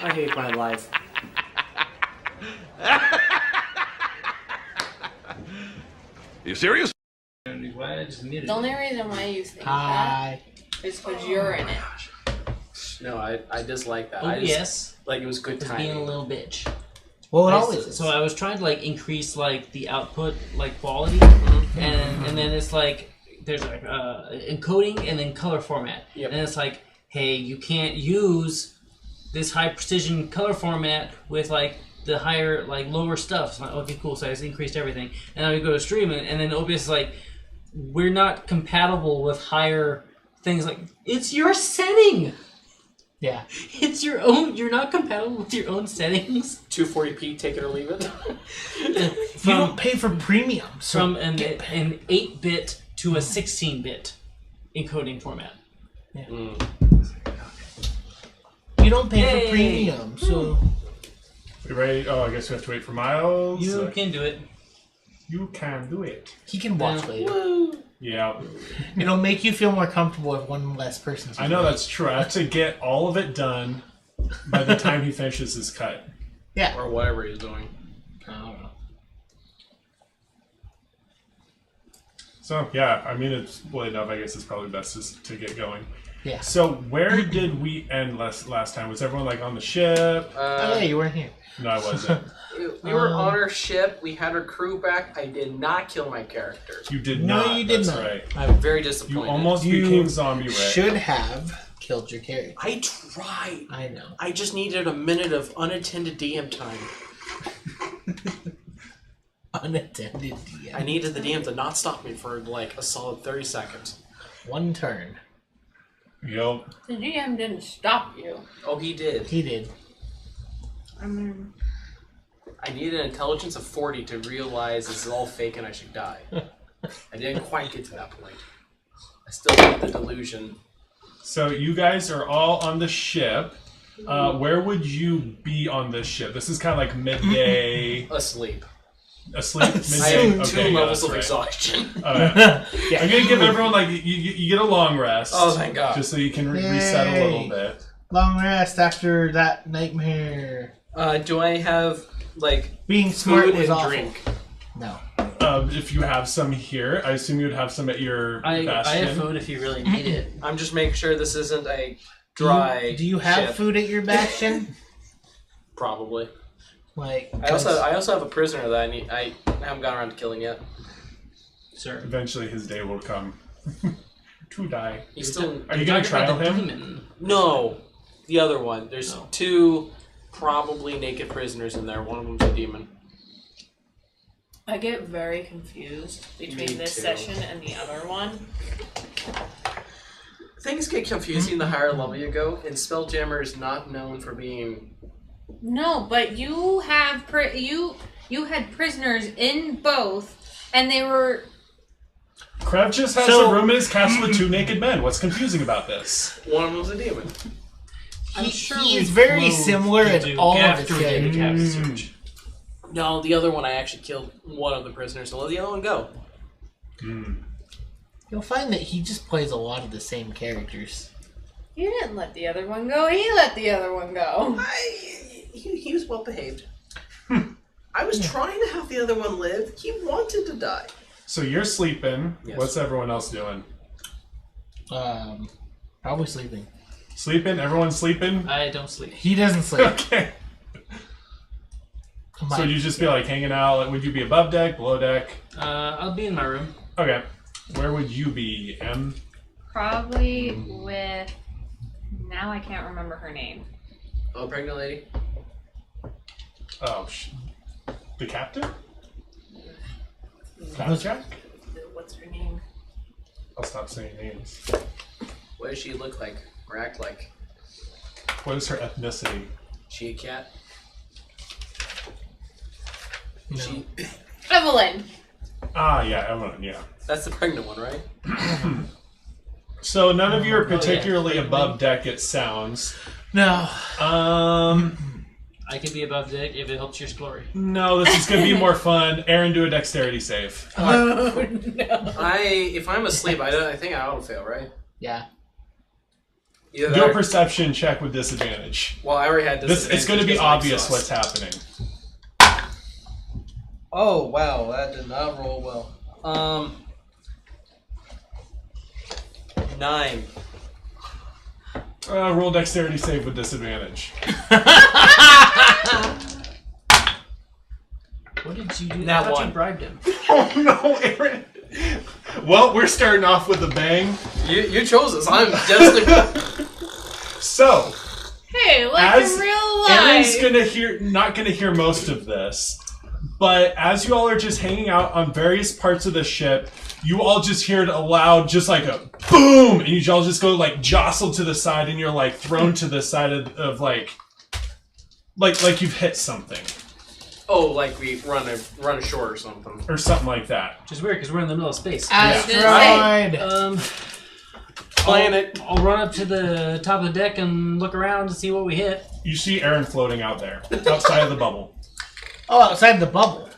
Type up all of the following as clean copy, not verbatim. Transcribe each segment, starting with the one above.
I hate my life. You serious? The only reason why you think Hi. that is because you're in it. No, I dislike that. Oh, I just, yes. Like, it was good It's timing. being a little bitch. Well, it always is. So I was trying to like increase like the output like quality, and then it's like there's like encoding and then color format, and it's like, hey, you can't use this high precision color format with like the higher like lower stuff. So I'm like, okay, cool. So I just increased everything, and then we go to stream it, and then OBS is like, we're not compatible with higher things. Like, it's your setting. Yeah. It's your own. You're not compatible with your own settings. 240p, take it or leave it. You don't pay for premium. So From an 8-bit to a 16-bit encoding format. Yeah. You don't pay for premium, so... You ready? Oh, I guess we have to wait for Miles. You can do it. You can do it. He can watch later. Woo. Yeah. It'll make you feel more comfortable if one less person's... I know that's true. I have to get all of it done by the time he finishes his cut. Yeah. Or whatever he's doing. I don't know. So, yeah, I mean, it's late enough. I guess it's probably best to get going. Yeah. So, where did we end last time? Was everyone, like, on the ship? Oh, yeah, you weren't here. No, I wasn't. We were on our ship. We had our crew back. I did not kill my character. You did No, not. you did That's not. right. I'm very disappointed. You almost became zombie Ray. Should have killed your character. I tried. I know. I just needed a minute of unattended DM time. Unattended DM. I needed the DM to not stop me for like a solid 30 seconds. One turn. Yep. The GM didn't stop you. Oh, he did. He did. I mean, I needed an intelligence of 40 to realize this is all fake and I should die. I didn't quite get to that point. I still have the delusion. So, you guys are all on the ship. Where would you be on this ship? This is kind of like midday. Asleep. Asleep? Midday? I have two Okay, yeah, levels that's of right. exhaustion. Yeah. Yeah. I'm gonna give everyone like you get a long rest. Oh, thank God. Just so you can reset a little Yay. bit. Long rest after that nightmare. Do I have like Being smart food was and awful. drink? No. If you have some here, I assume you would have some at your I bastion. have food if you really need it. I'm just making sure this isn't a dry. Do you have ship. food at your bastion? Probably. Like, I also have a prisoner that I haven't gotten around to killing yet. Sir. Eventually, his day will come to die. He's still Are you gonna trial him? Demon. no. The other one. There's No. two probably naked prisoners in there. One of them's a demon. I get very confused between Me this too. session and the other one. Things get confusing the higher level you go, and Spelljammer is not known for being. No, but you have you had prisoners in both, and they were. Krev just has So- a room in his castle with two naked men. What's confusing about this? One of them's a demon. He's very similar in all of his characters. No, the other one I actually killed one of the prisoners, so let the other one go. You'll find that he just plays a lot of the same characters. You didn't let the other one go. He let the other one go. He was well behaved. I was trying to have the other one live. He wanted to die. So you're sleeping. Yes. What's everyone else doing? Probably sleeping. Sleeping? Everyone's sleeping? I don't sleep. He doesn't sleep. Okay. Come So on. would you just be like hanging out? Like, would you be above deck, below deck? I'll be in my room. Okay. Where would you be, Em? Probably with. Now I can't remember her name. Oh, pregnant lady? Oh, the captain? Jack? What's her name? I'll stop saying names. What does she look like or act like? What is her ethnicity? She a cat? No. She. Evelyn. Ah, yeah, Evelyn, yeah. That's the pregnant one, right? So none of you are yeah. particularly above deck, it sounds. No. I could be above deck if it helps your story. No, this is going to be more fun. Aaron, do a dexterity save. Oh no. If I'm asleep, I think I auto fail, right? Yeah. Do a perception check with disadvantage. Well, I already had disadvantage. It's going to be obvious what's happening. Oh, wow. That did not roll well. 9. Roll dexterity save with disadvantage. What did you do? That I thought one. you bribed him. Oh no, Aaron. Well, we're starting off with a bang. You chose this. I'm destined. So, Hey, like in real life. Aaron's not gonna hear most of this, but as you all are just hanging out on various parts of the ship, you all just hear it aloud, just like a boom, and you all just go like jostle to the side, and you're like thrown to the side of like you've hit something. Oh, like we run ashore or something. Or something like that. Which is weird because we're in the middle of space. Asteroid. Planet. I'll run up to the top of the deck and look around to see what we hit. You see Aaron floating out there, outside of the bubble. Oh, outside the bubble.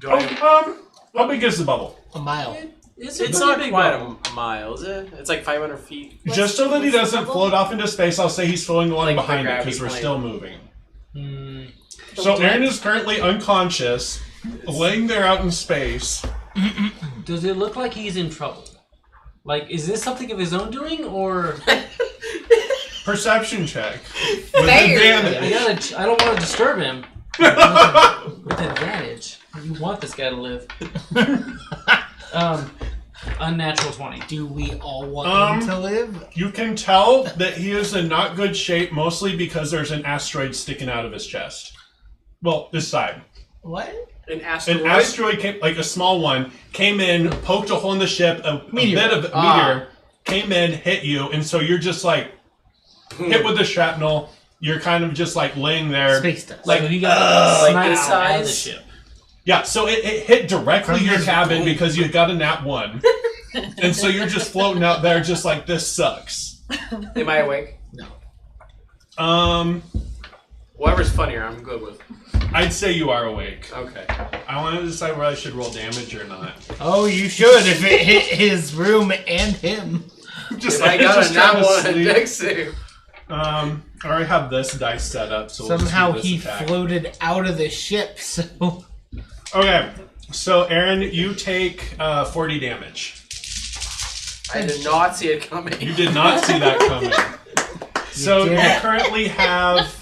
How big is the bubble? A mile. It's not quite a mile, is it? It's like 500 feet. Just so that he doesn't float off into space, I'll say he's floating along Like behind the it because we're gravity still moving. So Aaron is currently unconscious, laying there out in space. Does it look like he's in trouble? Like, is this something of his own doing, or... Perception check. With advantage. I don't want to disturb him. With advantage. You want this guy to live. Unnatural 20. Do we all want him to live? You can tell that he is in not good shape, mostly because there's an asteroid sticking out of his chest. Well, this side. What? An asteroid? An asteroid came, like a small one, came in, poked a hole in the ship, a bit of meteor came in, hit you, and so you're just like hit with the shrapnel. You're kind of just like laying there. Space dust. Like, you got like this out of the size? ship. Yeah, so it hit directly From your his cabin womb. because you got a nat 1. And so you're just floating out there just like, this sucks. Am I awake? No. Whatever's funnier, I'm good with. I'd say you are awake. Okay. I want to decide whether I should roll damage or not. Oh, you should if it hit his room and him. Just If I got just a nat trying to 1 and sleep. dex save. I already have this dice set up, so we'll just Somehow do this he attack. floated out of the ship, so... Okay, so Aaron, you take 40 damage. I did not see it coming. You did not see that coming. So you currently have,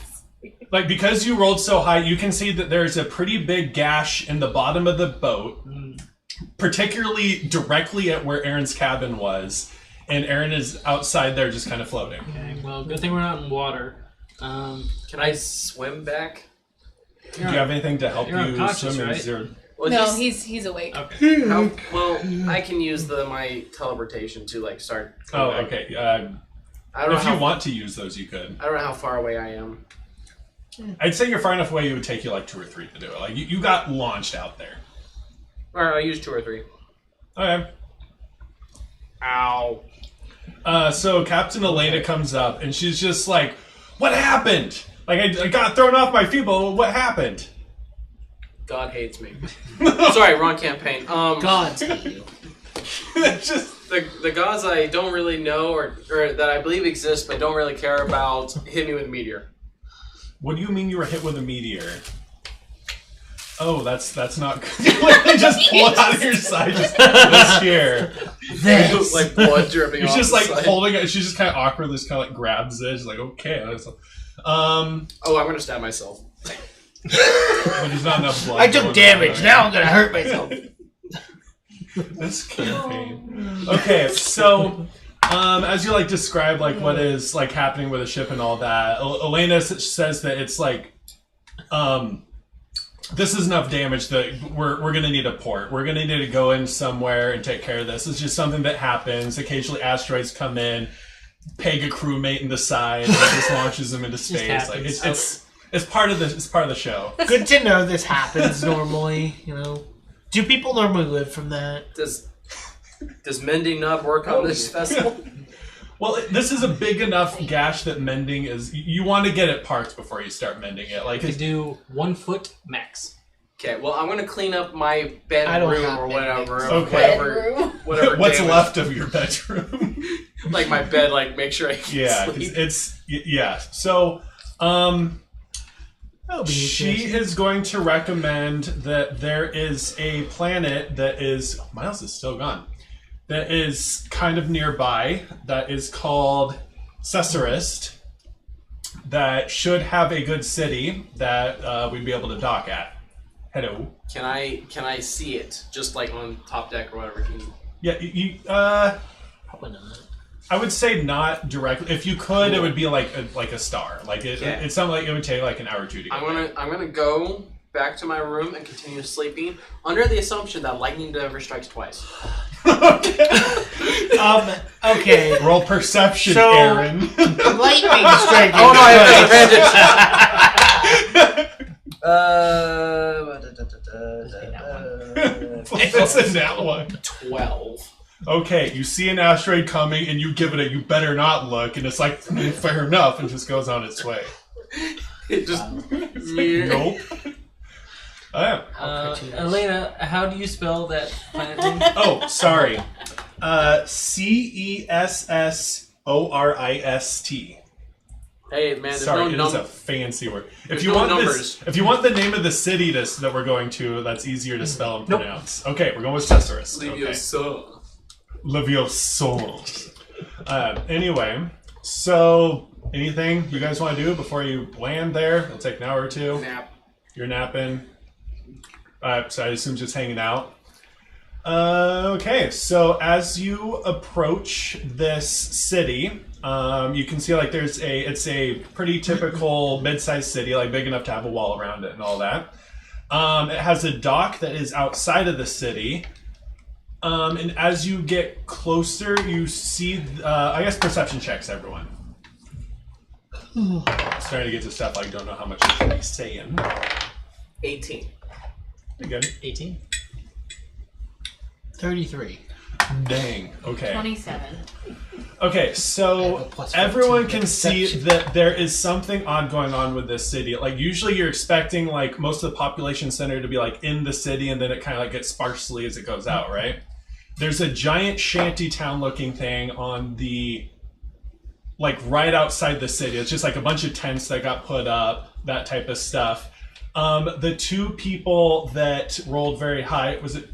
like, because you rolled so high, you can see that there's a pretty big gash in the bottom of the boat, particularly directly at where Aaron's cabin was, and Aaron is outside there just kind of floating. Okay, well, good thing we're not in water. Can I swim back? Do you have anything to help You're you unconscious, swim? right? Is there... Well, No, he's awake. Okay. well, I can use my teleportation to like start. Oh, coming back. okay. I don't know If how, you want to use those, you could. I don't know how far away I am. I'd say you're far enough away, it would take you like 2 or 3 to do it. Like, you got launched out there. Or I'll use 2 or 3. Okay. Ow. So Captain Elena comes up, and she's just like, what happened? Like, I got thrown off my feet, but what happened? God hates me. Sorry, wrong campaign. God's hate you. It's just... The gods I don't really know or that I believe exist but don't really care about hit me with a meteor. What do you mean you were hit with a meteor? Oh, that's not good. They just pull it out of your side, just this here. This. Like blood dripping It's off just the like side. holding it. She just kind of awkwardly just kind of like grabs it. She's like, okay. Oh, I'm gonna stab myself. But there's not enough blood. I took going damage, on. now I'm gonna hurt myself. This campaign. Okay, so as you like describe like what is like happening with the ship and all that, Elena says that it's like this is enough damage that we're gonna need a port. We're gonna need to go in somewhere and take care of this. It's just something that happens. Occasionally asteroids come in, peg a crewmate in the side, and it just launches them into space. Like it's part of the show. Good to know this happens normally, you know. Do people normally live from that? Does mending not work on this vessel? Well, this is a big enough gash that mending is. You want to get it parts before you start mending it. Like You could do 1 foot max. Okay, well I'm gonna clean up my I don't bedroom have or bedrooms. whatever. Okay. Whatever What's damage. left of your bedroom? like my bed, like make sure I can sleep. Yeah. So, she is going to recommend that there is a planet that is Miles is still gone. That is kind of nearby. That is called Cesarist. That should have a good city that we'd be able to dock at. Hello. Can I see it just like on top deck or whatever? Can you... Yeah. Probably not. I would say not directly. If you could, it would be like a star. Like it sounds like it would take like an hour or two to get there. I'm gonna go back to my room and continue sleeping under the assumption that lightning never strikes twice. Okay. Roll perception, So- Aaron. Lightning striking. Oh no, I have advantage. What's in that one? 12. Okay, you see an asteroid coming and you give it a you better not look, and it's like, fair enough, and just goes on its way. It just... Nope. Elena, how do you spell that planet name? Oh, sorry. Cessorist. Hey man, there's Sorry, no it is a number. fancy word. There's If you no want numbers. if you want the name of the city that we're going to, that's easier to spell and pronounce. Okay, we're going with Cesarist. Leviosa. Anyway, so anything you guys want to do before you land there? It'll take an hour or two. Nap. You're napping. So I assume just hanging out. Okay, so as you approach this city, you can see like it's a pretty typical mid-sized city, like big enough to have a wall around it and all that. It has a dock that is outside of the city. And as you get closer, you see, I guess perception checks, everyone. Starting to get to stuff I don't know how much you should be saying. 18. Pretty good. 18. 33. Dang. Okay. 27. Okay, I have so a plus 15 everyone can see perception. that there is something odd going on with this city. Like usually you're expecting like most of the population center to be like in the city, and then it kind of like gets sparsely as it goes out, right? There's a giant shanty town looking thing on the like right outside the city. It's just like a bunch of tents that got put up, that type of stuff. The two people that rolled very high, was it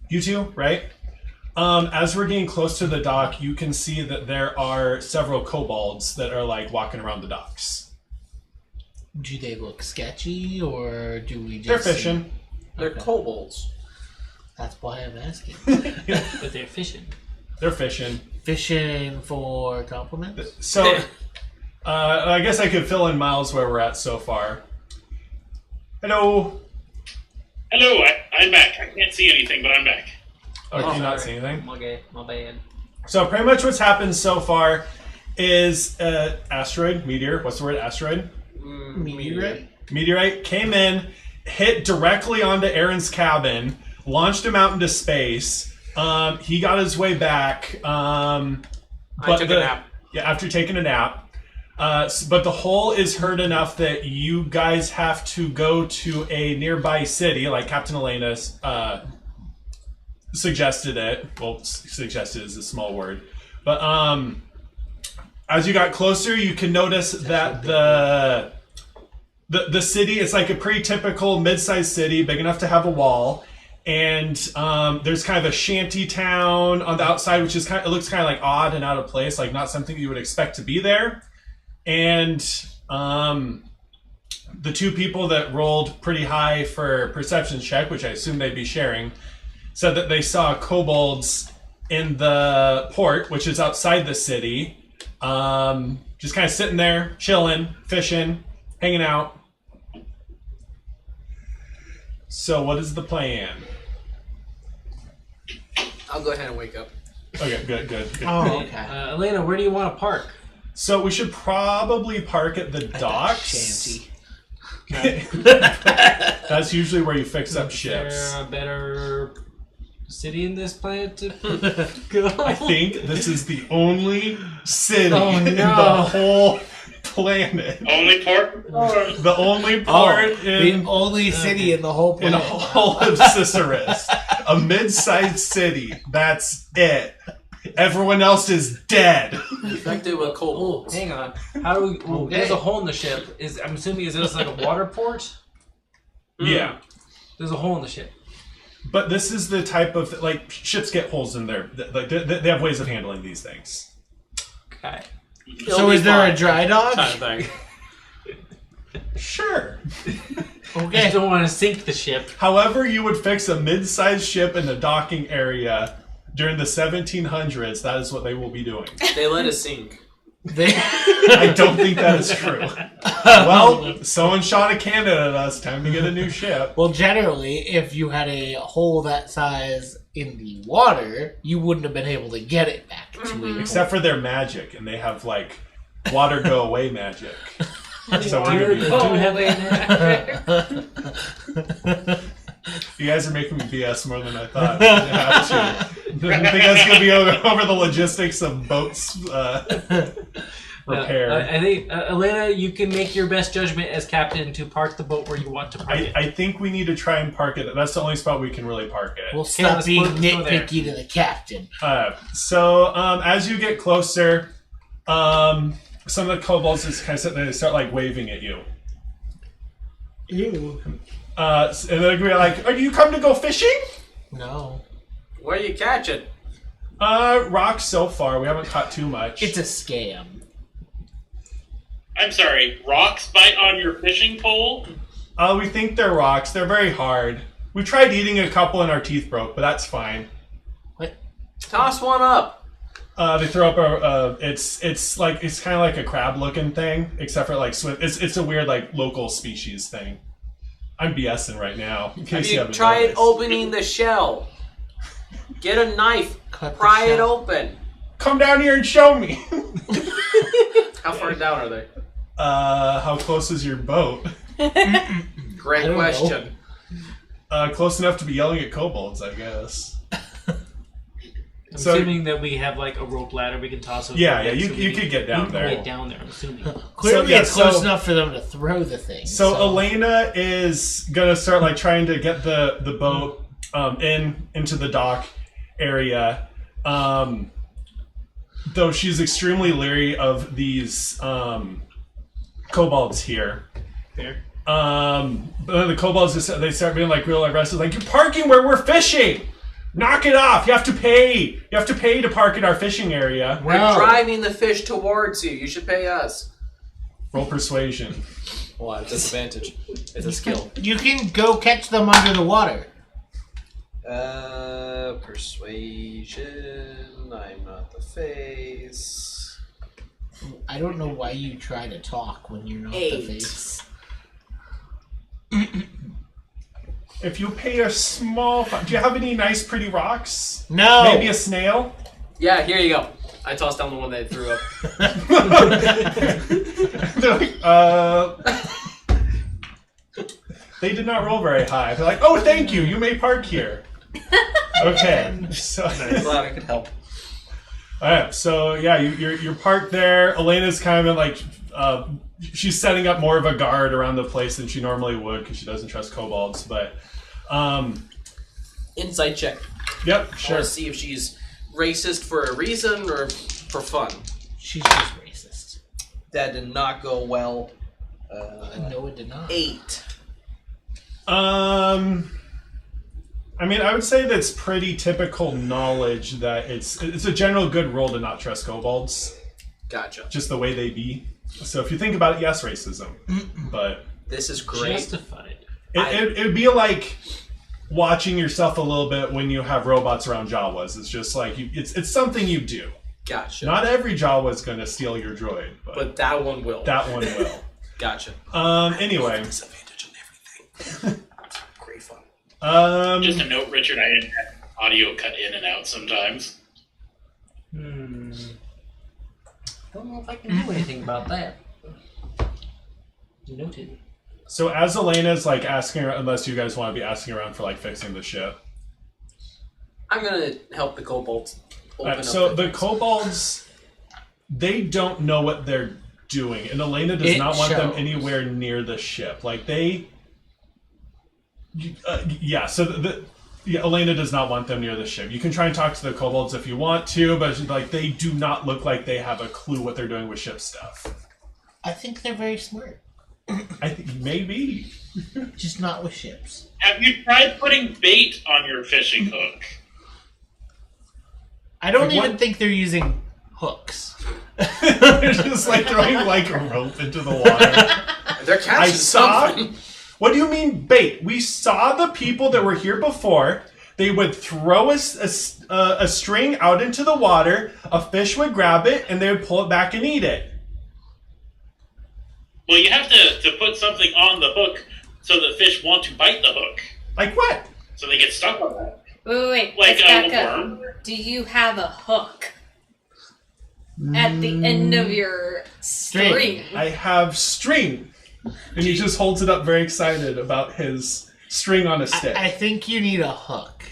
you two, right? As we're getting close to the dock, you can see that there are several kobolds that are like walking around the docks. Do they look sketchy, or do we just... They're fishing. They're kobolds. That's why I'm asking. But they're fishing. They're fishing. Fishing for compliments? So, I guess I could fill in Miles where we're at so far. Hello. Hello, I'm back. I can't see anything, but I'm back. Oh, can you not see anything? Okay, my bad. So pretty much what's happened so far is asteroid, meteor, what's the word, asteroid? Meteorite? Meteorite came in, hit directly onto Aaron's cabin, launched him out into space. He got his way back. I took a nap. Yeah, after taking a nap. But the hole is hurt enough that you guys have to go to a nearby city, like Captain Elena's suggested it. Well, suggested is a small word. But as you got closer, you can notice that the city is like a pretty typical mid-sized city, big enough to have a wall. And there's kind of a shanty town on the outside, which is it looks kind of like odd and out of place, like not something you would expect to be there. And the two people that rolled pretty high for perception check, which I assume they'd be sharing, said that they saw kobolds in the port, which is outside the city, just kind of sitting there, chilling, fishing, hanging out. So what is the plan? I'll go ahead and wake up. Okay, good. Oh, okay. Elena, where do you want to park? So we should probably park at the docks. Shanty. That's usually where you fix up ships. Is there a better city in this planet to go? I think this is the only city Oh, in the no. whole planet. Only port? The only port The only city in the whole in planet. all of Cesarist. A mid-sized city. That's it. Everyone else is dead. Infected with cold. Oh, hang on. How do we? Oh, Okay. there's a hole in the ship. I'm assuming is this like a water port? Yeah. There's a hole in the ship. But this is the type of like ships get holes in there. Like they have ways of handling these things. Okay. So is there a dry dock? Kind of thing. Sure. I Okay. just don't want to sink the ship. However, you would fix a mid-sized ship in the docking area during the 1700s. That is what they will be doing. They let us sink. I don't think that is true. Well, someone shot a cannon at us. Time to get a new ship. Well, generally, if you had a hole that size in the water, you wouldn't have been able to get it back to it. Except for their magic, and they have like water go away magic. So we're gonna be, you guys are making me BS more than I thought. I have to. I think that's gonna be over the logistics of boats repair. I think Elena, you can make your best judgment as captain to park the boat where you want to park it. I think we need to try and park it. That's the only spot we can really park it. We'll stop let's being go there. nitpicky to the captain. So as you get closer, some of the kobolds just kind of sit there and start like waving at you. Ew. And they're gonna be like, "Are you come to go fishing?" No. Where you catch it? Rocks so far. We haven't caught too much. It's a scam. I'm sorry, rocks bite on your fishing pole? We think they're rocks. They're very hard. We tried eating a couple and our teeth broke, but that's fine. What? Toss one up. They throw up a. It's kind of like a crab looking thing, except for like swim. It's a weird like local species thing. I'm BSing right now. In Have case you haven't tried noticed. opening the shell? Get a knife. Cut the Pry it shell. open. Come down here and show me. How far down are they? How close is your boat? Great don't question. Close enough to be yelling at kobolds, I guess. I'm So- assuming that we have like a rope ladder we can toss over. Yeah, the you so we you can- could get down we can there. Get down there. I'm assuming. Clearly, yeah, it's close so- enough for them to throw the thing. So Elena is gonna start like trying to get the boat into the dock area. Though she's extremely leery of these kobolds here. Fair. But then the kobolds they start being like real aggressive, like, "You're parking where we're fishing! Knock it off! You have to pay! You have to pay to park in our fishing area." We're driving the fish towards you. You should pay us. Roll persuasion. Well, it's a disadvantage. It's a skill. you can go catch them under the water. Persuasion. I'm not the face. I don't know why you try to talk when you're not 8. the face. If you pay a small, do you have any nice, pretty rocks? No. Maybe a snail. Yeah, here you go. I tossed down the one they threw up. They're like, they did not roll very high. They're like, "Oh, thank you. You may park here." Okay. So, Glad I could help. all right. So yeah, you're parked there. Elena's kind of like, she's setting up more of a guard around the place than she normally would because she doesn't trust kobolds. But, Insight check. yep, I sure. want to see if she's racist for a reason or for fun. She's just racist. That did not go well. No, it did not. 8. I mean, I would say that's pretty typical knowledge that it's a general good rule to not trust kobolds, Gotcha. just the way they be. So if you think about it, yes, racism, but This is great. Justified. it would be like watching yourself a little bit when you have robots around Jawas. It's just like it's something you do. Gotcha. Not every Jawa is going to steal your droid, but that one will. that one will. Gotcha. Anyway, Disadvantage on everything. Great fun. Just a note, Richard, I had audio cut in and out sometimes. Don't know if I can do anything about that. Noted. so as Elena's like asking, unless you guys want to be asking around for like fixing the ship. I'm gonna help the kobolds open up. So the kobolds, they don't know what they're doing, and Elena does It not want them shows. anywhere near the ship. Like they, yeah. So Yeah, Elena does not want them near the ship. You can try and talk to the kobolds if you want to, but like they do not look like they have a clue what they're doing with ship stuff. I think they're very smart. I think maybe. Just not with ships. Have you tried putting bait on your fishing hook? I don't Like even what? think they're using hooks. They're just like throwing like a rope into the water. They're catching something. What do you mean bait? We saw the people that were here before. They would throw a string out into the water. A fish would grab it, and they would pull it back and eat it. Well, you have to put something on the hook so the fish want to bite the hook. Like what? So they get stuck on that. Wait. Like Let's back a up. worm. Do you have a hook at the end of your string? I have string. And he just holds it up very excited about his string on a stick. I think you need a hook.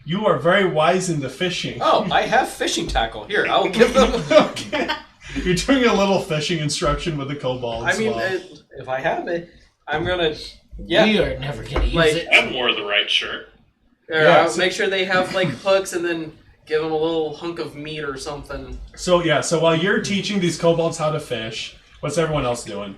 You are very wise into fishing. Oh, I have fishing tackle. Here, I'll give them. Okay. You're doing a little fishing instruction with the kobolds. I mean, if I have it, I'm gonna. Yeah. We are never going to use Like- it. I wore the right shirt. I'll make sure they have like hooks, and then give them a little hunk of meat or something. So while you're teaching these kobolds how to fish, what's everyone else doing?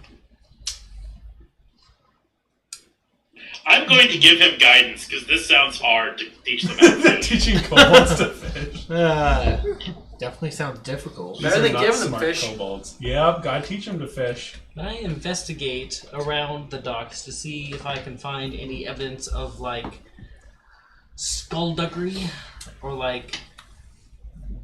I'm going to give him guidance because this sounds hard to teach them how to fish. Teaching kobolds to fish. Definitely sounds difficult. Better than These are not giving them smart fish. kobolds. Yep, gotta teach them to fish. I investigate around the docks to see if I can find any evidence of like skullduggery or like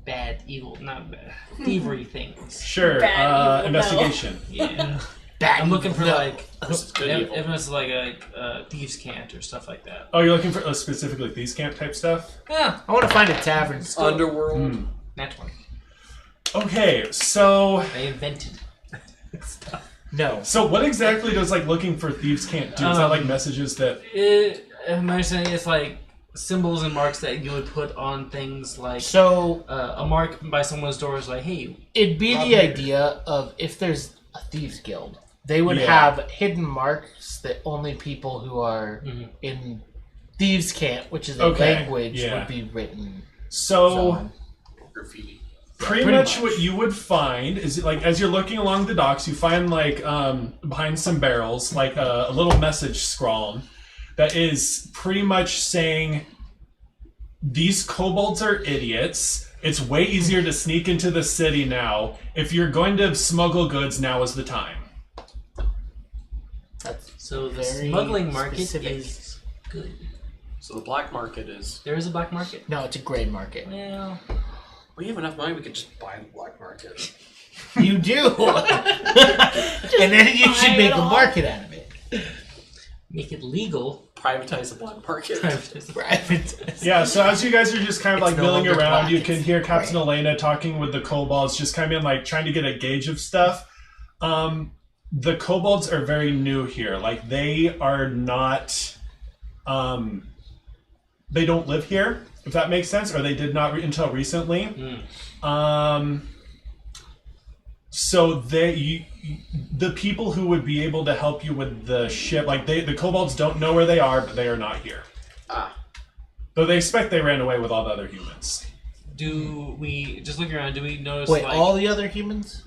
thievery things. Sure. Bad evil, Investigation. Yeah. Bad I'm looking for no. like Good evil. evidence like a thieves' cant or stuff like that. Oh, you're looking for specifically thieves' camp type stuff? Yeah, I want to find a tavern. Underworld. that's one. Okay, so I invented. No. so what exactly does like looking for thieves' camp do? Is that like messages that? My understanding is like symbols and marks that you would put on things like So a mark by someone's door is like, hey, it'd be Rob the here. idea of if there's a thieves guild, they would Yeah. have hidden marks that only people who are in thieves' camp, which is a Okay, language, yeah. would be written. So Graffiti. pretty much what you would find is like as you're looking along the docks, you find like behind some barrels like a little message scrawled that is pretty much saying these kobolds are idiots. It's way easier to sneak into the city now. If you're going to smuggle goods, now is the time. That's so the very smuggling market specific. is good. So the black market is. There is a black market. No, it's a gray market. Well, We have enough money. We could just buy the black market. You do, and then you should buy make it a all. market out of it. make it legal. Privatize the black market. Private. Yeah, so as you guys are just kind of It's like no milling longer around, black, you it's can hear Captain gray. Elena talking with the kobolds, just kind of like trying to get a gauge of stuff. The kobolds are very new here. Like they are not, they don't live here, if that makes sense, or they did not until recently. So the people who would be able to help you with the ship, like the kobolds don't know where they are, but they are not here. Ah. Though they expect they ran away with all the other humans. Do we just looking around? Do we notice Wait, like all the other humans?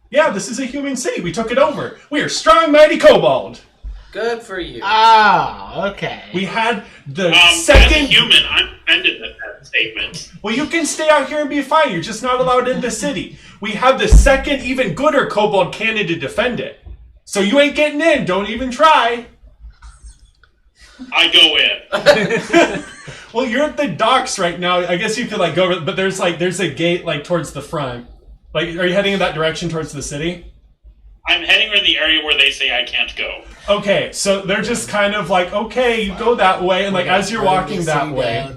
Yeah, this is a human city. We took it over. We are strong, mighty kobold. Good for you. Ah, okay. We had the As a second. human, I'm offended at that statement. Well, you can stay out here and be fine. You're just not allowed in the city. We have the second, even gooder kobold cannon to defend it. So you ain't getting in. Don't even try. I go in. Well, you're at the docks right now. I guess you could like go over, but there's a gate like towards the front. Like, are you heading in that direction towards the city? I'm heading in the area where they say I can't go. Okay, so they're just kind of like, okay, you go that way, and like as you're walking that way,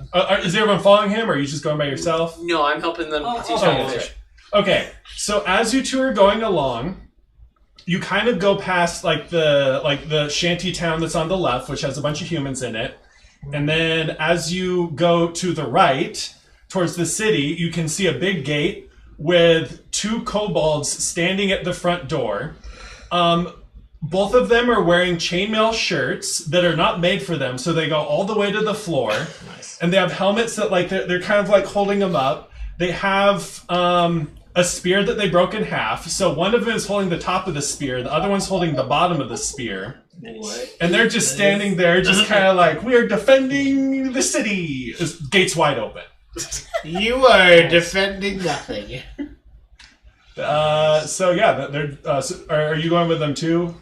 is everyone following him, or are you just going by yourself? No, I'm helping them teach oh, how to okay. fish. Okay, so as you two are going along, you kind of go past like the shanty town that's on the left, which has a bunch of humans in it, and then as you go to the right towards the city, you can see a big gate with two kobolds standing at the front door. both of them are wearing chainmail shirts that are not made for them, so they go all the way to the floor. Nice. And they have helmets that like they're kind of like holding them up. They have a spear that they broke in half. So one of them is holding the top of the spear, the other one's holding the bottom of the spear. Nice. And they're just standing there, just kind of like, we are defending the city. Gates wide open. You are defending nothing. So yeah, they're. So are you going with them too,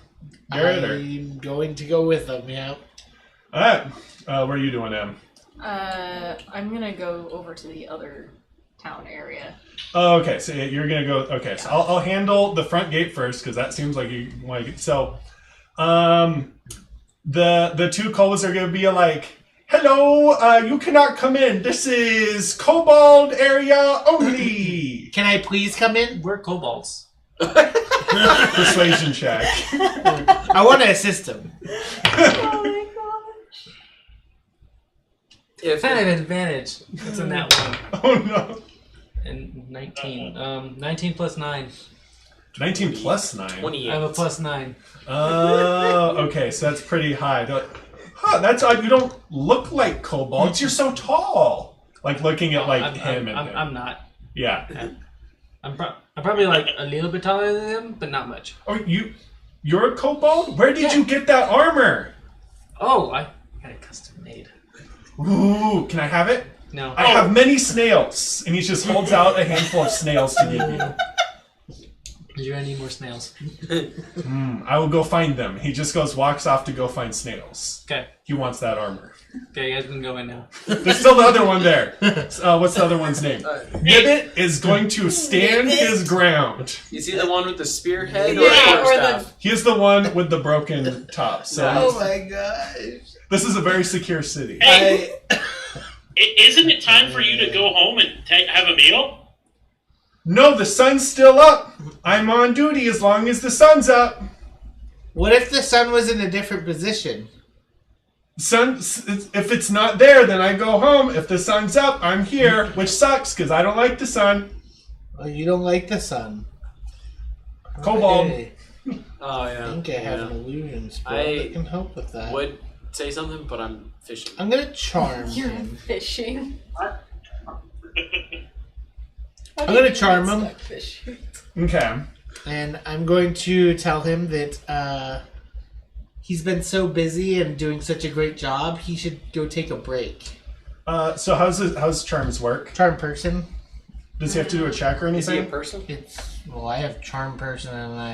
Garrett? Or? I'm going to go with them, yeah. All right. What are you doing, Em? I'm gonna go over to the other town area. Oh, okay. So you're gonna go. Okay, so I'll handle the front gate first because that seems like you want to get. So, the two kobolds are gonna be like, "Hello, you cannot come in. This is kobold area only." Can I please come in? We're kobolds. Persuasion check. I want to assist him. Oh my gosh. If Kind of advantage. It's in that one. Oh no. And 19. 19 plus 9. 19 plus 9. 28. I have a plus 9. Okay, so that's pretty high. They're like, huh, that's odd. You don't look like kobolds. You're so tall. Like looking at like him and I'm not. yeah. I'm probably like a little bit taller than him, but not much. Oh, you're a kobold? Where did you get that armor? Oh, I got it custom made. Ooh, can I have it? No. I have many snails, and he just holds out a handful of snails to give you. You're gonna need more snails. I will go find them. He just walks off to go find snails. Okay. He wants that armor. Okay, you guys can go in now. There's still the other one there. What's the other one's name? Nibbit is going to stand his ground. Is he the one with the spearhead Yeah, or the or quarterstaff? He is the one with the broken top. So Oh my gosh. this is a very secure city. Hey, isn't it time for you to go home and have a meal? No, the sun's still up. I'm on duty as long as the sun's up. What if the sun was in a different position? Sun, if it's not there, then I go home. If the sun's up, I'm here, which sucks because I don't like the sun. Oh, you don't like the sun. Kobold. Okay. Oh, I yeah. think I have an illusion spell I that can help with that. would say something, but I'm fishing. I'm gonna charm You're him. fishing. I'm gonna charm him. Fishing. Okay. And I'm going to tell him that he's been so busy and doing such a great job, he should go take a break. So how's charms work? Charm person. Does he have to do a check or Is he a anything? person? I have charm person and I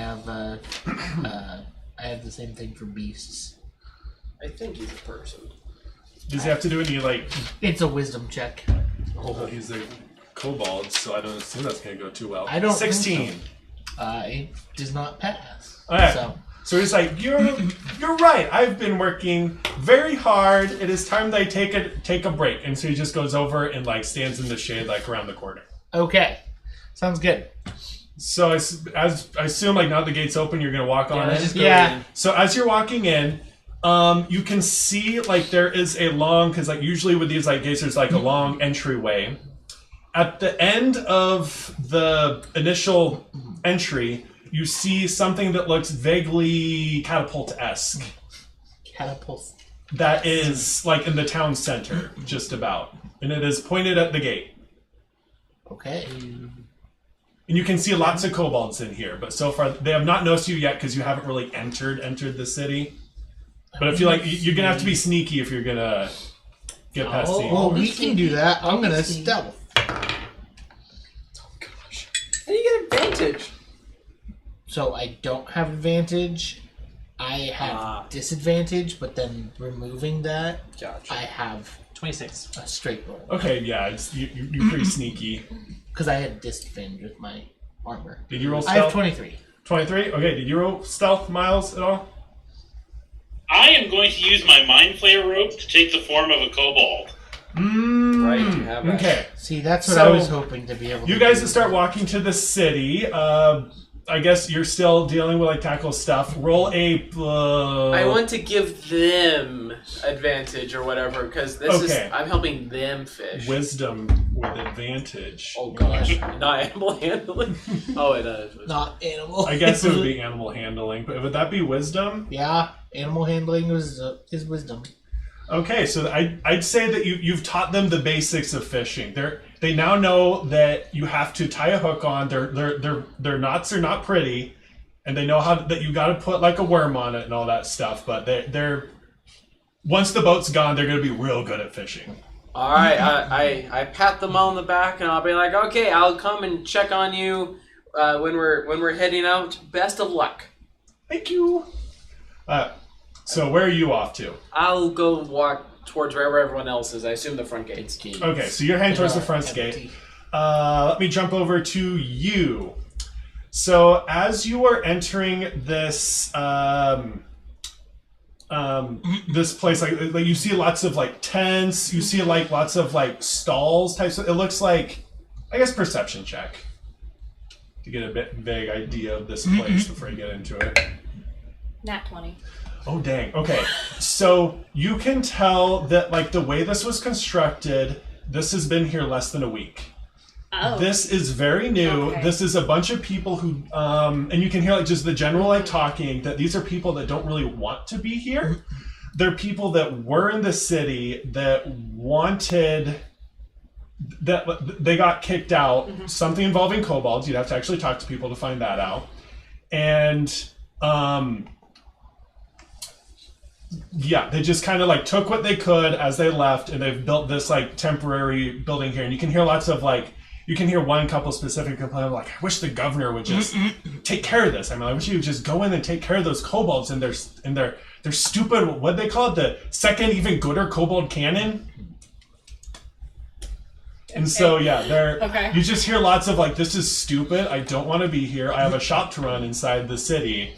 have the same thing for beasts. I think he's a person. Does he have to do any like? It's a wisdom check. Oh, he's a kobold, so I don't assume that's gonna go too well. I don't think 16. It does not pass. All right. So he's like, you're right. I've been working very hard. It is time that I take a break. And so he just goes over and like stands in the shade like around the corner. okay, sounds good. So as I assume like now the gate's open, you're gonna walk on let's in. just go Yeah. in. So as you're walking in, you can see like there is a long, because like usually with these like gates, there's like a long entryway. At the end of the initial entry, you see something that looks vaguely catapult-esque. Catapult. That is like in the town center, just about, and it is pointed at the gate. Okay. And you can see lots of kobolds in here, but so far they have not noticed you yet because you haven't really entered the city. But I feel like you're gonna have to be sneaky if you're gonna get past the. Well, we can do that. I'm gonna stealth. And you get advantage. So I don't have advantage. I have Ah. disadvantage, but then removing that, Gotcha. I have 26. a straight roll. Okay, yeah, you're pretty sneaky. Because I had disadvantage with my armor. Did you roll I have stealth? 23. 23? Okay, did you roll stealth, Miles, at all? I am going to use my Mind Flayer rope to take the form of a kobold. Right, you have that. Okay. See, that's what So, I was hoping to be able to You guys do. start walking to the city. I guess you're still dealing with like tackle stuff. Roll a. I want to give them advantage or whatever because this is Okay. I'm helping them fish. wisdom with advantage. Oh gosh, not animal handling. Oh, it is. Not animal. I guess it would be animal handling, but would that be wisdom? Yeah, animal handling is wisdom. Okay, so I'd say that you've taught them the basics of fishing. They now know that you have to tie a hook on. Their knots are not pretty, and they know that you got to put like a worm on it and all that stuff. But they're once the boat's gone, they're going to be real good at fishing. All right, I pat them on the back and I'll be like, okay, I'll come and check on you when we're heading out. Best of luck. Thank you. So where are you off to? I'll go walk towards wherever everyone else is. I assume the front gate's key. Okay, so you're heading towards the front gate. Let me jump over to you. So as you are entering this this place, like you see lots of like tents, you see like lots of like stalls types. It looks like, I guess, perception check to get a bit vague idea of this place before you get into it. Nat 20. Oh dang. Okay. So you can tell that like the way this was constructed, this has been here less than a week. Oh. This is very new. Okay. This is a bunch of people who and you can hear like just the general like talking that these are people that don't really want to be here. They're people that were in the city that wanted that they got kicked out. Something involving kobolds. You'd have to actually talk to people to find that out. And yeah, they just kind of like took what they could as they left, and they've built this like temporary building here. And you can hear lots of like, you can hear one couple specific complain like, I wish the governor would just take care of this. I mean, I wish he would just go in and take care of those kobolds and their stupid, what they call it, the second even gooder kobold cannon. And so yeah, you just hear lots of like, this is stupid. I don't want to be here. I have a shop to run inside the city.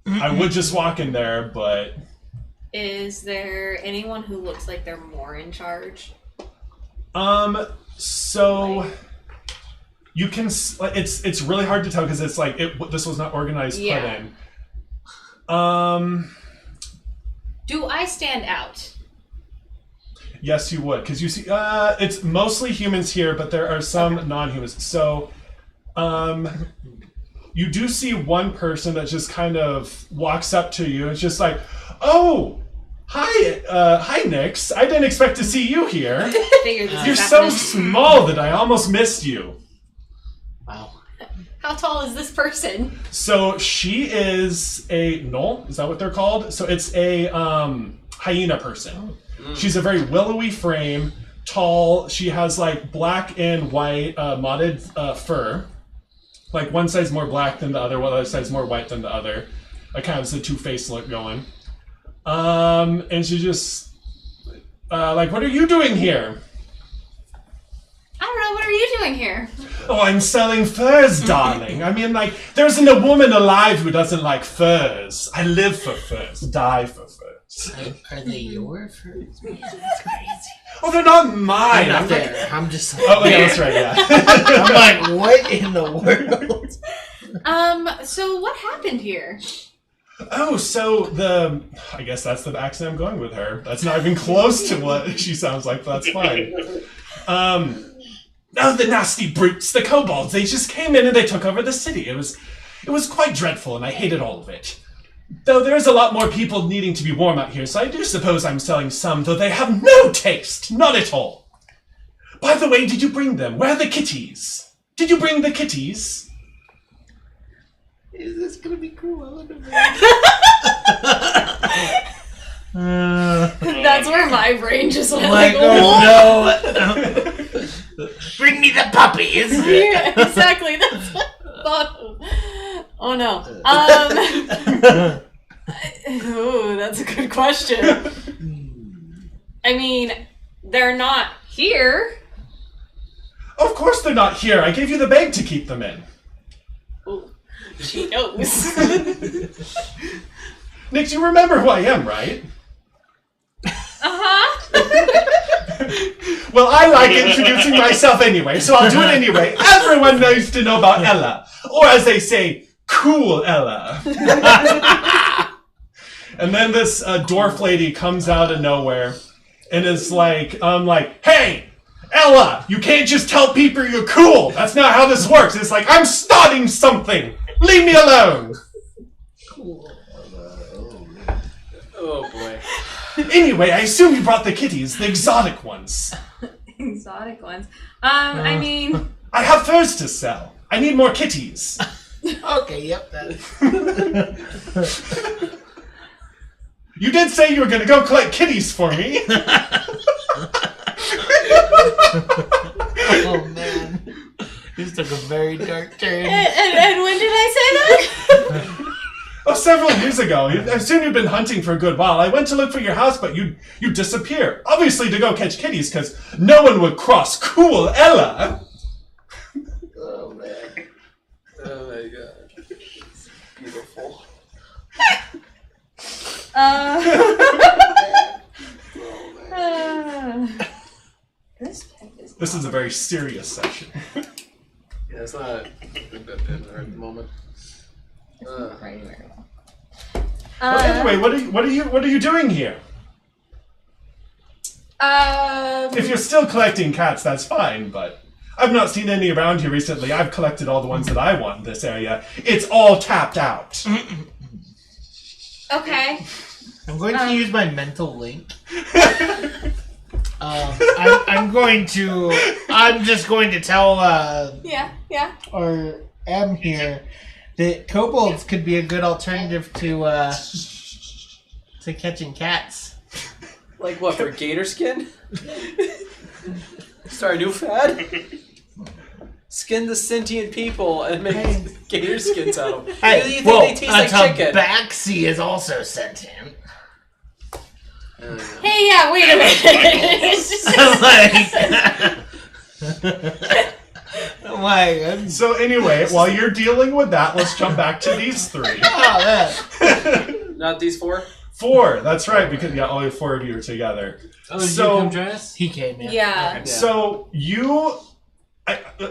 I would just walk in there, but. Is there anyone who looks like they're more in charge? So you can. It's really hard to tell because it's like this was not organized. Yeah. Put in. Do I stand out? Yes, you would, because you see. It's mostly humans here, but there are some non-humans. So, you do see one person that just kind of walks up to you. It's just like, oh. Hi, Nix. I didn't expect to see you here. You're so small that I almost missed you. Wow. How tall is this person? So she is a gnoll. Is that what they're called? So it's a hyena person. She's a very willowy frame, tall. She has like black and white modded fur. Like one side's more black than the other, one other side's more white than the other. Like kind of the two-faced look going. And she just, like, what are you doing here? I don't know, what are you doing here? Oh, I'm selling furs, darling. I mean, like, there isn't a woman alive who doesn't like furs. I live for furs, die for furs. Are they your furs? Man, that's crazy. Oh, they're not mine. I'm not there. I'm just like, oh, yeah, that's right, yeah. I'm like, what in the world? So what happened here? Oh, so I guess that's the accent I'm going with her. That's not even close to what she sounds like, but that's fine. Oh, the nasty brutes, the kobolds, they just came in and they took over the city. It was quite dreadful, and I hated all of it. Though there's a lot more people needing to be warm out here, so I do suppose I'm selling some, though they have no taste, not at all. By the way, did you bring them? Where are the kitties? Did you bring the kitties? Is this gonna be cool? That's where my brain just went Like, oh no! Bring me the puppies! Yeah, exactly. That's what I thought of. Oh no. Ooh, that's a good question. I mean, they're not here. Of course they're not here. I gave you the bag to keep them in. Ooh, she knows. Nick, you remember who I am, right? Well, I like introducing myself anyway, so I'll do it anyway. Everyone needs to know about Ella. Or as they say, cool Ella. And then this dwarf lady comes out of nowhere and is like, hey, Ella, you can't just tell people you're cool. That's not how this works. It's like, I'm starting something. Leave me alone. Oh boy. Anyway, I assume you brought the kitties, the exotic ones. Exotic ones. I mean, I have furs to sell. I need more kitties. Okay, yep. You did say you were going to go collect kitties for me. Oh man, this took a very dark turn. and when did I say that? Oh, several years ago. I assume you've been hunting for a good while. I went to look for your house, but you disappear. Obviously to go catch kitties, because no one would cross cool Ella. Oh man. Oh my god. Beautiful. This is a very serious session. Yeah, it's not a good bit at the moment. Very well. Well, anyway, what are you doing here? If you're still collecting cats, that's fine, but I've not seen any around here recently. I've collected all the ones that I want in this area. It's all tapped out. Okay. I'm going to use my mental link. I'm just going to tell Yeah. or M here that kobolds could be a good alternative to catching cats. Like what, for gator skin? Start a new fad? Skin the sentient people and make gator skins out of them. Hey, You think they taste like chicken? Tabaxi is also sentient. Hey, yeah, wait a minute. So anyway, while you're dealing with that, let's jump back to these three. Not these four? 4, that's right, because only 4 of you are together. Oh, did you come join us? He came in. Yeah. Okay. So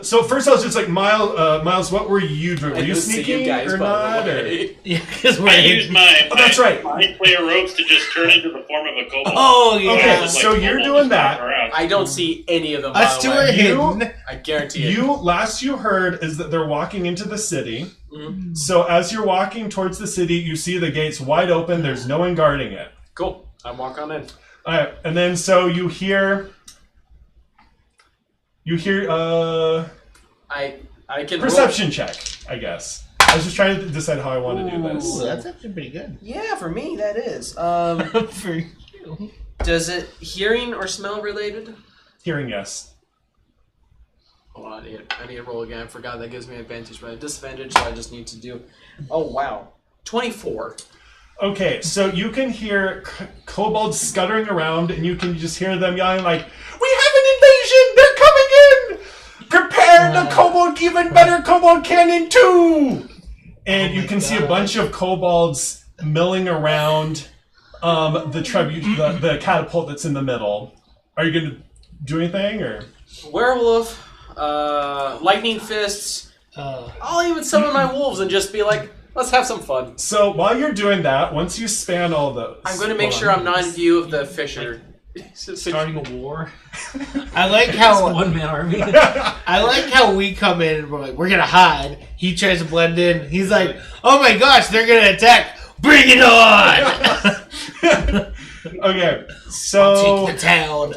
so first I was just like, Miles, what were you doing? Were you sneaking or not? Yeah, because I used my that's right. player ropes to just turn into the form of a kobold. Oh, yeah. Okay, so you're doing that. I don't see any of them. Us two are hidden. I guarantee it. Last you heard is that they're walking into the city. Mm-hmm. So as you're walking towards the city, you see the gates wide open. There's no one guarding it. Cool. I walk on in. All right, and then so you hear. I can perception check, I guess. I was just trying to decide how I want to do this. Ooh, that's actually pretty good. Yeah, for me that is. For you. Does it hearing or smell related? Hearing, yes. Hold on, I need to roll again. I forgot that gives me advantage, but a disadvantage, so I just need to do. Oh wow, 24. Okay, so you can hear kobolds scuttering around, and you can just hear them yelling like, "We have an invasion! They're coming in! Prepare the kobold, even better kobold cannon too!" And you can see a bunch of kobolds milling around the catapult that's in the middle. Are you going to do anything, or? Werewolf, lightning fists. I'll even summon my wolves and just be like, let's have some fun. So while you're doing that, once you span all those, I'm going to make sure I'm not in view of the fisher. Starting a war. I like how One man army. I like how we come in and we're like, we're gonna hide. He tries to blend in. He's like, oh my gosh, they're gonna attack. Bring it on! Okay, so I'll take the town.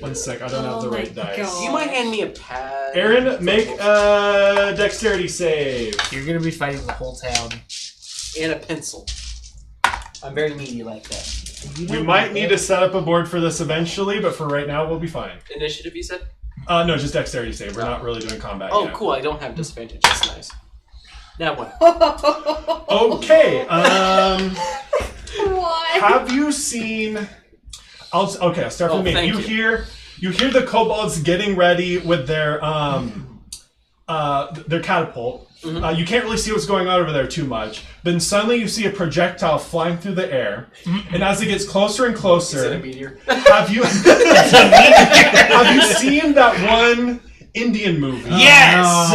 1 sec, I don't have the right dice. You might hand me a pad. Aaron, make a dexterity save. You're gonna be fighting the whole town. And a pencil. I'm very needy like that. We might need to set up a board for this eventually, but for right now, we'll be fine. Initiative, you said? No, just dexterity save. We're not really doing combat Oh, yet. cool. I don't have disadvantage. That's nice. Now what? Okay, Why? have you seen... I'll start from me. thank You hear the kobolds getting ready with their catapult. Mm-hmm. You can't really see what's going on over there too much. Then suddenly you see a projectile flying through the air, and as it gets closer and Is it a closer, meteor? have you seen that one Indian movie? Yes!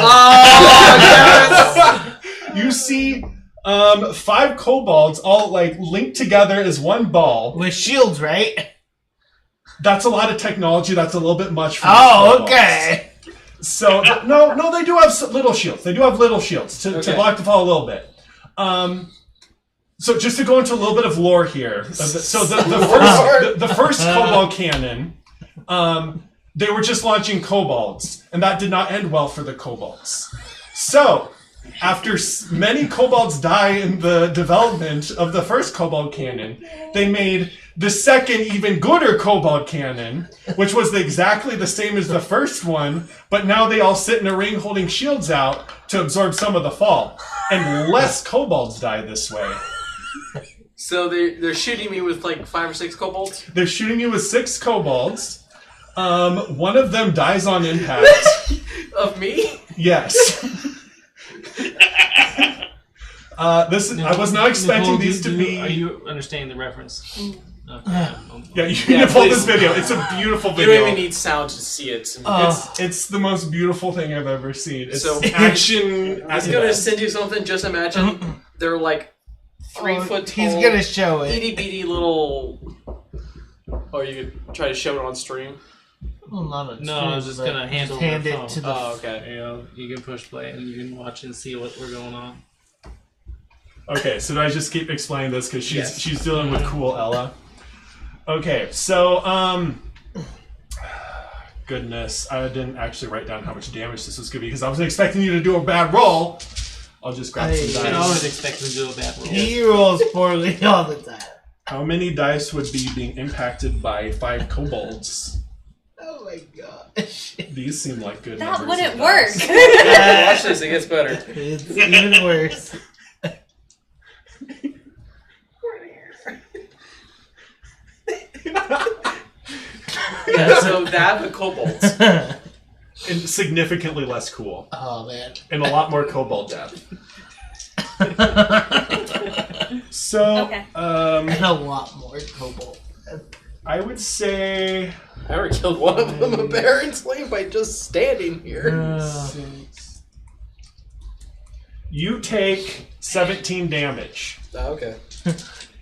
You see 5 kobolds all like linked together as one ball. With shields, right? That's a lot of technology. That's a little bit much for these Oh, kobolds. okay. So no, they do have little shields. They do have little shields to block the fall a little bit. So just to go into a little bit of lore here. So the first kobold cannon, they were just launching kobolds, and that did not end well for the kobolds. So after many kobolds die in the development of the first kobold cannon, they made the second, even gooder kobold cannon, which was exactly the same as the first one, but now they all sit in a ring holding shields out to absorb some of the fall. And less kobolds die this way. So they're shooting me with like 5 or 6 kobolds? They're shooting you with 6 kobolds. One of them dies on impact. Of me? Yes. I was not expecting these to be... Are you understanding the reference? Okay. Yeah, you need to pull this video. It's a beautiful video. You don't even need sound to see it. It's the most beautiful thing I've ever seen. It's So- action. I was gonna send you something. Just imagine they're like 3 foot tall. He's gonna show it. Itty bitty little. Or you could try to show it on stream. Well, not a No, I was just gonna hand over the it phone. to the. Oh, okay. You know, you can push play and you can watch and see what we're going on. Okay, so do I just keep explaining this because Yes. she's dealing with cool Ella? Okay, so goodness, I didn't actually write down how much damage this was gonna be because I wasn't expecting you to do a bad roll. I'll just grab some You can dice. always expect him to do a bad roll. He rolls poorly all the time. How many dice would be being impacted by 5 kobolds? Oh my gosh. These seem like good That numbers. wouldn't of work. dice. Watch this. It gets better. It's even worse. Yeah. So that the kobolds. And significantly less cool. Oh man. And a lot more kobold death. So, Okay. And a lot more cobalt. I would say I already killed one of them. A bear enslaved by just standing here. you take 17 damage. Oh, okay.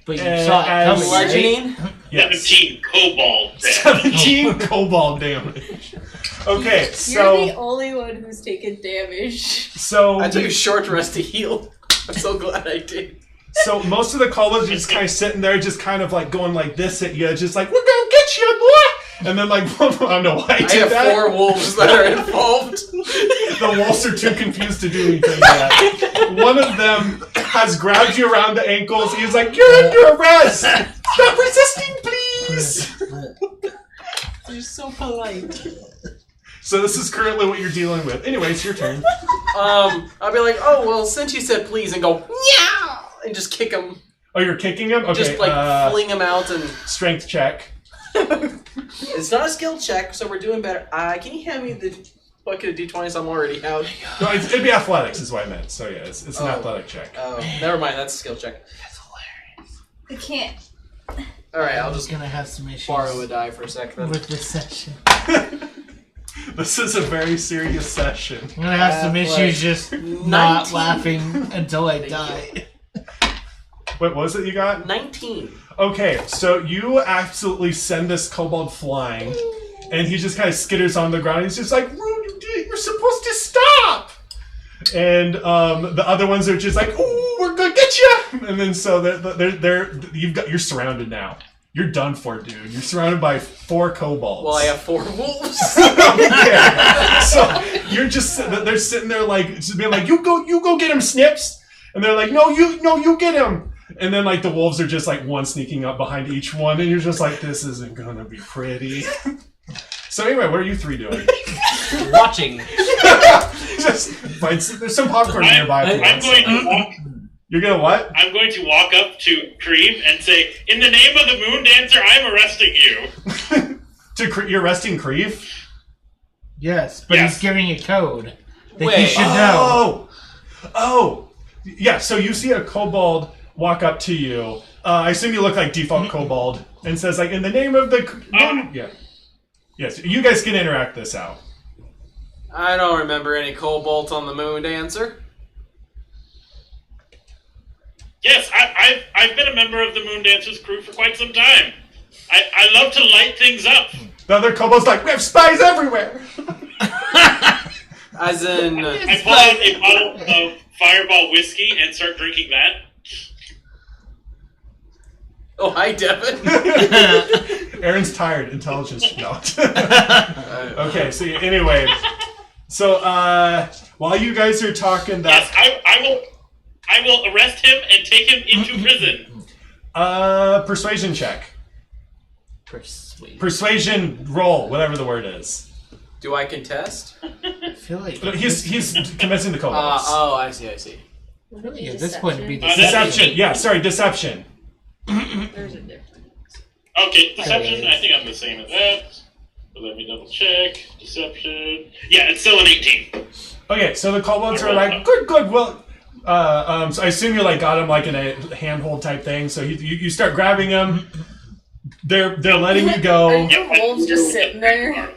But you And saw it as coming, right? Bludgeoning. Yes. 17 kobold damage. 17 kobold damage. Okay, You're the so only one who's taken damage. I took a short rest to heal. I'm so glad I did. so most of the kobolds are just kind of sitting there, just kind of like going like this at you, just like, we're gonna get you, boy! And then like, I don't know why I I did have that. 4 wolves that are involved. The wolves are too confused to do anything yet. One of them has grabbed you around the ankles. He's like, you're under arrest! Stop resisting, please! You're so polite. So this is currently what you're dealing with. Anyway, it's your turn. I'll be like, oh well, since you said please, and go meow, and just kick him, Oh, you're kicking him? Okay, just like fling him out, and strength check. it's not a skill check, so we're doing better. Can you hand me the bucket of d20s I'm already out? No, it'd be athletics is what I meant. So yeah, it's an athletic check. Oh, never mind, that's a skill check. I can't. All right, I'll I'm just just gonna have some issues borrow a die for a second. with this session. This is a very serious session. I'm gonna have some issues just 19. not laughing until I die. Wait, what was it you got? 19. Okay, so you absolutely send this kobold flying, and he just kind of skitters on the ground. He's just like, you're supposed to stop! And the other ones are just like, ooh, we're gonna get you! And then so you're surrounded now. You're done for, dude. You're surrounded by 4 kobolds. Well, I have 4 wolves. Okay. So you're just they're sitting there like just being like, you go get him, Snips. And they're like, no, you get him. And then like the wolves are just like one sneaking up behind each one, and you're just like, this isn't gonna be pretty. So anyway, what are you 3 doing? Watching. Just there's some popcorn nearby. if you I'm want going some. to walk. You're gonna what? I'm going to walk up to Kreve and say, "In the name of the Moon Dancer, I'm arresting you." You're arresting Kreve? Yes, but Yes. he's giving a code that you Wait. should know. Oh! Yeah, so you see a kobold walk up to you. I assume you look like default kobold, and says like, in the name of the... Yeah. Yes, you guys can interact this out. I don't remember any kobolds on the Moon Dancer. Yes, I've been a member of the Moon Dancer's crew for quite some time. I love to light things up. The other kobold's like, we have spies everywhere. As in, I pull out a bottle of Fireball whiskey and start drinking that. oh hi Devin. Aaron's tired. Intelligence not. Okay. So anyway, so while you guys are talking that, Yes, I will arrest him and take him into prison. persuasion check. Persuade. Persuasion roll, whatever the word is. Do I contest? I feel like He's convincing the kobolds. Oh, I see. at this point it'd be Deception. Yeah, sorry, deception. There's a difference. Okay, deception. I think I'm the same as that. But let me double check. Deception. Yeah, it's still an 18. Okay, so the kobolds are like, good. Well, so I assume you like got him like in a handhold type thing. So you start grabbing him. They're letting you go. Are your wolves just sitting there?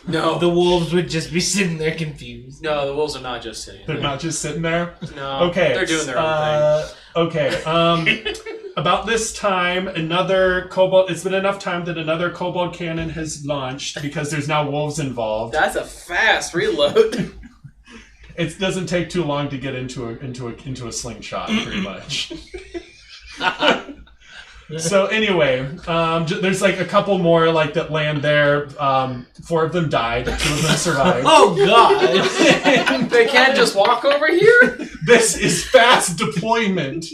No, the wolves would just be sitting there confused. no, the wolves are not just sitting They're there. not just sitting there. No, Okay, they're doing their own thing. Okay. About this time, another kobold. It's been enough time that another kobold cannon has launched because there's now wolves involved. That's a fast reload. It doesn't take too long to get into a slingshot, pretty much. So anyway, there's like a couple more like that land there. 4 of them died. 2 of them survived. Oh god! They can't just walk over here. This is fast deployment.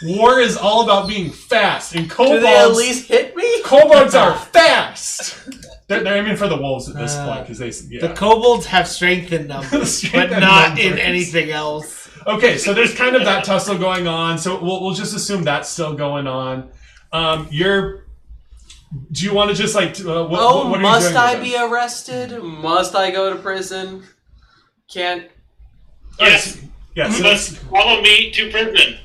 War is all about being fast, and Do kobolds. they at least hit me? Kobolds are fast. They're aiming for the wolves at this point because The kobolds have strength in numbers, Strength but in not in numbers. anything else. Okay, so there's kind of that tussle going on. So we'll just assume that's still going on. Do you want to just like? What are you must doing I with be them? arrested? Must I go to prison? Can't. Yes, Yeah. you So must follow me to prison.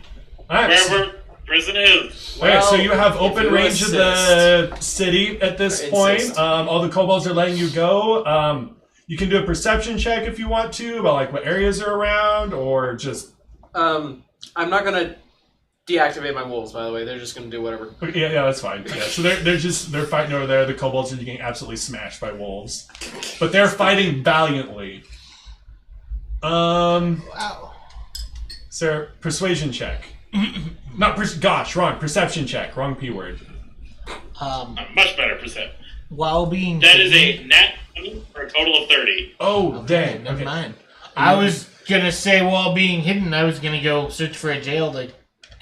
all right. Wherever prison is. Okay, so Well, you have if open you range of the city at this Or point. insist. All the kobolds are letting you go. You can do a perception check if you want to about like what areas are around, or just I'm not gonna deactivate my wolves. By the way, they're just gonna do whatever. yeah, that's fine. Yeah, so they're fighting over there. The kobolds are getting absolutely smashed by wolves, but they're fighting valiantly. Wow. Sir, persuasion check. Wrong. Perception check. Wrong P word. A much better percent. While being That is a nat 20 for a total of 30. Oh, dang. Never Okay. mind. I was gonna say while being hidden, I was gonna go search for a jail to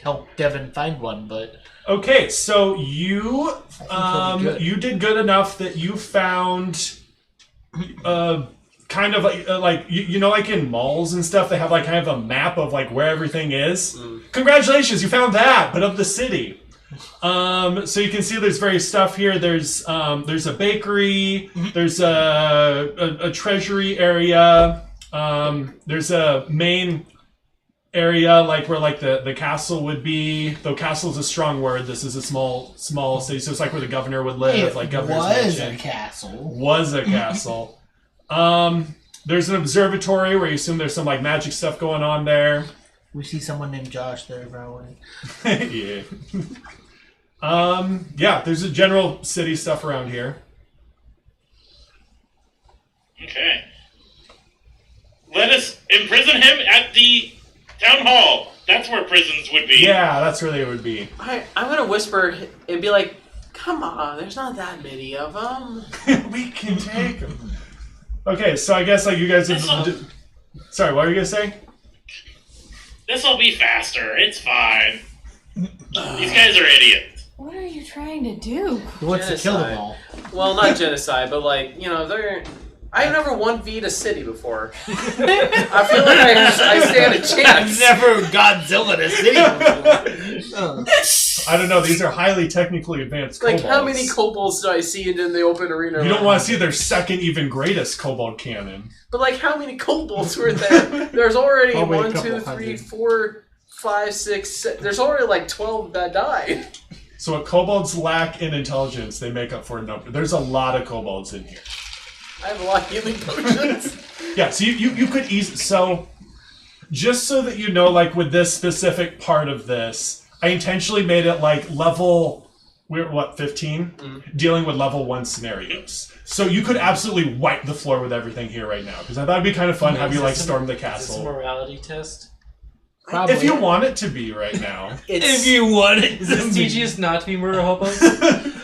help Devin find one, but Okay, so you that'd be good. you did good enough that you found kind of like you know, like in malls and stuff, they have like kind of a map of like where everything is. Congratulations, you found that, but of the city. So you can see there's various stuff here. There's a bakery. There's a treasury area. There's a main area like where like the castle would be. Though castle is a strong word. This is a small city, so it's like where the governor would live. it Like governor's was mansion. a castle. Was a castle. There's an observatory where you assume there's some like magic stuff going on there. We see someone named Josh there, probably. Yeah. Yeah, there's a general city stuff around here. Okay. Let us imprison him at the town hall. That's where prisons would be. Yeah, that's where they would be. I'm gonna whisper and be like, "Come on, there's not that many of them." We can take them. Okay, so I guess like you guys have... Sorry, what were you gonna say? This'll be faster. It's fine. These guys are idiots. What are you trying to do? He wants to kill them Genocide. all. Well, not genocide, but like they're. I've never 1v'd a city before. I feel like I stand a I've chance. never Godzilla a city before. I don't know, these are highly technically advanced Like, kobolds. how many kobolds do I see in the open arena? You don't around? want to see their second even greatest kobold cannon. But like, how many kobolds were there? There's already Probably a 1, 2, couple 3, hundred. 4, 5, 6, 7. There's already like 12 that died. So what kobolds lack in intelligence, they make up for in number. There's a lot of kobolds in here. I have a lot of healing potions. Yeah, so you could easily... So, just so that you know, like, with this specific part of this, I intentionally made it, like, level we're what, 15? Dealing with level 1 scenarios. So you could absolutely wipe the floor with everything here right now. Because I thought it'd be kind of fun have you like storm the Is this a castle. morality test? Probably. If you want it to be right now. If you want it. Is this teaching us not to be murder hobos?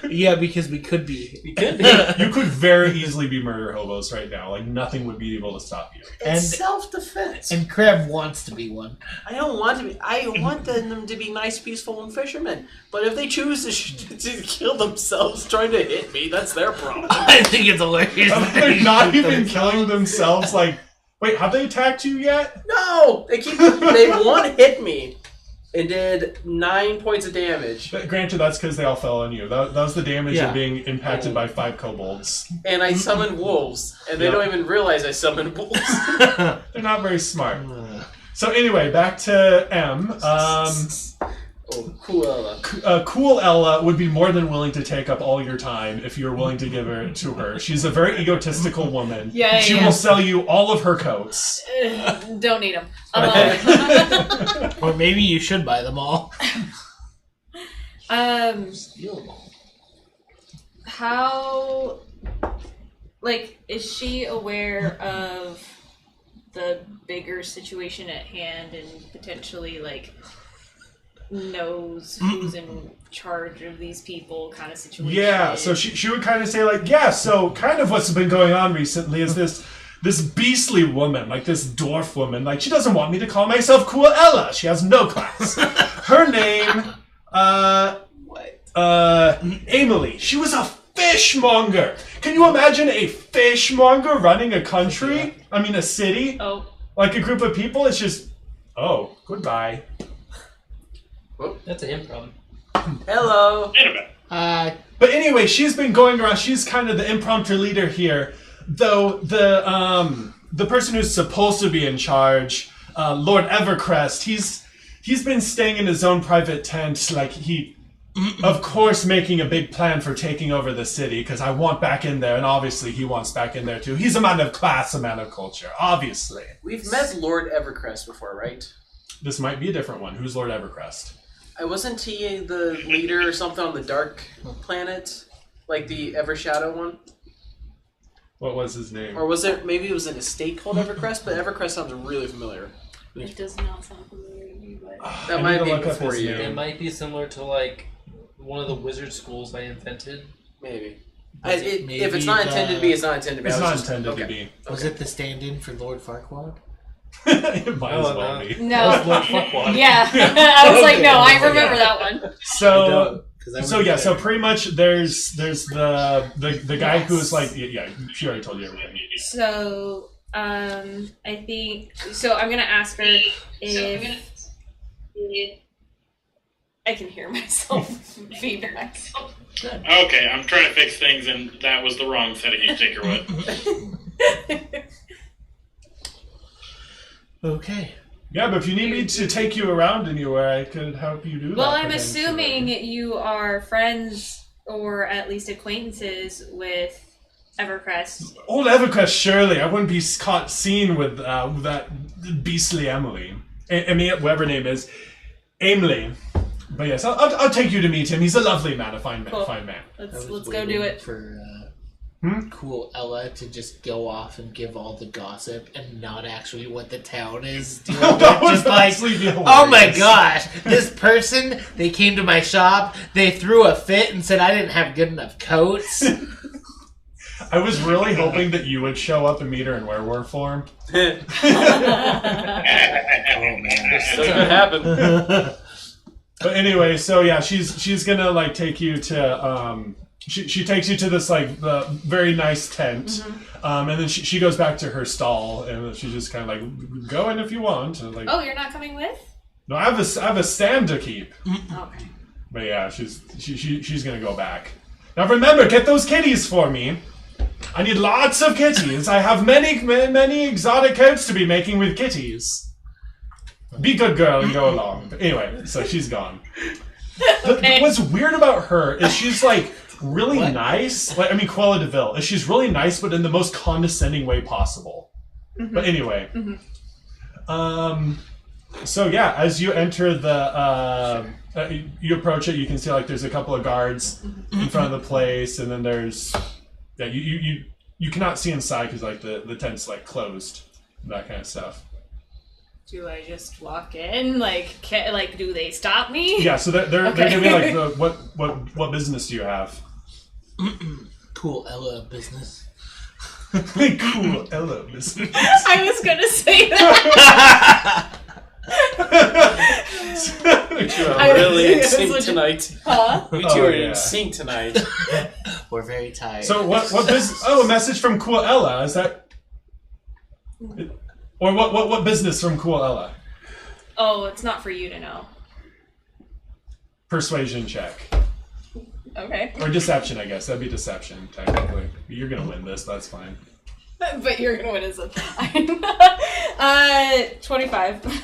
Yeah, because we could be. We could be. You could very easily be murder hobos right now. Like, nothing would be able to stop you. It's self-defense. And Crab wants to be one. I don't want to be. I want them to be nice, peaceful, and fishermen. But if they choose to kill themselves trying to hit me, that's their problem. I think it's hilarious. They're not even killing themselves. Like, wait, have they attacked you yet? No! They one hit me and did 9 points of damage. Granted, that's because they all fell on you. That was the damage Yeah. of being impacted by 5 kobolds. And I summoned wolves. And they don't even realize I summoned wolves. They're not very smart. So anyway, back to M. Cool Ella. Cool Ella would be more than willing to take up all your time if you were willing to give it to her. She's a very egotistical woman. Yeah, She yeah. will sell you all of her coats. Don't need them. Or maybe you should buy them all. How, like, is she aware of the bigger situation at hand and potentially, like, knows who's in charge of these people kind of situation? Yeah, so she would kind of say like, yeah, so kind of what's been going on recently is this beastly woman, like this dwarf woman, like she doesn't want me to call myself Cool Ella. She has no class. Her name, Emily. She was a fishmonger. Can you imagine a fishmonger running a country? I mean, a city? Oh. Like a group of people? It's just, oh, goodbye. That's an improv. Hello. But anyway, she's been going around. She's kind of the impromptu leader here. Though the person who's supposed to be in charge, Lord Evercrest, he's been staying in his own private tent. Like he, of course, making a big plan for taking over the city because I want back in there, and obviously he wants back in there too. He's a man of class, a man of culture, obviously. We've met Lord Evercrest before, right? This might be a different one. Who's Lord Evercrest? Wasn't he the leader or something on the Dark Planet? Like the Evershadow one? What was his name? Or was it, maybe it was an estate called Evercrest, but Evercrest sounds really familiar. It does not sound familiar to me, but... That I might need to be look up before his you. name. It might be similar to like one of the wizard schools I invented. Maybe. Maybe If it's not intended to be, it's not intended to be. It's I not was just- intended to okay. be. Was it the stand-in for Lord Farquaad? It might as Oh, well no. be. No. Lord Fuckwad. Yeah. I was like, no, I Okay. remember that one. So pretty much there's the guy who's like yeah, she already told you everything. So, I think... So I'm going to ask her if... I can hear myself feedback. Okay, I'm trying to fix things, and that was the wrong setting you tinker with. Okay. Yeah, but if you need me to take you around anywhere, I could help you do that. Well, I'm potentially. assuming you are friends or at least acquaintances with Evercrest. Old Evercrest, surely. I wouldn't be caught seen with that beastly Emily. I mean, whatever her name is. Emily. But yes, I'll take you to meet him. He's a lovely man, a fine man. Cool. Fine man. Let's go do it. For Cool Ella to just go off and give all the gossip and not actually what the town is doing. That would Just like, actually be oh my hilarious. gosh, this person, they came to my shop, they threw a fit and said I didn't have good enough coats. I was really hoping that you would show up and meet her in werewolf form. Oh man. Still could happen. But anyway, so yeah, she's gonna like take you to she takes you to this like very nice tent, and then she goes back to her stall, and she's just kind of like, go in if you want. And like, Oh, you're not coming with? no, I have a stand to keep. Okay. But yeah, she's gonna go back. Now remember, get those kitties for me. I need lots of kitties. I have many exotic coats to be making with kitties. Be good girl and go along. But anyway, so she's gone. Okay. What's weird about her is she's like really nice. Like, I mean, Cruella de Vil. She's really nice, but in the most condescending way possible. But anyway. So yeah, as you enter the You approach it. You can see like there's a couple of guards in front of the place, and then there's you cannot see inside because like the tent's like closed, that kind of stuff. Do I just walk in? Like, do they stop me? Yeah. So they're gonna be like, what business do you have? Cool Ella business. Cool Ella business. I was gonna say that. You two are really in sync tonight. Huh? You two are in sync tonight. We're very tired. So what business? Oh, a message from Cool Ella. Is that? Or what business from Cool Ella? Oh, it's not for you to know. Persuasion check. Okay. Or deception, I guess. That'd be deception, technically. You're gonna win this. That's fine. But you're gonna win as a 25.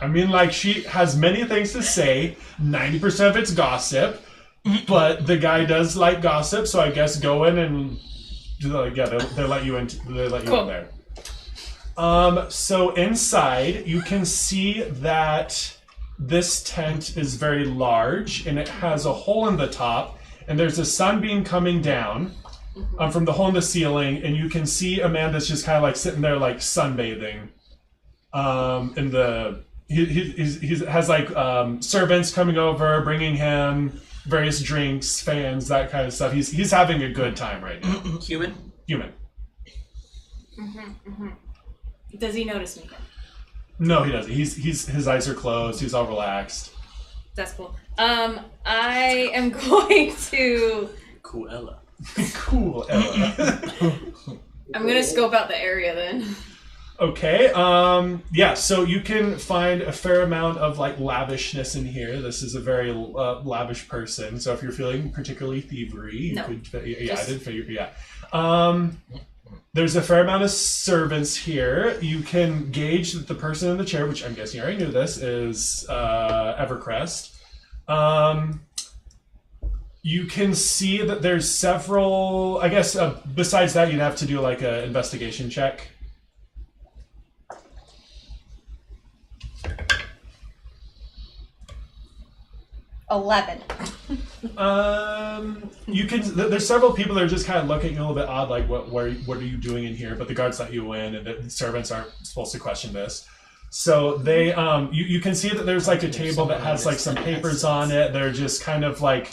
I mean, like, she has many things to say. 90% of it's gossip, but the guy does like gossip, so I guess go in and they'll let you in. They let you Cool. in there. So inside, you can see that this tent is very large, and it has a hole in the top, and there's a sunbeam coming down from the hole in the ceiling, and you can see a man that's just kind of like sitting there, like sunbathing. He has like servants coming over, bringing him various drinks, fans, that kind of stuff. He's having a good time right now. Human? Human. Does he notice me? No, he doesn't. His eyes are closed. He's all relaxed. That's cool. I am going to. Cool Ella. Cool, Ella. I'm gonna scope out the area then. Okay. Yeah. So you can find a fair amount of like lavishness in here. This is a very lavish person. So if you're feeling particularly thievery, you could. Yeah, I did figure. Yeah. There's a fair amount of servants here. You can gauge that the person in the chair, which I'm guessing you already knew this, is Evercrest. You can see that there's several. I guess besides that, you'd have to do like an investigation check. You can. There's several people that are just kind of looking a little bit odd, like what are you doing in here? But the guards let you in, and the servants aren't supposed to question this. So they, you can see that there's like a table that has like some papers on it. They're just kind of like,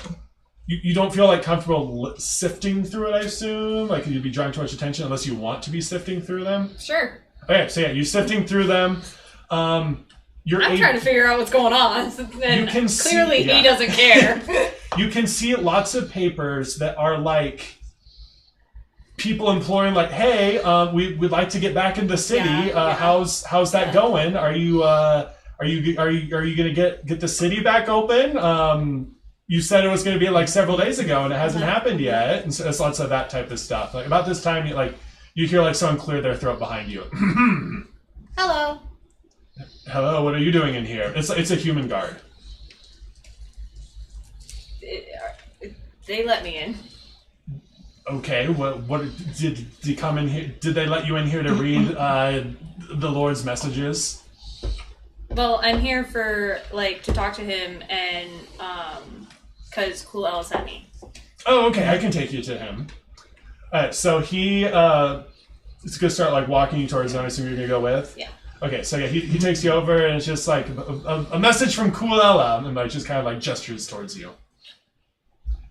you don't feel like comfortable sifting through it. I assume like you'd be drawing too much attention unless you want to be sifting through them. Sure. Okay, so yeah, you're sifting through them. I'm trying to figure out what's going on, and can clearly see, he doesn't care. You can see lots of papers that are like people imploring, like, "Hey, we'd like to get back in the city. How's that going? Are you gonna get the city back open? You said it was gonna be like several days ago, and it hasn't happened yet." And so it's lots of that type of stuff. Like about this time, you hear like someone clear their throat behind you. Hello. Hello, what are you doing in here? It's a human guard. They let me in. Okay, what did you come in here? Did they let you in here to read the Lord's messages? Well, I'm here for to talk to him and because Cool Ella sent me. Oh, okay, I can take you to him. Alright, so he it's gonna start like walking you towards him. I assume you're gonna go with? Yeah. Okay, so yeah, he takes you over and it's just like a message from Cool Ella, and like just kind of like gestures towards you.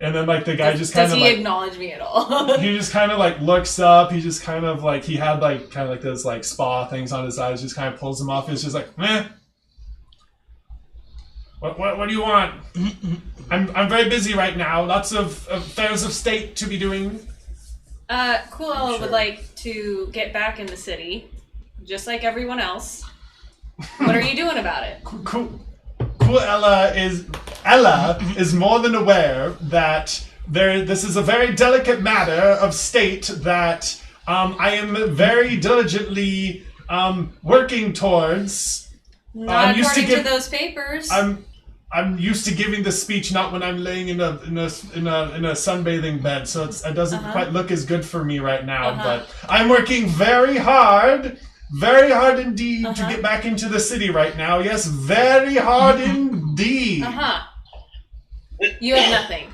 And then like the guy just kind of does he acknowledge me at all? He just kind of like looks up. He just kind of like he had like kind of like those like spa things on his eyes. Just kind of pulls them off. And it's just like, meh. What do you want? I'm very busy right now. Lots of affairs of state to be doing. Cool Ella would like to get back in the city, just like everyone else. What are you doing about it? Cool Ella is more than aware that this is a very delicate matter of state that I am very diligently working towards. Not according to those papers. I'm used to giving the speech not when I'm laying in a sunbathing bed, so it doesn't quite look as good for me right now. But I'm working very hard indeed to get back into the city right now. Yes, very hard indeed. indeed. You have nothing.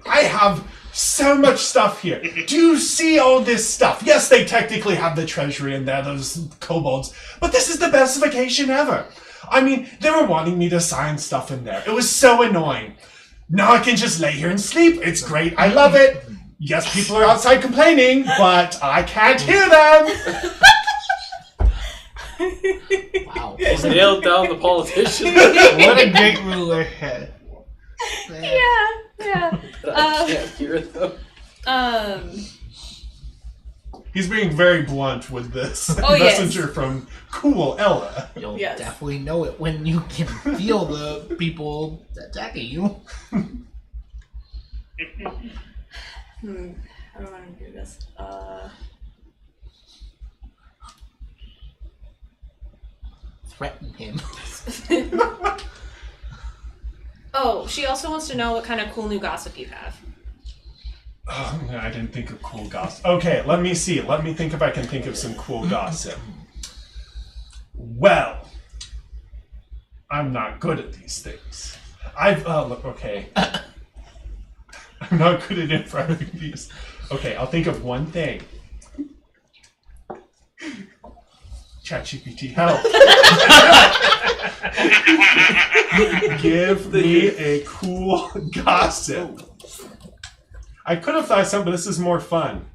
I have so much stuff here. Do you see all this stuff? Yes, they technically have the treasury in there, those kobolds, but this is the best vacation ever. I mean, they were wanting me to sign stuff in there. It was so annoying. Now I can just lay here and sleep. It's great. I love it. Yes, people are outside complaining, but I can't hear them. Wow. Nailed down the politician. What a great ruler. Yeah. I can't hear it though. He's being very blunt with this Oh, yes. messenger from Cool Ella. You'll Yes. definitely know it when you can feel the people attacking you. How do I want to do this? Threaten him. Oh, she also wants to know what kind of cool new gossip you have. Oh, I didn't think of cool gossip. Okay, let me see. Let me think if I can think of some cool gossip. Well, I'm not good at these things. Okay. I'm not good at impressing these. Okay, I'll think of one thing. ChatGPT, help. Give me a cool gossip. I could have thought of something, but this is more fun.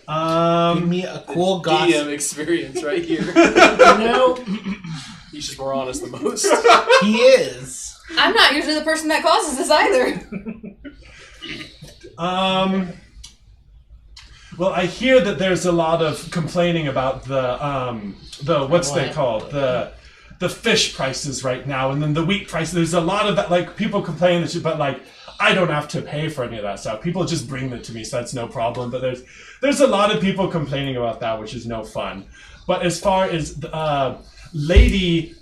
Give me a cool gossip. DM experience right here. No, He's just more honest than most. he is. I'm not usually the person that causes this either. Well, I hear that there's a lot of complaining about the what's they called? The fish prices right now, and then the wheat prices. There's a lot of that, like, people complaining that, but like, I don't have to pay for any of that stuff. People just bring it to me, so that's no problem. But there's a lot of people complaining about that, which is no fun. But as far as Lady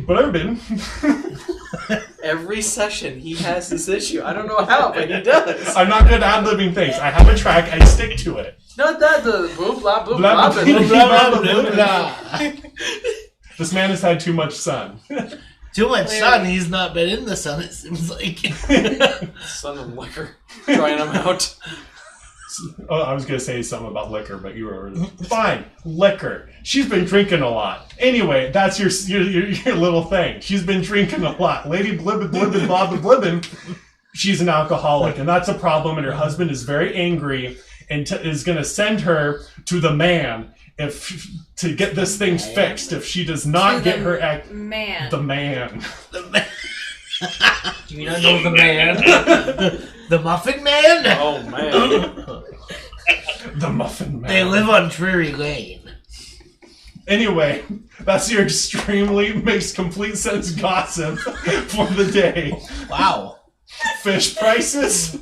Bourbon. Every session he has this issue. I don't know how, but he does. I'm not good at ad-libbing things. I have a track, I stick to it. Not that the blah blah blah Blah, blah. blah, blah. blah, blah, blah. This man has had too much sun. Too much sun. He's not been in the sun, it seems like. Sun and liquor, drying him out. Oh, I was going to say something about liquor, but you were fine. Liquor. She's been drinking a lot. Anyway, that's your little thing. She's been drinking a lot. Lady Blibbin, Blibbin, Bobbin, Blibbin. She's an alcoholic, and that's a problem. And her husband is very angry and is going to send her to the man to get this thing fixed. If she does not get her man. the man. Do you not know the man? The Muffin Man? Oh man. The Muffin Man. They live on Drury Lane. Anyway, that's your extremely makes complete sense gossip for the day. Wow. Fish prices,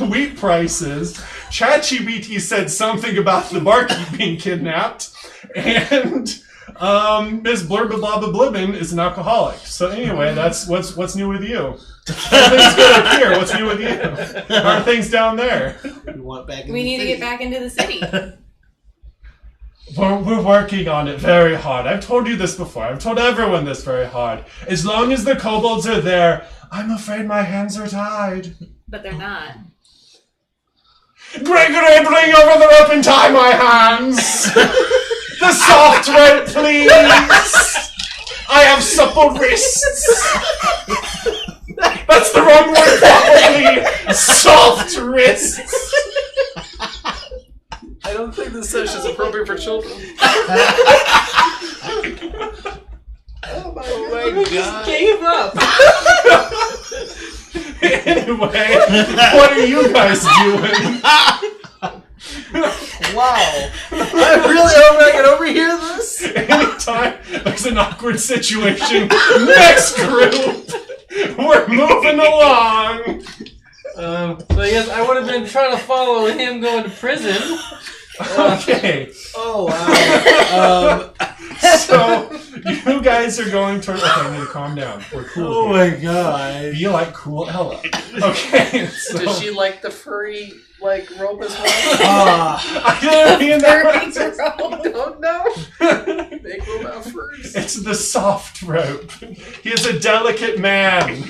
wheat prices. ChatGPT said something about the barkeep being kidnapped, and Miss Blurba Blabba Blibbin is an alcoholic. So anyway, that's what's new with you. Everything's good up here. What's new with you? How are things down there? We need to get back into the city. We're working on it very hard. I've told you this before. I've told everyone this very hard. As long as the kobolds are there, I'm afraid my hands are tied. But they're not. Gregory, bring over the rope and tie my hands. The soft rope, please. I have supple wrists. That's the wrong word, probably. Soft wrists. I don't think this session is appropriate for children. Oh my god. Gave up. Anyway, what are you guys doing? Wow. I really hope I can overhear this. Anytime there's an awkward situation, next group, we're moving along. So I guess I would have been trying to follow him going to prison. Okay. Oh wow. So you guys are going toward. Okay, I need to calm down. We're cool. Oh here. my god. Be like cool Ella. Okay. So, Does she like the furry robe as well? I didn't mean that. Don't know. Big robe out furs. It's the soft rope. He is a delicate man.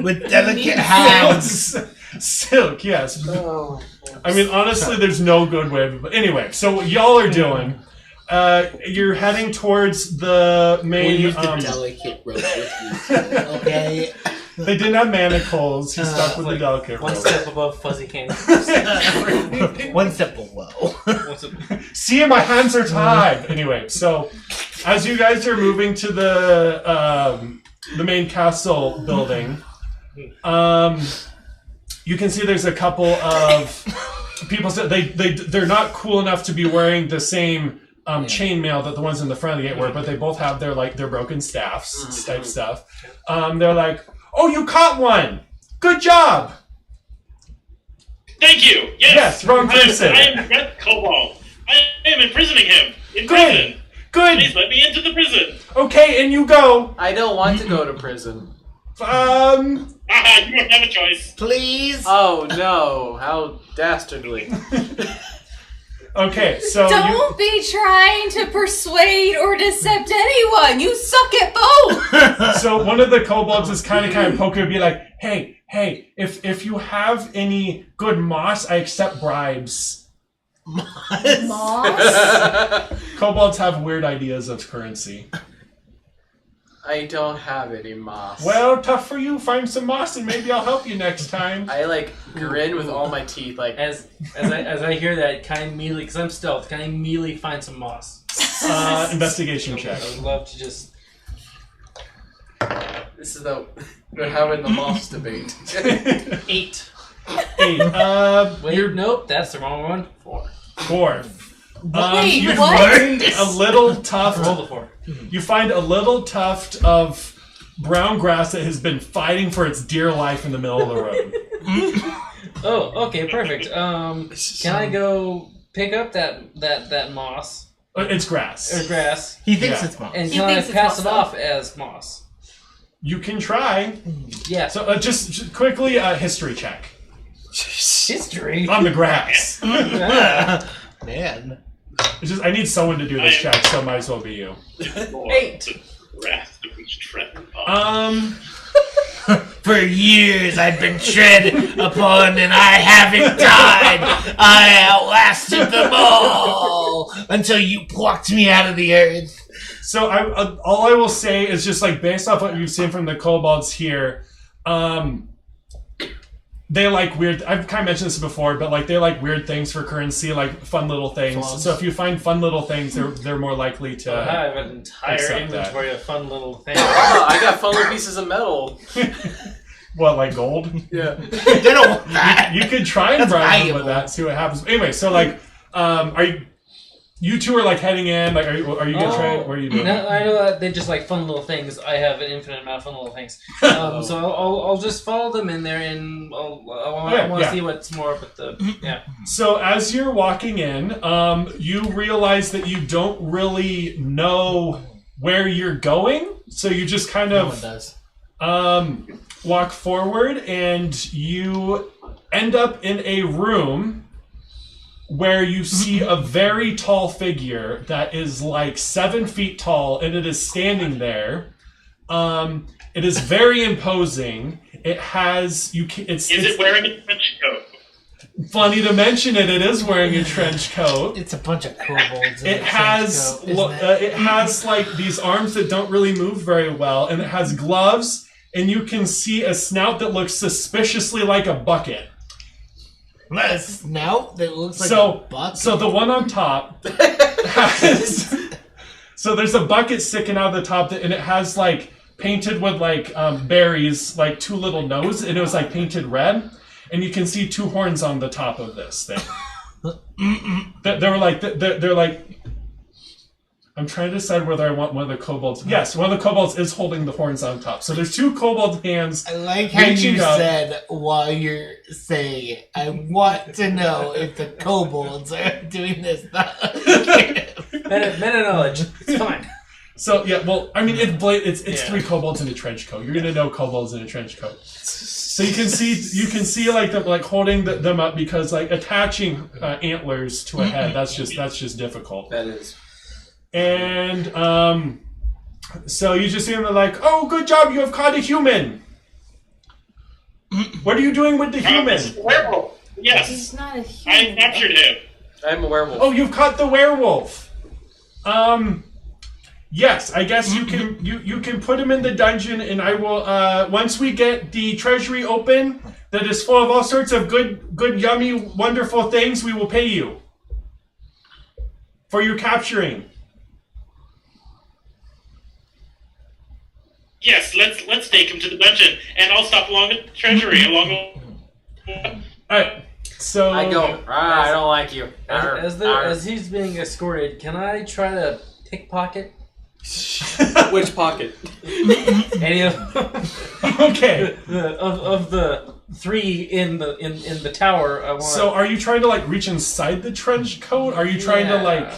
With delicate hands. Silk, yes. Oh. I mean, honestly, there's no good way of it. But anyway, so what y'all are doing, you're heading towards the We'll main... use the delicate rope with you, okay? they didn't have manacles. He stuck with the delicate One rope. step above fuzzy candy. One step below. See, my hands are tied. Anyway, so as you guys are moving to the main castle building, you can see there's a couple of people. They're not cool enough to be wearing the same chainmail that the ones in the front of the gate wear, but they both have their broken staffs type stuff. They're like, "Oh, you caught one! Good job!" Thank you. Yes. Wrong person. I am Red Cobalt. I am imprisoning him in Good. prison. Good. Please let me into the prison. Okay, and you go. I don't want to go to prison. Haha, you don't have a choice. Please. Oh no! How dastardly! Okay, so Don't be trying to persuade or decept anyone. You suck at both. So one of the kobolds is kind of poking and be like, hey, if you have any good moss, I accept bribes. Moss? Kobolds have weird ideas of currency. I don't have any moss. Well, tough for you. Find some moss and maybe I'll help you next time. I grin with all my teeth, like As I hear that, can I immediately, because I'm stealth, can I immediately find some moss? Investigation check. I would love to just... this is we're having the moss debate. 8. 8. Wait, nope, that's the wrong one. 4. Wait, you what? find a little tuft. Roll the 4. You find a little tuft of brown grass that has been fighting for its dear life in the middle of the road. Oh, okay, perfect. Can I go pick up that moss It's grass. or grass, He thinks Yeah. it's moss. and He can I thinks it's pass it moss, off as moss? You can try. Yeah. So just quickly, history check History. on the grass. Man. It's just I need someone to do this check, so might as well be you. 8. Wrath that we tread upon. For years I've been tread upon and I haven't died. I outlasted them all until you plucked me out of the earth. So all I will say is just based off what you've seen from the kobolds here, they like weird. I've kind of mentioned this before, but they like weird things for currency, like fun little things. Fun. So if you find fun little things, they're more likely to. I have an entire accept that. inventory of fun little things. Oh, I got fun little pieces of metal. What, like gold? Yeah. They don't want that. You could try and That's bribe them valuable. with that, see what happens. Anyway, so are you two are heading in? Are you gonna try? What are you doing? No, I know that they just like fun little things. I have an infinite amount of fun little things. So I'll just follow them in there, and I want to see what's more. But So as you're walking in, you realize that you don't really know where you're going. So you just kind No one of does. walk forward, and you end up in a room where you see a very tall figure that is 7 feet tall, and it is standing there. It is very imposing. It has Is it wearing a trench coat? funny to mention it. It is wearing a trench coat. It's a bunch of kobolds. It has these arms that don't really move very well, and it has gloves, and you can see a snout that looks suspiciously like a bucket. A snout that looks like So a buck. So the one on top has, so there's a bucket sticking out of the top, and it has painted with berries, 2 little nose, and it was painted red, and you can see 2 horns on the top of this thing. They're I'm trying to decide whether I want one of the kobolds. Yes, one of the kobolds is holding the horns on top. So there's 2 kobold hands. I like how reaching you up. said while you're saying it, I want to know if the kobolds are doing this. Meta knowledge. It's fine. So yeah, well, I mean, it's 3 kobolds in a trench coat. You're gonna know kobolds in a trench coat. So you can see like them like holding them up because like attaching antlers to a head that's just difficult. That is. And so you just see them like, oh, good job, you have caught a human. What are you doing with the human? It's a werewolf. Yes, He's not a human. I captured him. I'm a werewolf. Oh, you've caught the werewolf. Yes, I guess you can put him in the dungeon, and I will. Once we get the treasury open, that is full of all sorts of good, yummy, wonderful things, we will pay you for your capturing. Yes, let's take him to the dungeon, and I'll stop along the treasury along. All right. So I go. I don't like you. As he's being escorted, can I try to pickpocket Which pocket? any of Okay. of the 3 in the tower? I want. So are you trying to like reach inside the trench coat? Are you trying to like?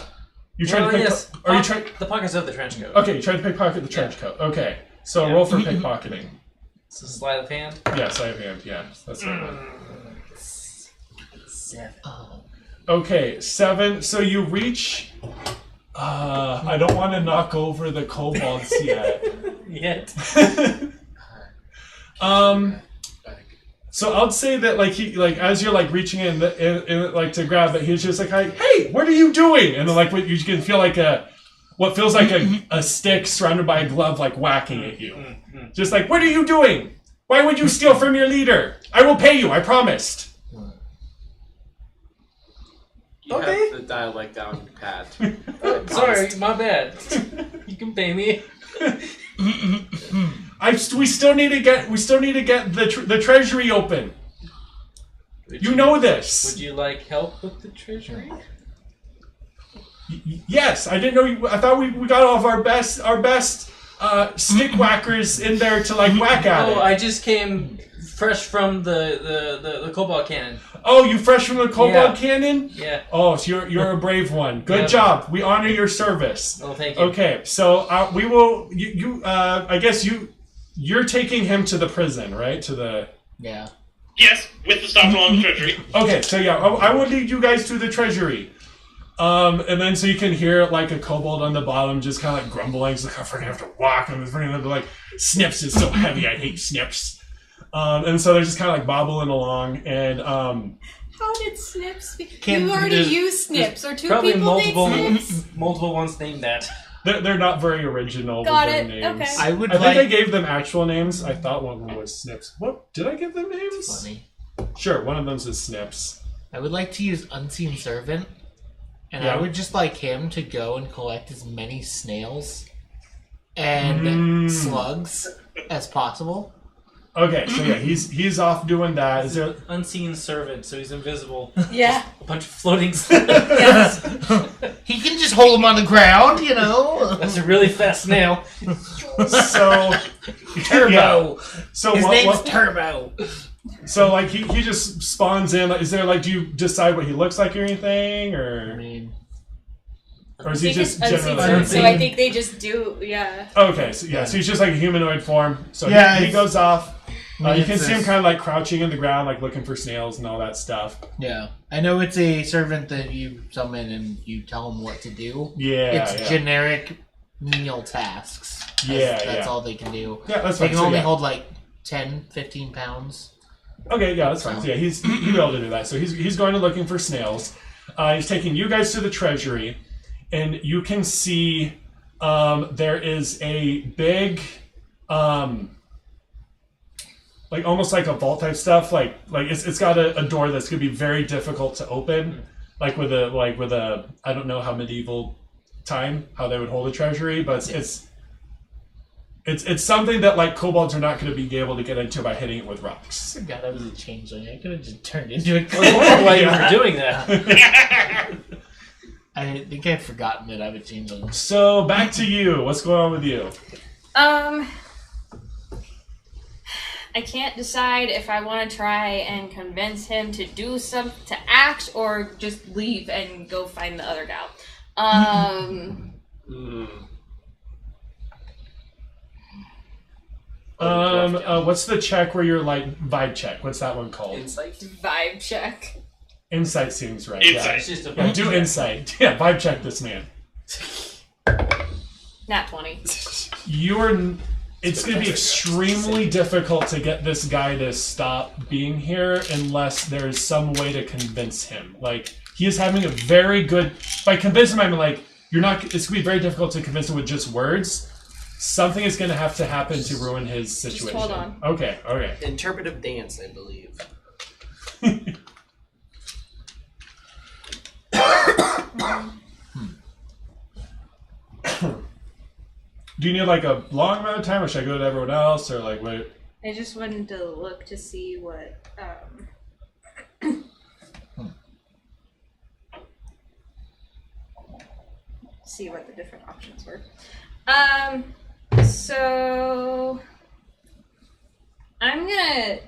You trying to pick? Yes. Are you trying? The pockets of the trench coat? Okay, you trying to pickpocket the trench coat. Okay. So Yeah. roll for pickpocketing. It's a sleight of hand. Yes, I have hand. Yeah, that's the one. 7. Okay, 7. So you reach. I don't want to knock over the kobolds yet. So I'd say that like he like as you're like reaching in like to grab it, he's just like, hey, what are you doing? And then like what you can feel like what feels like a stick surrounded by a glove like whacking at you. Just like, what are you doing? Why would you steal from your leader? I will pay you, I promised. You have the dialect down pat. Sorry, my bad. You can pay me. We still need to get the treasury open. You know this. Would you like help with the treasury? Yes, I didn't know. I thought we got all of our best stick whackers in there to like whack at it. Oh, I just came fresh from the cobalt cannon. Oh, you fresh from the cobalt cannon? Yeah. Oh, so you're a brave one. Good job. We honor your service. Oh, thank you. Okay, so we will. I guess you're taking him to the prison, right? To the. Yeah. Yes, with the stop along the treasury. Okay, so yeah, I will lead you guys to the treasury. And then so you can hear like a kobold on the bottom just kind of like grumbling. He's like, I'm afraid I have to walk. And they're like, Snips is so heavy. I hate Snips. And so they're just kind of like bobbling along. And How did Snips? Can- You already there's- used Snips, or 2 Probably people named Snips. multiple ones named that. they're not very original Got with their it, names. okay. I would I think I like. gave them actual names. I thought one of them was Snips. What? Did I give them names? Funny. Sure, one of them is Snips. I would like to use Unseen Servant, and Yeah. I would just like him to go and collect as many snails and slugs as possible. Okay, so yeah, he's off doing that. Is there? Unseen servant, so he's invisible. Yeah. A bunch of floating. Yes. He can just hold him on the ground, you know. That's a really fast snail. So Turbo. yeah. So His what? name's Turbo. So like he just spawns in. Like, is there like do you decide what he looks like or anything, I or mean, is he They just unseen generally? servant, so I think they just do. Yeah. Okay, so yeah, so he's just like a humanoid form. So Yeah, he it's- goes off. You can it's see him this- kind of like crouching in the ground, like looking for snails and all that stuff. yeah. I know it's a servant that you summon and you tell him what to do. Yeah, It's yeah. generic menial tasks. That's all they can do. Yeah, that's They fine. can So, only yeah. hold like 10, 15 pounds. Okay, yeah, that's fine. So, yeah, he'll be able to do that. So he's going to looking for snails. He's taking you guys to the treasury, and you can see there is a big, like almost like a vault type stuff. Like it's got a door that's gonna be very difficult to open. Like with a I don't know how medieval time how they would hold a treasury, but it's something that like kobolds are not going to be able to get into by hitting it with rocks. God, I was a changeling. I could have just turned into a I was wondering why you were doing that. I think I've forgotten that I'm a changeling. So back to you. What's going on with you? I can't decide if I want to try and convince him to do to act, or just leave and go find the other gal. What's the check where you're like vibe check? What's that one called? Insight. Vibe check. Insight seems right. Insight. It's just a Yeah, do insight. Yeah, vibe check this man. Nat 20. It's going to be extremely difficult to get this guy to stop being here unless there's some way to convince him. Like, he is having a very good... By convincing him, I'm like, you're not... It's going to be very difficult to convince him with just words. Something is going to have to happen to ruin his situation. Just hold on. Okay. Interpretive dance, I believe. Do you need like a long amount of time, or should I go to everyone else, or like wait? I just wanted to look to see what see what the different options were. So I'm gonna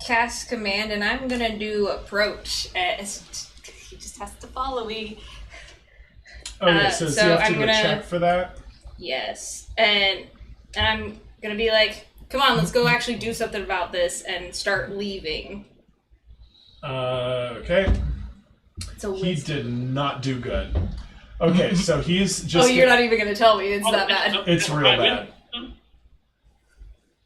cast command, and I'm gonna do approach. He just has to follow me. Okay, so you have to do a check for that? Yes. And I'm gonna be like, come on, let's go actually do something about this and start leaving. Okay. So he did not do good. Okay, so he's just... Oh, you're not even gonna tell me, it's that bad. It's real bad.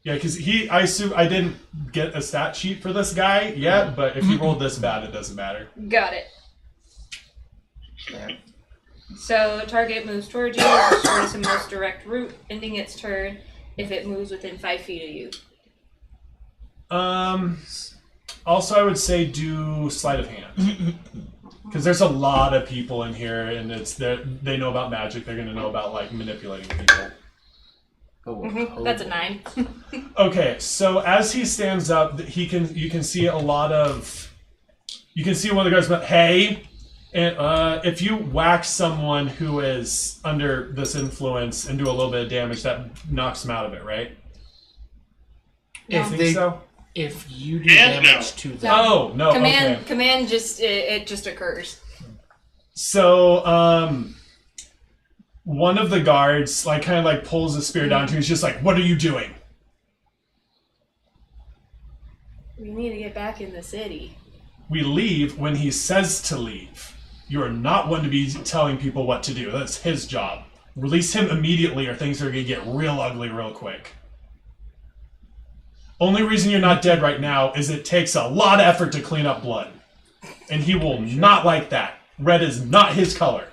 Yeah, because I assume I didn't get a stat sheet for this guy yet, but if he rolled this bad, it doesn't matter. Got it. So, target moves towards you, towards the most direct route, ending its turn if it moves within 5 feet of you. Also, I would say do sleight of hand. Because there's a lot of people in here, and they know about magic. They're going to know about, like, manipulating people. That's a 9. Okay, so as he stands up, you can see a lot of... You can see one of the guys went, hey... And if you whack someone who is under this influence and do a little bit of damage, that knocks them out of it, right? No. If you do damage to them. Oh, no, Command, okay. Command it just occurs. So, one of the guards, like, kind of, like, pulls the spear down to him. He's just like, what are you doing? We need to get back in the city. We leave when he says to leave. You are not one to be telling people what to do. That's his job. Release him immediately or things are going to get real ugly real quick. Only reason you're not dead right now is it takes a lot of effort to clean up blood. And he will not like that. Red is not his color.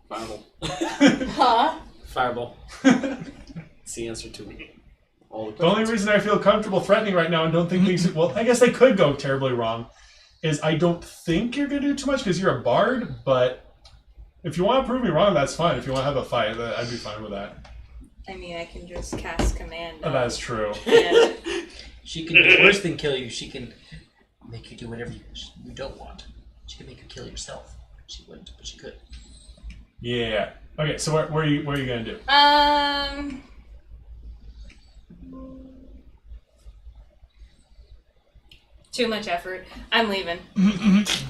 Fireball. Huh? Fireball. It's the answer to all the questions. The only reason I feel comfortable threatening right now and don't think things... Well, I guess they could go terribly wrong. Is I don't think you're going to do too much because you're a bard, but if you want to prove me wrong, that's fine. If you want to have a fight, I'd be fine with that. I mean, I can just cast command. That is true. Yeah. She can do worse than kill you. She can make you do whatever you don't want. She can make you kill yourself. She wouldn't, but she could. Yeah. Okay, so what are you going to do? Too much effort. I'm leaving.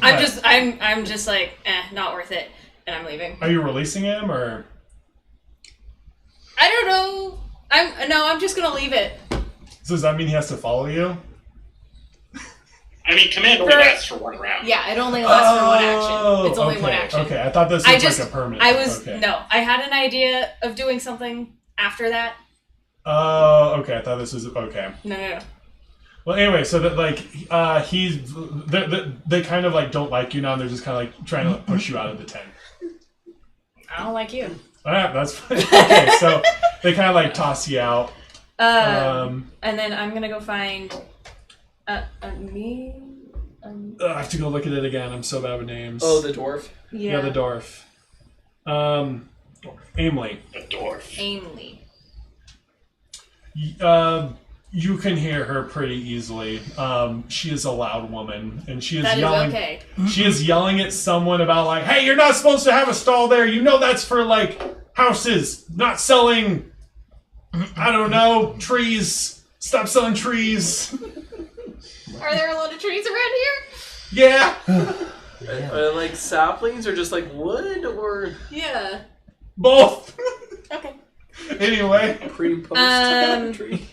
I'm just like, not worth it, and I'm leaving. Are you releasing him, or? I don't know. I'm just gonna leave it. So does that mean he has to follow you? I mean, command only lasts for 1 round. Yeah, it only lasts for 1 action. It's only 1 action. Okay, I thought this was like a permanent. No, I had an idea of doing something after that. Oh, okay. I thought this was okay. No. Well, anyway, so that like they kind of like don't like you now, and they're just kind of like trying to push you out of the tent. I don't like you. All right, that's fine. Okay, so they kind of like toss you out. And then I'm gonna go find I have to go look at it again. I'm so bad with names. Oh, the dwarf. Yeah, the dwarf. Aimley. The dwarf. Aimley. You can hear her pretty easily. She is a loud woman, and she is That is yelling. okay. She is yelling at someone about like, "Hey, you're not supposed to have a stall there. You know that's for like houses, not selling. I don't know, trees. Stop selling trees." Are there a lot of trees around Yeah. Are like saplings or just like wood or here? Yeah. Both. Okay. Anyway, pre-post tree?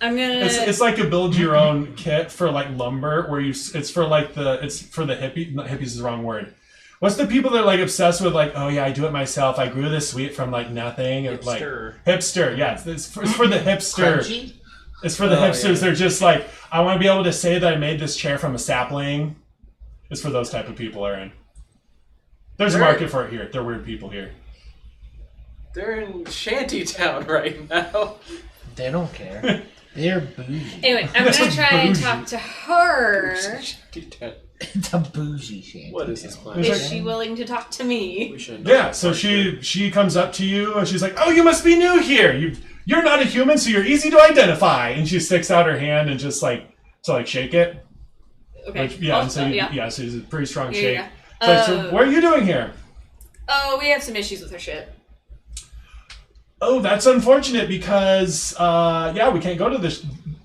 I'm gonna. it's like a build your own kit for like lumber, where it's for the hippie. Not hippies is the wrong word. What's the people that are like obsessed with like, oh yeah, I do it myself. I grew this sweet from like nothing. And, like hipster. Yeah, it's for the hipster. Crunchy? It's for the hipsters. Yeah. They're just like, I want to be able to say that I made this chair from a sapling. It's for those type of people, Aaron. There's a market for it here. They're weird people here. They're in Shantytown right now. They don't care. They're bougie. Anyway, I'm gonna try and talk to her. It's a bougie shanty. What is this plan? Is she willing to talk to me? We should. Yeah. So she comes up to you and she's like, "Oh, you must be new here. You're not a human, so you're easy to identify." And she sticks out her hand and just like to shake it. Okay. Which, yeah. Oh, So so it's a pretty strong shake. Yeah. So what are you doing here? Oh, we have some issues with her ship. Oh, that's unfortunate because, we can't go to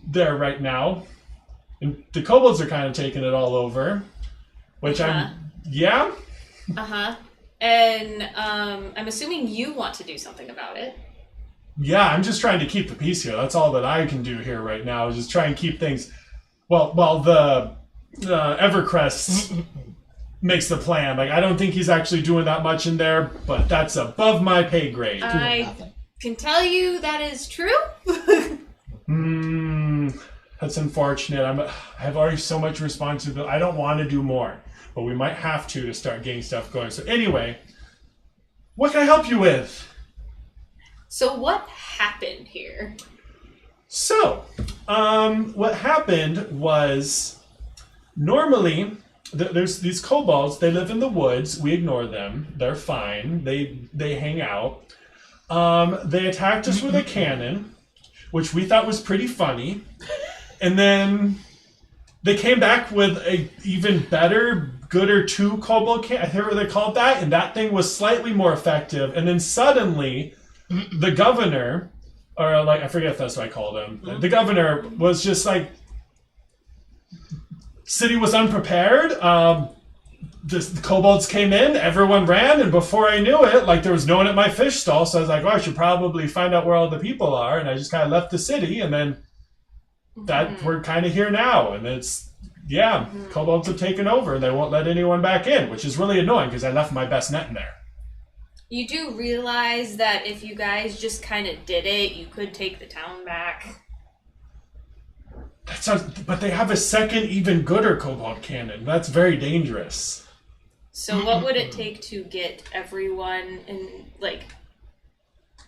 there right now. And the kobolds are kind of taking it all over. Which yeah? Uh-huh. And, I'm assuming you want to do something about it. Yeah, I'm just trying to keep the peace here. That's all that I can do here right now, is just try and keep things... Well, the Evercrest makes the plan. Like, I don't think he's actually doing that much in there, but that's above my pay grade. I can tell you that is true. That's unfortunate. I have already so much responsibility. I don't want to do more, but we might have to start getting stuff going. So anyway, what can I help you with? So what happened here? So, what happened was, normally, there's these kobolds. They live in the woods. We ignore them. They're fine. They hang out. They attacked us with a cannon, which we thought was pretty funny. And then they came back with a even better, gooder 2 kobold cannon. I think what they called that. And that thing was slightly more effective. And then suddenly, the governor, or I forget if that's what I called him. The governor was just like, city was unprepared. The kobolds came in, everyone ran, and before I knew it, there was no one at my fish stall, so I was like, I should probably find out where all the people are, and I just kind of left the city, and then we're kind of here now, and it's, kobolds have taken over, and they won't let anyone back in, which is really annoying, because I left my best net in there. You do realize that if you guys just kind of did it, you could take the town back. But they have a second, even gooder kobold cannon. That's very dangerous. So what would it take to get everyone in,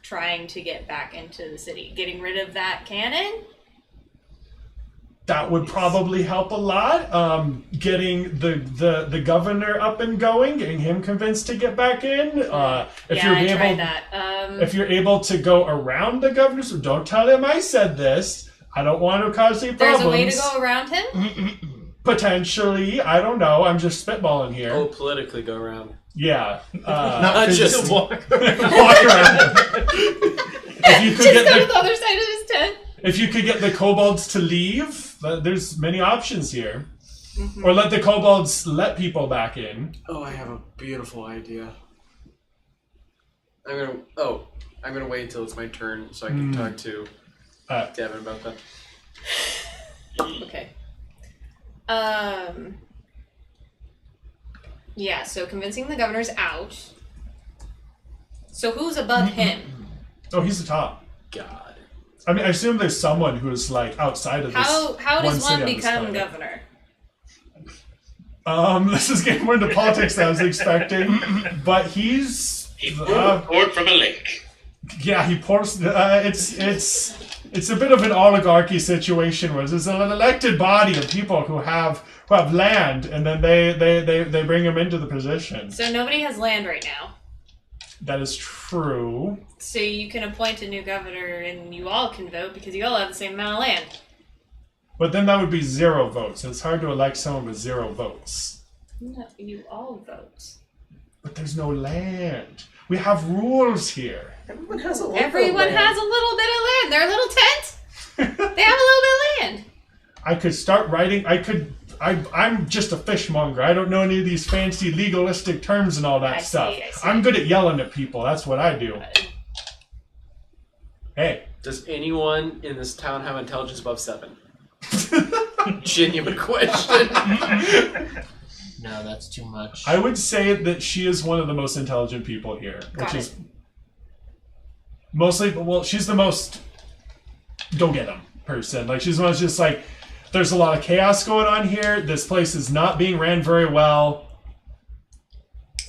trying to get back into the city? Getting rid of that cannon? That would probably help a lot. Getting the governor up and going, getting him convinced to get back in. If you're able to go around the governor, so don't tell him I said this. I don't want to cause any problems. There's a way to go around him? Potentially. I don't know. I'm just spitballing here. Oh, politically go around. Yeah. Not just walk around. Walk around. If you could go to the other side of his tent. If you could get the kobolds to leave, there's many options here. Or let the kobolds let people back in. Oh, I have a beautiful idea. I'm gonna wait until it's my turn so I can talk to Devin about that. Okay. Yeah, so convincing the governor's out. So who's above him? Oh, he's the top. God. I mean, I assume there's someone who's outside of this. How does one become governor? This is getting more into politics than I was expecting, but he poured from a lake. Yeah, he pours. It's a bit of an oligarchy situation where there's an elected body of people who have land, and then they bring him into the position. So nobody has land right now. That is true. So you can appoint a new governor, and you all can vote because you all have the same amount of land. But then that would be 0 votes. It's hard to elect someone with 0 votes. No, you all vote. But there's no land. We have rules here. Everyone has a little Everyone bit of has a little bit of land. They're a little tent. They have a little bit of land. I could start writing. I'm just a fishmonger. I don't know any of these fancy legalistic terms and all that stuff. I see. I'm good at yelling at people. That's what I do. Hey. Does anyone in this town have intelligence above 7? Genuine question. No, that's too much. I would say that she is one of the most intelligent people here. Got is mostly, well, she's the most go get 'em person. Like, she's the most just like, there's a lot of chaos going on here. This place is not being ran very well.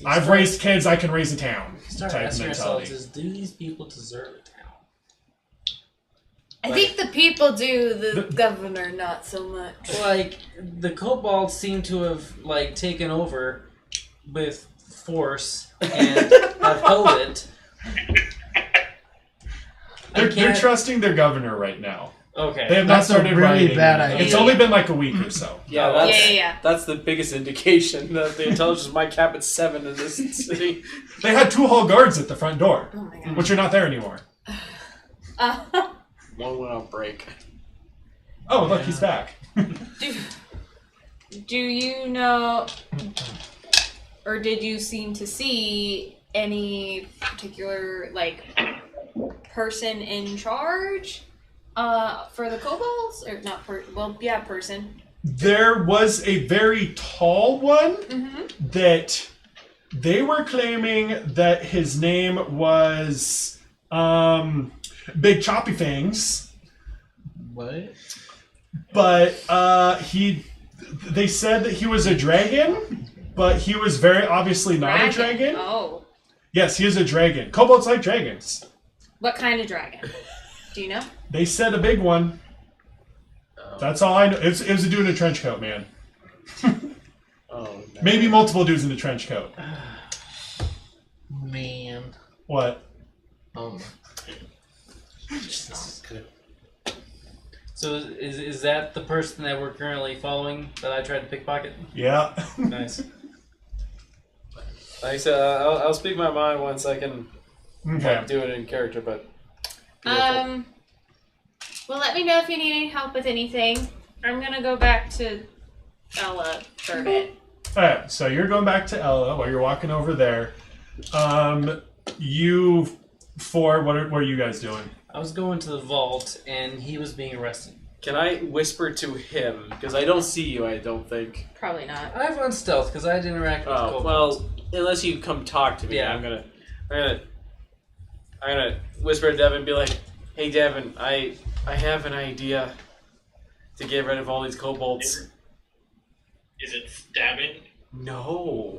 I've raised kids, I can raise a town. Start Type asking mentality. ourselves: do these people deserve a town? I think the people do, the governor not so much. Like, the kobolds seem to have like taken over with force and have held it. They're trusting their governor right now. Okay. They have That's not started a really writing. bad idea. It's only been like a week or so. Yeah, that's, Yeah. that's the biggest indication that the intelligence might cap at 7 in this city. They had 2 hall guards at the front door, Oh my god. which are not there anymore. One went on break. Oh, look, he's back. Do you know, or did you seem to see any particular, like, person in charge for the kobolds? Or not person. There was a very tall one that they were claiming that his name was Big Choppy Fangs. What? But they said that he was a dragon, but he was very obviously not a dragon. Oh. Yes, he is a dragon. Kobolds like dragons. What kind of dragon? Do you know? They said a big one. That's all I know. It was a dude in a trench coat, man. Oh, no. Maybe multiple dudes in a trench coat. Man. What? Oh. So is that the person that we're currently following that I tried to pickpocket? Yeah. Nice. Like I said, I'll speak my mind once I can Okay. do it in character, but... Well, let me know if you need any help with anything. I'm gonna go back to Ella for a bit. Alright, so you're going back to Ella while you're walking over there. You four, what are you guys doing? I was going to the vault, and he was being arrested. Can I whisper to him? Because I don't see you, I don't think. Probably not. I've run stealth because I didn't interact with the Oh, kobolds. well, unless you come talk to me, Yeah. I'm gonna whisper to Devin and be like, "Hey, Devin, I have an idea to get rid of all these kobolds." Is it stabbing? No.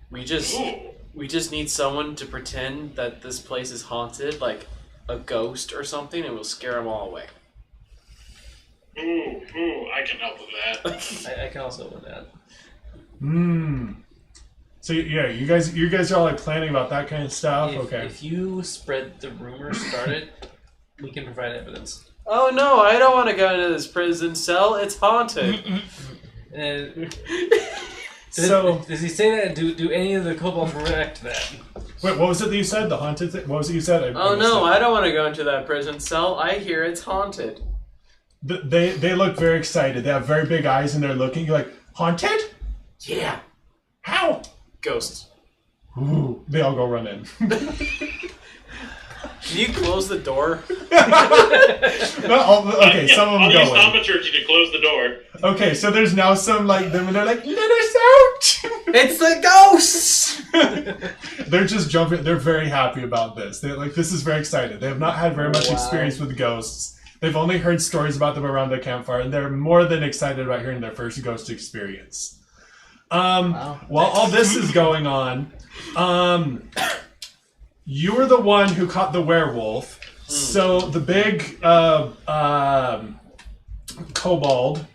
We just need someone to pretend that this place is haunted, like a ghost or something, and we'll scare them all away. Ooh, I can help with that. I can also with that. So yeah, you guys are all like planning about that kind of stuff. Okay. If you spread the rumor started, we can provide evidence. Oh no, I don't want to go into this prison cell. It's haunted. Does he say that? Do any of the kobolds react to that? Wait, what was it that you said? The haunted thing? What was it you said? Oh no, I don't want to go into that prison cell. I hear it's haunted. They look very excited. They have very big eyes and they're looking. You're like, haunted? Yeah. How? Ghosts. Ooh, they all go run in. Can you close the door? Okay, some of them I'll go use in. thaumaturgy to close the door. Okay, so there's now some like them and they're like, let us out! It's the ghosts! They're just jumping. They're very happy about this. They're like, this is very excited. They have not had very much experience with ghosts. They've only heard stories about them around the campfire, and they're more than excited about hearing their first ghost experience. While all this is going on, you were the one who caught the werewolf. So the big kobold,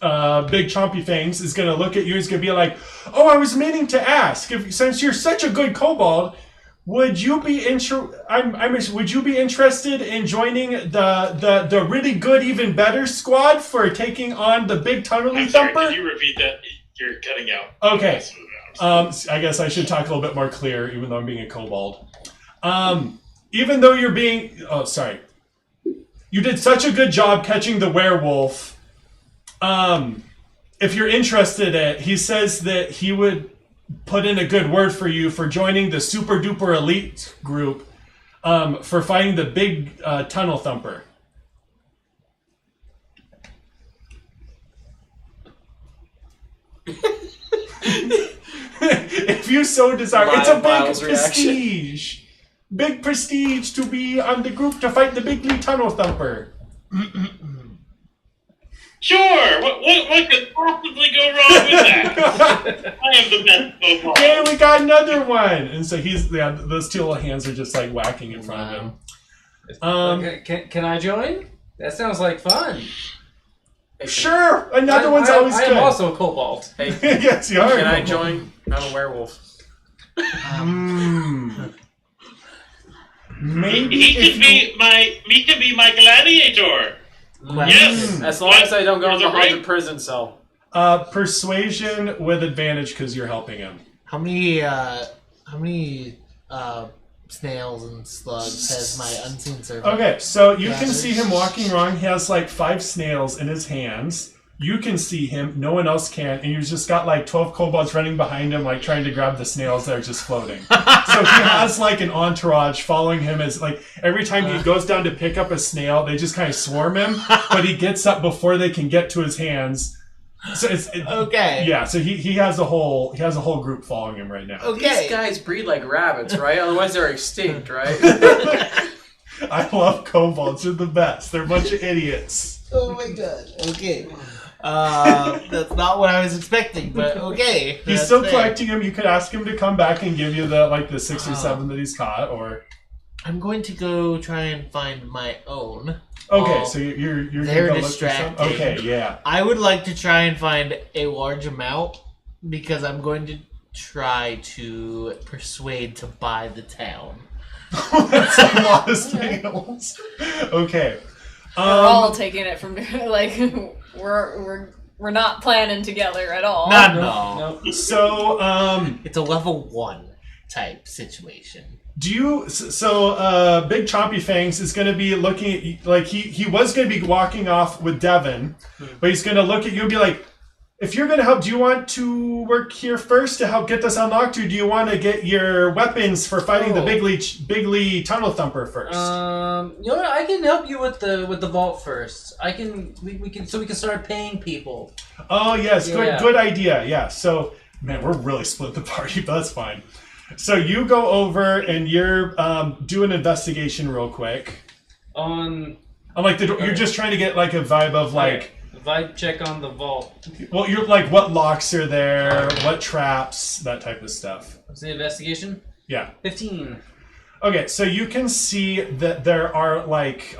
Big Chompy Fangs, is going to look at you and is going to be like, oh, I was meaning to ask, since you're such a good kobold, would you be would you be interested in joining the really good, even better squad for taking on the big tunneling I'm sorry, thumper? could you repeat that? You're cutting out. Okay. I guess I should talk a little bit more clear, even though I'm being a kobold. Even though you're being... Oh, sorry. You did such a good job catching the werewolf. If you're interested in it, he says that he would put in a good word for you for joining the super duper elite group for fighting the big tunnel thumper. If you so desire, it's a big prestige. Big prestige to be on the group to fight the bigly tunnel thumper. Sure. What could possibly go wrong with that? I am the best so far. Hey, we got another one. And so those two little hands are just like whacking in front of him. Can I join? That sounds like fun. Sure, another one's always good. I am also a kobold. Hey, yes, you are. can I join? I'm a werewolf. Maybe He could be my gladiator. Yes. As long as I don't go in the There's a haunted right- prison cell. Persuasion with advantage because you're helping him. How many snails and slugs has my unseen servant? Okay, so you can see him walking around. He has like 5 snails in his hands. You can see him. No one else can. And you've just got like 12 kobolds running behind him, like trying to grab the snails that are just floating. So he has like an entourage following him as like every time he goes down to pick up a snail, they just kind of swarm him. But he gets up before they can get to his hands. So okay. Yeah, so he has a whole group following him right now. Okay. These guys breed like rabbits, right? Otherwise they're extinct, right? I love kobolds. They're the best. They're a bunch of idiots. Oh my god. Okay. That's not what I was expecting, but okay. He's still collecting him. You could ask him to come back and give you the 6 or 7 that he's caught, or I'm going to go try and find my own. okay. So you're they're gonna go look for some? distracting. Okay, yeah. I would like to try and find a large amount because I'm going to try to persuade to buy the town. That's a lot of snails. Okay. We're all taking it from like we're not planning together at all. Not at all. So It's a level 1 type situation. do you? So Big Chompy Fangs is going to be looking at like he was going to be walking off with Devin, but he's going to look at you and be like, if you're going to help, do you want to work here first to help get this unlocked, or do you want to get your weapons for fighting the bigly tunnel thumper first? You know what? I can help you with the vault first. We can start paying people. Oh yes, Yeah. good idea. Yeah. So man, we're really split the party, but that's fine. So you go over and you're do an investigation real quick. On Like you're just trying to get like a vibe of like. vibe check on the vault. Well, you're like, what locks are there? What traps? That type of stuff. What's the investigation? Yeah. 15. Okay, so you can see that there are like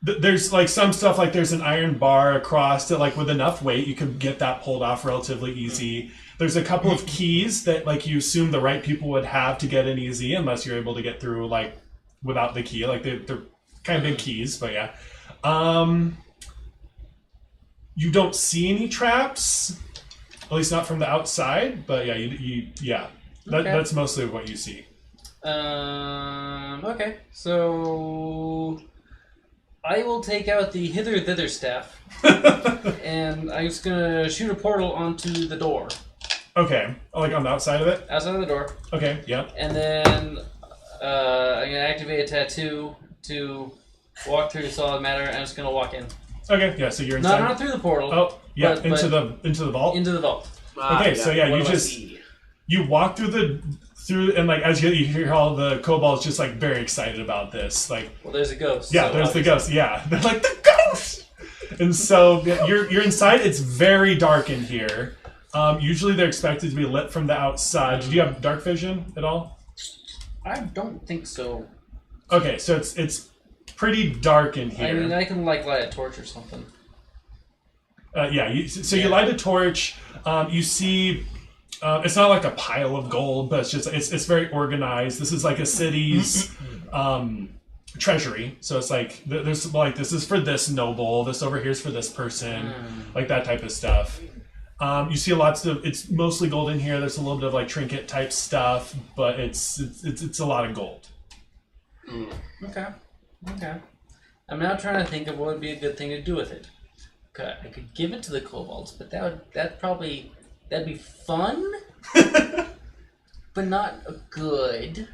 there's like some stuff like there's an iron bar across it, like with enough weight you could get that pulled off relatively easy. There's a couple of keys that like you assume the right people would have to get in easy, unless you're able to get through like without the key. Like they're kind of big keys, but yeah. You don't see any traps, at least not from the outside. But yeah, that's mostly what you see. Okay, so I will take out the hither thither staff, and I'm just gonna shoot a portal onto the door. Okay, like on the outside of it. Outside of the door. Okay, yeah. And then I'm gonna activate a tattoo to walk through solid matter. And I'm just gonna walk in. Okay, yeah. So you're inside. Not through the portal. Oh, yeah, but into the vault. Into the vault. Okay, so yeah, you walk through and like as you hear all the kobolds just like very excited about this, like. Well, there's a ghost. Yeah, so there's obviously. the ghost. Yeah, they're like the ghost. And so yeah, you're inside. It's very dark in here. Usually they're expected to be lit from the outside. Do you have dark vision at all? I don't think so. Okay, so it's pretty dark in here. I mean, I can like light a torch or something. Yeah, you light a torch. You see It's not like a pile of gold, but it's very organized. This is like a city's treasury. So it's like there's like this is for this noble, this over here is for this person, like that type of stuff. You see it's mostly gold in here. There's a little bit of like trinket type stuff, but it's a lot of gold. Okay. I'm now trying to think of what would be a good thing to do with it. Okay, I could give it to the kobolds, but that'd be fun, but not good.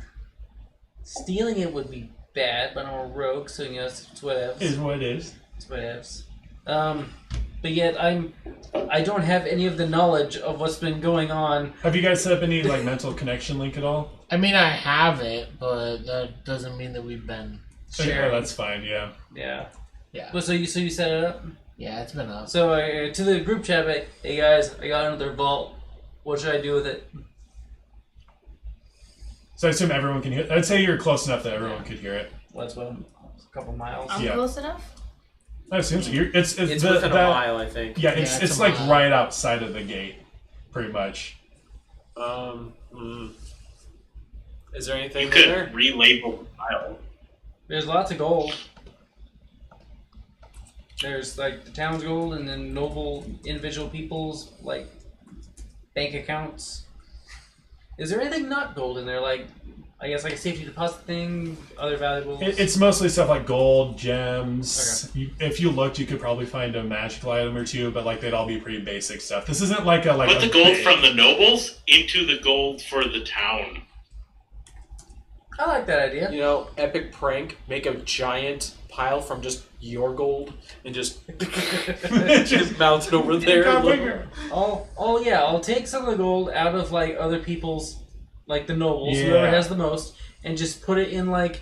Stealing it would be bad, but I'm a rogue, so it's whatevs. Is what it is. It's whatevs. But yet I don't have any of the knowledge of what's been going on. Have you guys set up any like mental connection link at all? I mean, I have it, but that doesn't mean that we've been. Yeah, that's fine. Yeah. Yeah. Yeah. Well, so you set it up? Yeah, it's been up. So to the group chat, hey guys, I got another vault. What should I do with it? So I assume everyone can hear. I'd say you're close enough that everyone could hear it. Well, that's a couple miles. I'm close enough. I assume so. It's within a mile, I think. Yeah, it's like mile. right outside of the gate, pretty much. Is there anything You could there? relabel the tile. There's lots of gold. There's like the town's gold, and then noble individual people's like bank accounts. Is there anything not gold in there? Like, I guess like a safety deposit thing, other valuables. It's mostly stuff like gold, gems. Okay. If you looked, you could probably find a magical item or two, but like they'd all be pretty basic stuff. This isn't like a Put the gold from the nobles into the gold for the town. I like that idea. You know, epic prank. Make a giant pile from just your gold and just just bounce it over there. I'll take some of the gold out of like other people's, like the nobles, whoever has the most, and just put it in like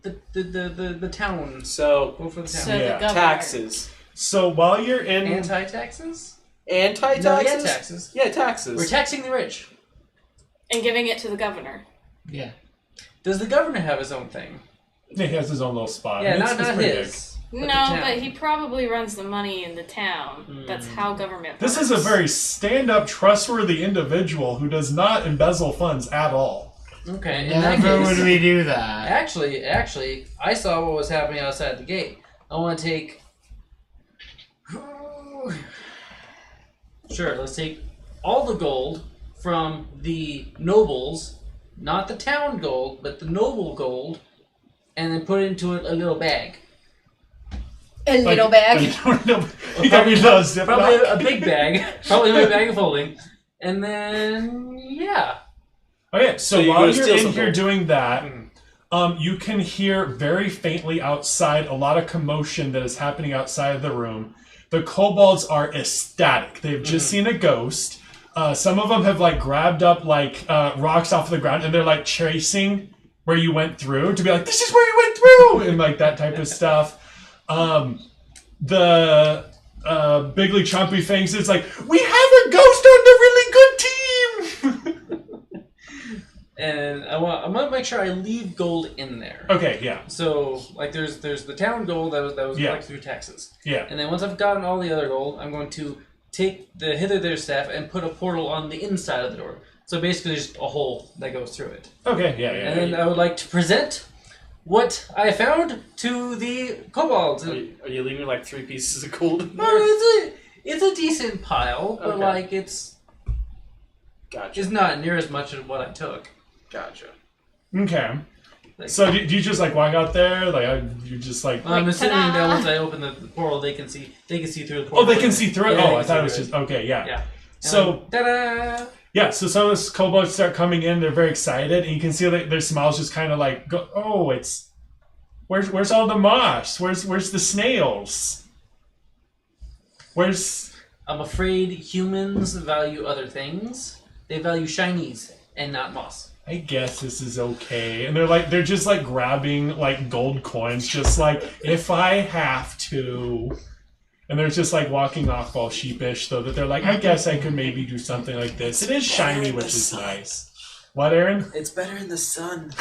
the town. So go for the town. So the governor. taxes. So while you're in Anti-taxes? Anti-taxes? No, yeah, taxes. Yeah, taxes. We're taxing the rich. And giving it to the governor. Yeah. Does the governor have his own thing? he has his own little spot. Yeah, It's not pretty his. No, but he probably runs the money in the town. That's how government This works. is a very stand-up, trustworthy individual who does not embezzle funds at all. Okay, in that Never case, would we do that. Actually, I saw what was happening outside the gate. I want to take. Sure, let's take all the gold from the nobles, not the town gold, but the noble gold, and then put it into a little bag. A little bag. Probably a big bag. Probably a bag of holding. And then, yeah. Okay, so you while go to you're steal in some here gold. doing that, you can hear very faintly outside a lot of commotion that is happening outside of the room. The kobolds are ecstatic. They've just seen a ghost. Some of them have like grabbed up like rocks off the ground and they're like tracing where you went through to be like, this is where you went through, and like that type of stuff. The Bigly Chompy Fangs is like, we have a ghost on the really good team. And I'm gonna make sure I leave gold in there. Okay, yeah. So like there's the town gold that was collected through taxes. Yeah. And then once I've gotten all the other gold, I'm going to take the hither there staff and put a portal on the inside of the door. So basically just a hole that goes through it. Okay, yeah. And then I would like to present what I found to the kobolds. Are you leaving like 3 pieces of gold in there? Well, it's a decent pile, but Okay. like it's Gotcha. not near as much as what I took. Gotcha. Okay. Like, So do you just like walk out there? Like you just like I'm assuming ta-da! that once I open the portal, they can see through the portal. they can see through it. Yeah, Oh, they I can thought see it was through just okay. Yeah. Yeah. So Ta-da! yeah, so some of the kobolds start coming in. They're very excited, and you can see that their smiles just kind of like go. Oh, it's where's all the moss? Where's the snails? Where's I'm afraid humans value other things. They value shinies and not moss. I guess this is okay. And they're just like grabbing like gold coins, just like if I have to. And they're just like walking off all sheepish, so that they're like, I guess I could maybe do something like this. It is shiny, which is nice. What, Aaron? It's better in the sun.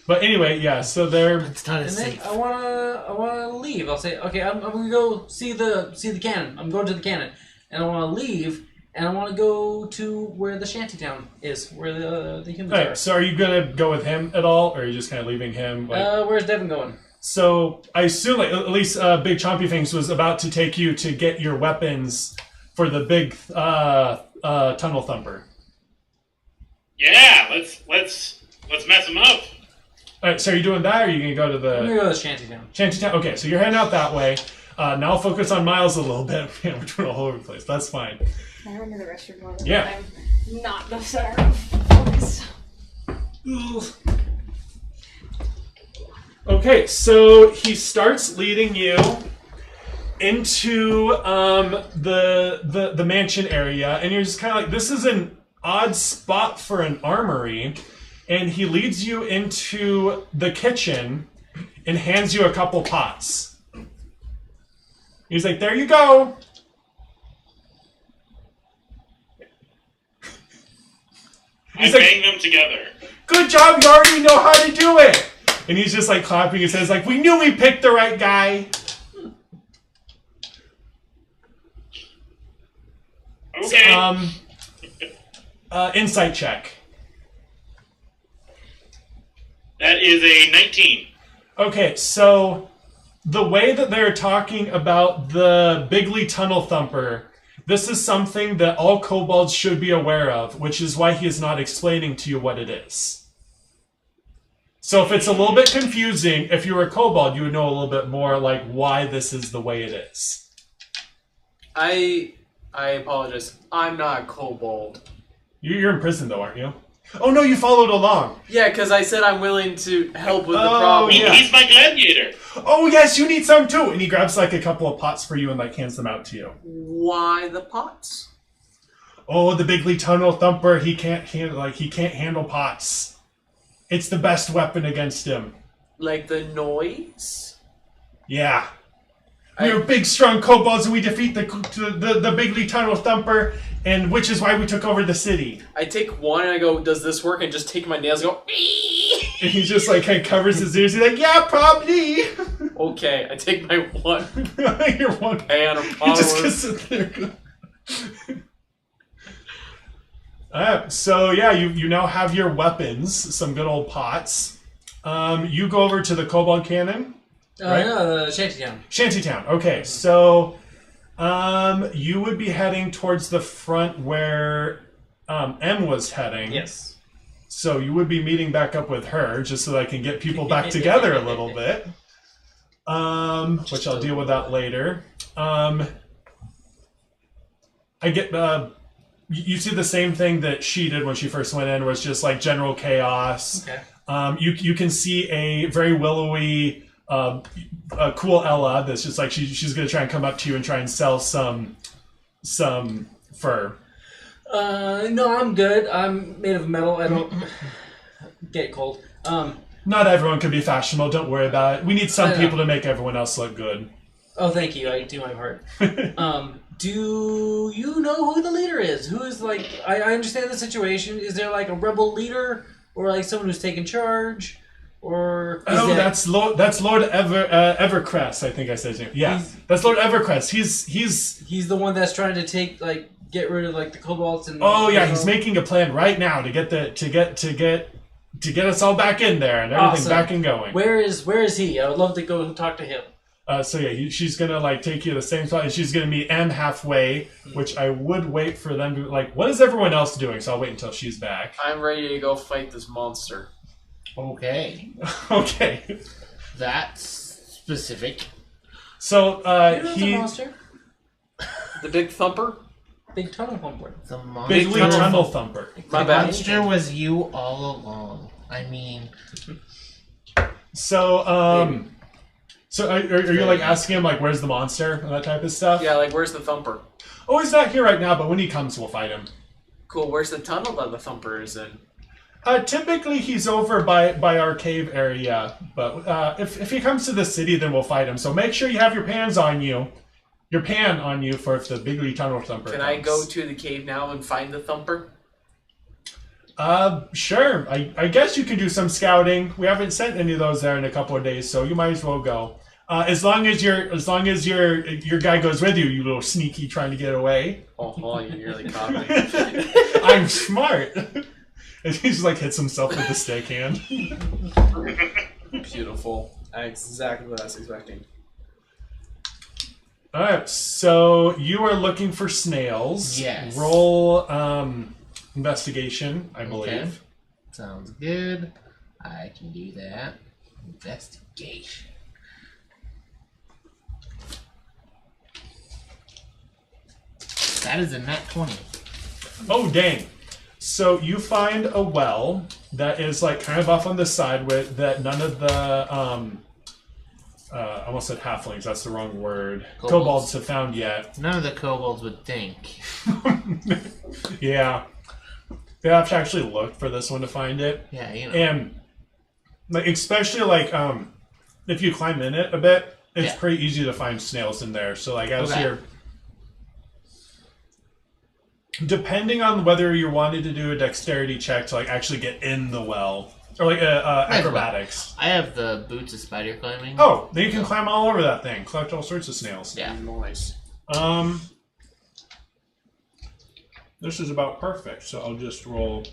But anyway, yeah. So they're It's not And as then safe. I wanna leave. I'll say, okay, I'm gonna go see the cannon. I'm going to the cannon, and I wanna leave. and I want to go to where the shantytown is, where the humans are. Alright, so are you gonna go with him at all, or are you just kind of leaving him? Like... Where's Devin going? So I assume, like, at least Big Chompy Things was about to take you to get your weapons for the big tunnel thumper. Yeah, let's mess him up. All right, so are you doing that, or are you gonna go to the I'm gonna go to Shantytown. Shantytown? Okay, so you're heading out that way. Now I'll focus on Miles a little bit. Yeah, we're doing all over the place. That's fine. Can I run to the restroom while Yeah. I'm not the center of focus? Okay, so he starts leading you into the mansion area, and you're just kind of like, this is an odd spot for an armory, and he leads you into the kitchen and hands you a couple pots. He's like, there you go. I bang them together. Good job, you already know how to do it. And he's just like clapping his hands like, we knew we picked the right guy. Okay. Insight check. That is a 19. Okay, so the way that they're talking about the Bigly Tunnel Thumper, this is something that all kobolds should be aware of, which is why he is not explaining to you what it is. So if it's a little bit confusing, if you were a kobold, you would know a little bit more like why this is the way it is. I apologize. I'm not a kobold. You're in prison though, aren't you? Oh no, you followed along. Yeah, because I said I'm willing to help with the problem. yeah. He's my gladiator. Oh yes, you need some too. And he grabs like a couple of pots for you and like hands them out to you. Why the pots? Oh, the Bigly Tunnel Thumper, he can't handle pots. It's the best weapon against him. Like the noise? Yeah. We're big, strong kobolds, and we defeat the Bigly Tunnel Thumper, and which is why we took over the city. I take one and I go, does this work? And just take my nails and go, and he just like kind of covers his ears. He's like, yeah, probably. Okay, I take my one Your one pan of He power. just gets it there. So yeah, you now have your weapons, some good old pots. You go over to the Kobold Cannon. Right? No, the Shantytown. Shantytown. Okay, so you would be heading towards the front where M was heading. Yes. So you would be meeting back up with her, just so that I can get people back together a little bit. Which I'll deal with that later. I get you see the same thing that she did when she first went in, was just like general chaos. Okay. You can see a very willowy. A cool Ella that's just like she's gonna try and come up to you and try and sell some fur. No, I'm good. I'm made of metal. I don't get cold. Not everyone can be fashionable. Don't worry about it. We need some people to make everyone else look good. Oh, thank you. I do my part. Do you know who the leader is? Who is like? I understand the situation. Is there like a rebel leader or like someone who's taking charge? Or that's Lord Evercrest. I think I said his name. Yeah, that's Lord Evercrest. He's the one that's trying to take get rid of like the kobolds and. Oh yeah, he's making a plan right now to get us all back in there and everything back and going. Where is he? I would love to go and talk to him. So yeah, she's gonna like take you to the same spot, and she's gonna meet M halfway, which I would wait for them to like. What is everyone else doing? So I'll wait until she's back. I'm ready to go fight this monster. Okay. Okay. That's specific. So The monster. The big thumper? Big tunnel thumper. The monster. Bigly Tunnel Thumper. My The bad. monster was you all along. I mean, So so are you like asking him like where's the monster and that type of stuff? Yeah, like where's the thumper? Oh, he's not here right now, but when he comes, we'll fight him. Cool, where's the tunnel that the thumper is in? Typically, he's over by our cave area, but if he comes to the city, then we'll fight him. So make sure you have your pan on you for if the Bigly Tunnel Thumper Can comes. I go to the cave now and find the thumper? Sure. I guess you can do some scouting. We haven't sent any of those there in a couple of days, so you might as well go. As long as your guy goes with you, you little sneaky trying to get away. Oh, you nearly caught me. I'm smart. And he just like hits himself with the steak hand. Beautiful. Exactly what I was expecting. Alright, so you are looking for snails. Yes. Roll investigation, I believe. Okay. Sounds good. I can do that. Investigation. That is a nat 20. Oh, dang. So you find a well that is like kind of off on the side with that none of the I almost said halflings, that's the wrong word. Kobolds have found yet. None of the kobolds would think. Yeah. They have to actually look for this one to find it. Yeah, you know. And like especially like if you climb in it a bit, it's pretty easy to find snails in there. So like as you're depending on whether you wanted to do a dexterity check to like actually get in the well. Or like acrobatics. I have the boots of spider climbing. Oh, then you can climb all over that thing. Collect all sorts of snails. Yeah. Nice. This is about perfect, so I'll just roll.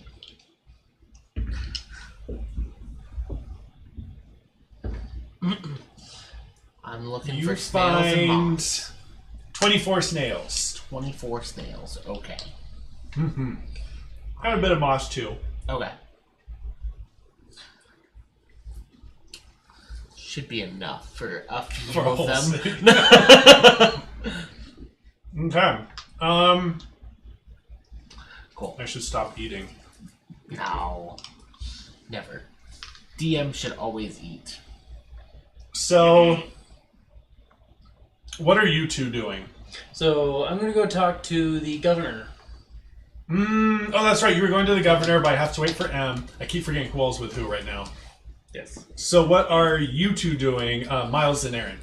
I'm looking You for snails and find moths. 24 snails. 24 snails. Okay. Mm-hmm. And a bit of moss too. Okay. Should be enough for a few For a of whole them. city. Okay. Cool. I should stop eating. No. Never. DM should always eat. So, what are you two doing? So I'm gonna go talk to the governor. Oh, that's right. You were going to the governor, but I have to wait for M. I keep forgetting who all's with who right now. Yes. So, what are you two doing, Miles and Aaron?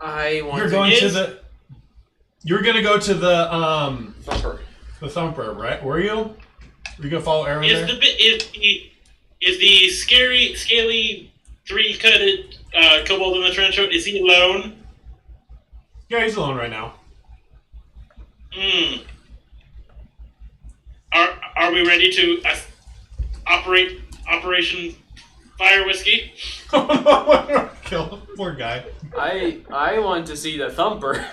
I want You're to going to the. You're gonna go to the Thumper. the Thumper, right? Were you? Were you gonna follow Aaron there? Is the scary, scaly, three-cutted kobold in the trench coat? Is he alone? Yeah, he's alone right now. Are we ready to operate Operation Fire Whiskey? Kill him, poor guy. I want to see the Thumper.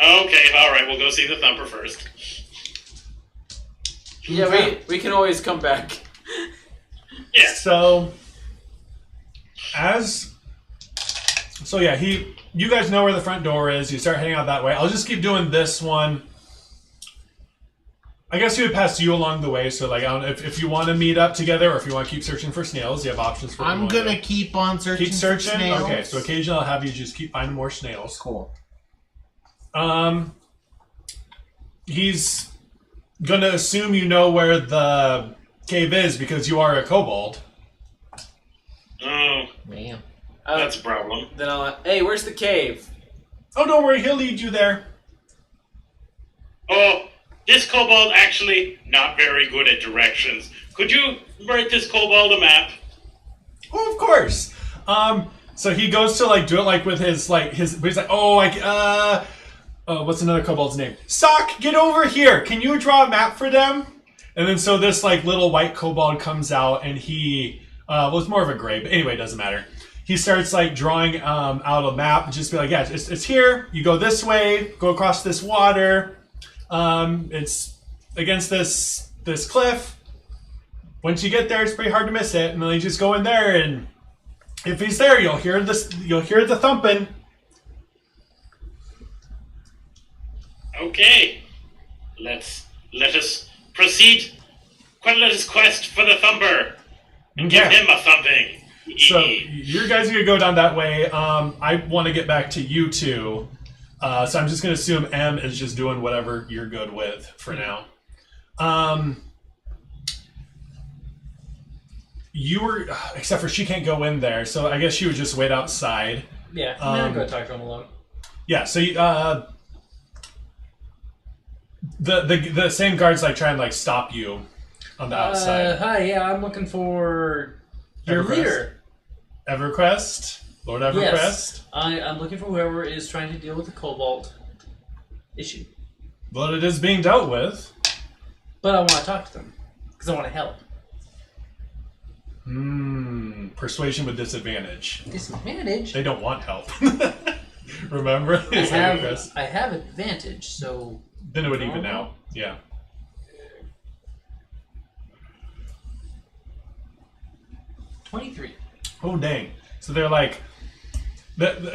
Okay, all right. We'll go see the Thumper first. Yeah, we can always come back. Yeah. So you guys know where the front door is. You start heading out that way. I'll just keep doing this one. I guess he would pass you along the way. So like, I don't know if you want to meet up together or if you want to keep searching for snails. You have options for. I'm gonna keep on searching. Keep searching. For snails. Okay, so occasionally I'll have you just keep finding more snails. Cool. He's gonna assume you know where the cave is because you are a kobold. Oh, Man. that's a problem. Then hey, where's the cave? Oh, don't worry, he'll lead you there. Oh, this kobold actually not very good at directions. Could you write this kobold a map? Oh, of course. So he goes to like do it like with his he's like, what's another kobold's name? Sock, get over here. Can you draw a map for them? And then so this like little white kobold comes out and he it's more of a gray, but anyway, it doesn't matter. He starts like drawing out a map, just be like, yeah, it's here. You go this way, go across this water. It's against this cliff. Once you get there, it's pretty hard to miss it. And then you just go in there, and if he's there, you'll hear the thumping. Okay, let us proceed. Let us quest for the Thumper and give him a thumping. So you guys are gonna go down that way. I want to get back to you two, so I'm just gonna assume M is just doing whatever you're good with for now. You were, except for she can't go in there, so I guess she would just wait outside. Yeah, I'm gonna go talk to him alone. Yeah, so you, the same guards like try and like stop you on the outside. Hi, yeah, I'm looking for your Evercrest. leader. Evercrest? Lord Evercrest? Yes. I'm looking for whoever is trying to deal with the cobalt issue. Well, it is being dealt with. But I want to talk to them. Because I want to help. Persuasion with disadvantage. Disadvantage? They don't want help. Remember? I have advantage, so... Then it would even out. Yeah. $23. Oh, dang. So they're like...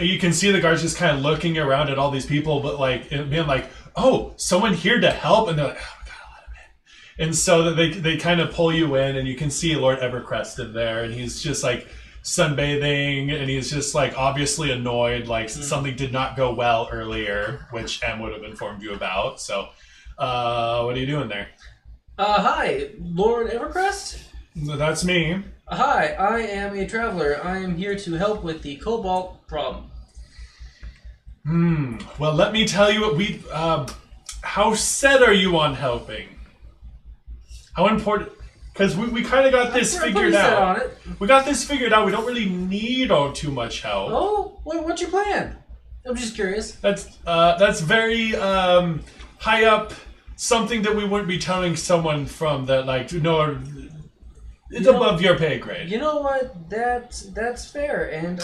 You can see the guards just kind of looking around at all these people, but like, it being like, oh, someone here to help? And they're like, oh, we gotta let him in. And so they kind of pull you in, and you can see Lord Evercrest in there, and he's just like sunbathing, and he's just like obviously annoyed, like something did not go well earlier, which M would have informed you about. So, what are you doing there? Hi, Lord Evercrest? That's me. Hi, I am a traveler. I am here to help with the cobalt problem. Well, let me tell you what we... how set are you on helping? How important... Because we kind of got this figured out. Set on it. We got this figured out. We don't really need too much help. Oh, what's your plan? I'm just curious. That's very high up. Something that we wouldn't be telling someone from that, like, no... It's above your pay grade. You know what? That's fair, and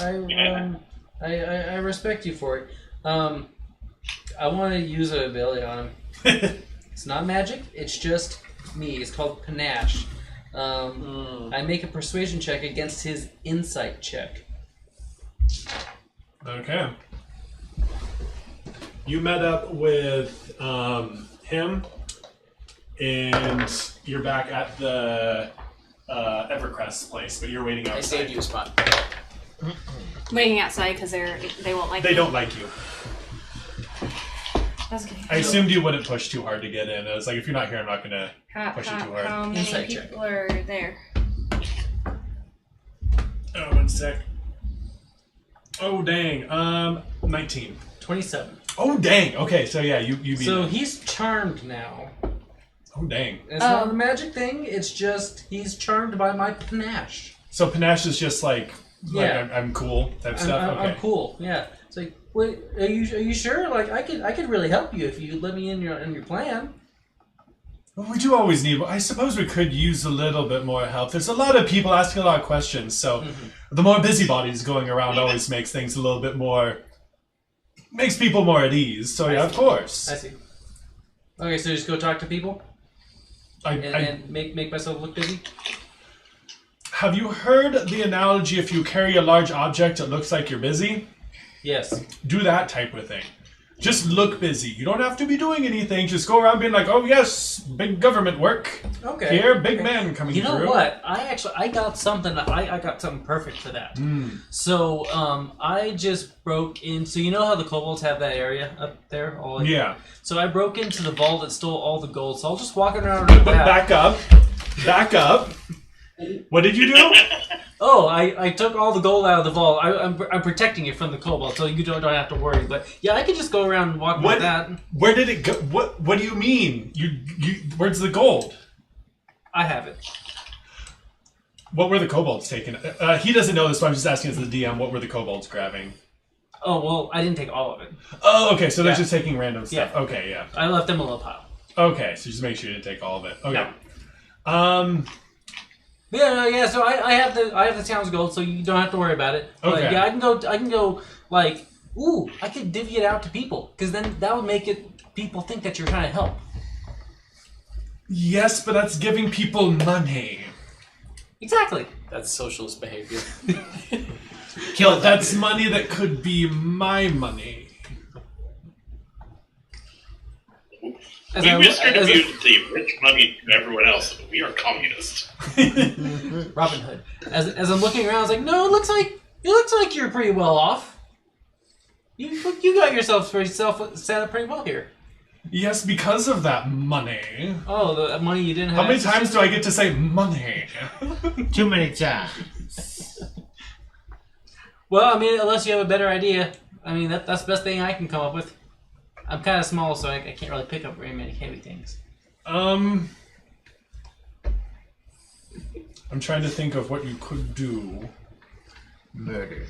I respect you for it. I want to use an ability on him. It's not magic. It's just me. It's called panache. I make a persuasion check against his insight check. Okay. You met up with him, and you're back at the Evercrest's place, but you're waiting outside. I saved you a spot. Waiting outside because they won't like They me. don't like you. That's okay. I assumed you wouldn't push too hard to get in. I was like, if you're not here, I'm not gonna push you too hard. How many Insight check. people are there? Oh, 1 sec. Oh, dang. 19. 27. Oh, dang. Okay, so yeah, you beat So him. he's charmed now. Oh, dang. It's not a magic thing. It's just he's charmed by my panache. So panache is just like Yeah. I'm cool type stuff. Okay. I'm cool. Yeah. It's like, wait, are you sure? Like, I could really help you if you let me in your plan. Well, we do always need. I suppose we could use a little bit more help. There's a lot of people asking a lot of questions, so the more busybodies going around always makes things a little bit more. Makes people more at ease. So yeah, of course. I see. Okay, so just go talk to people and make myself look busy. Have you heard the analogy? If you carry a large object, it looks like you're busy. Yes. Do that type of thing. Just look busy. You don't have to be doing anything. Just go around being like, oh yes, big government work. Okay. Here, big man coming through. You know what? I got something. I got something perfect for that. So I just broke in. So you know how the kobolds have that area up there? Yeah. So I broke into the vault that stole all the gold. So I'll just walk around with that. Back up. What did you do? Oh, I took all the gold out of the vault. I'm protecting it from the kobold, so you don't have to worry. But yeah, I could just go around and walk with that. Where did it go? What do you mean? You where's the gold? I have it. What were the kobolds taking? He doesn't know this, but I'm just asking as the DM. What were the kobolds grabbing? Oh well, I didn't take all of it. Oh, okay. So they're just taking random stuff. Yeah. Okay, yeah. I left them a little pile. Okay, so just make sure you didn't take all of it. Okay. Yeah. So I have the town's gold, so you don't have to worry about it. But Okay. yeah, I can go like, ooh, I could divvy it out to people, because then that would make people think that you're trying to help. Yes, but that's giving people money. Exactly. That's socialist behavior. Kill that's money that could be my money. We redistribute the rich money to everyone else. We are communists. Robin Hood. As I'm looking around, I was like, no, it looks like you're pretty well off. You got yourself set up pretty well here. Yes, because of that money. Oh, the money you didn't have. How many times do I get to say money? Too many times. Well, I mean, unless you have a better idea. I mean, that's the best thing I can come up with. I'm kind of small, so I can't really pick up very many heavy things. I'm trying to think of what you could do. Murder.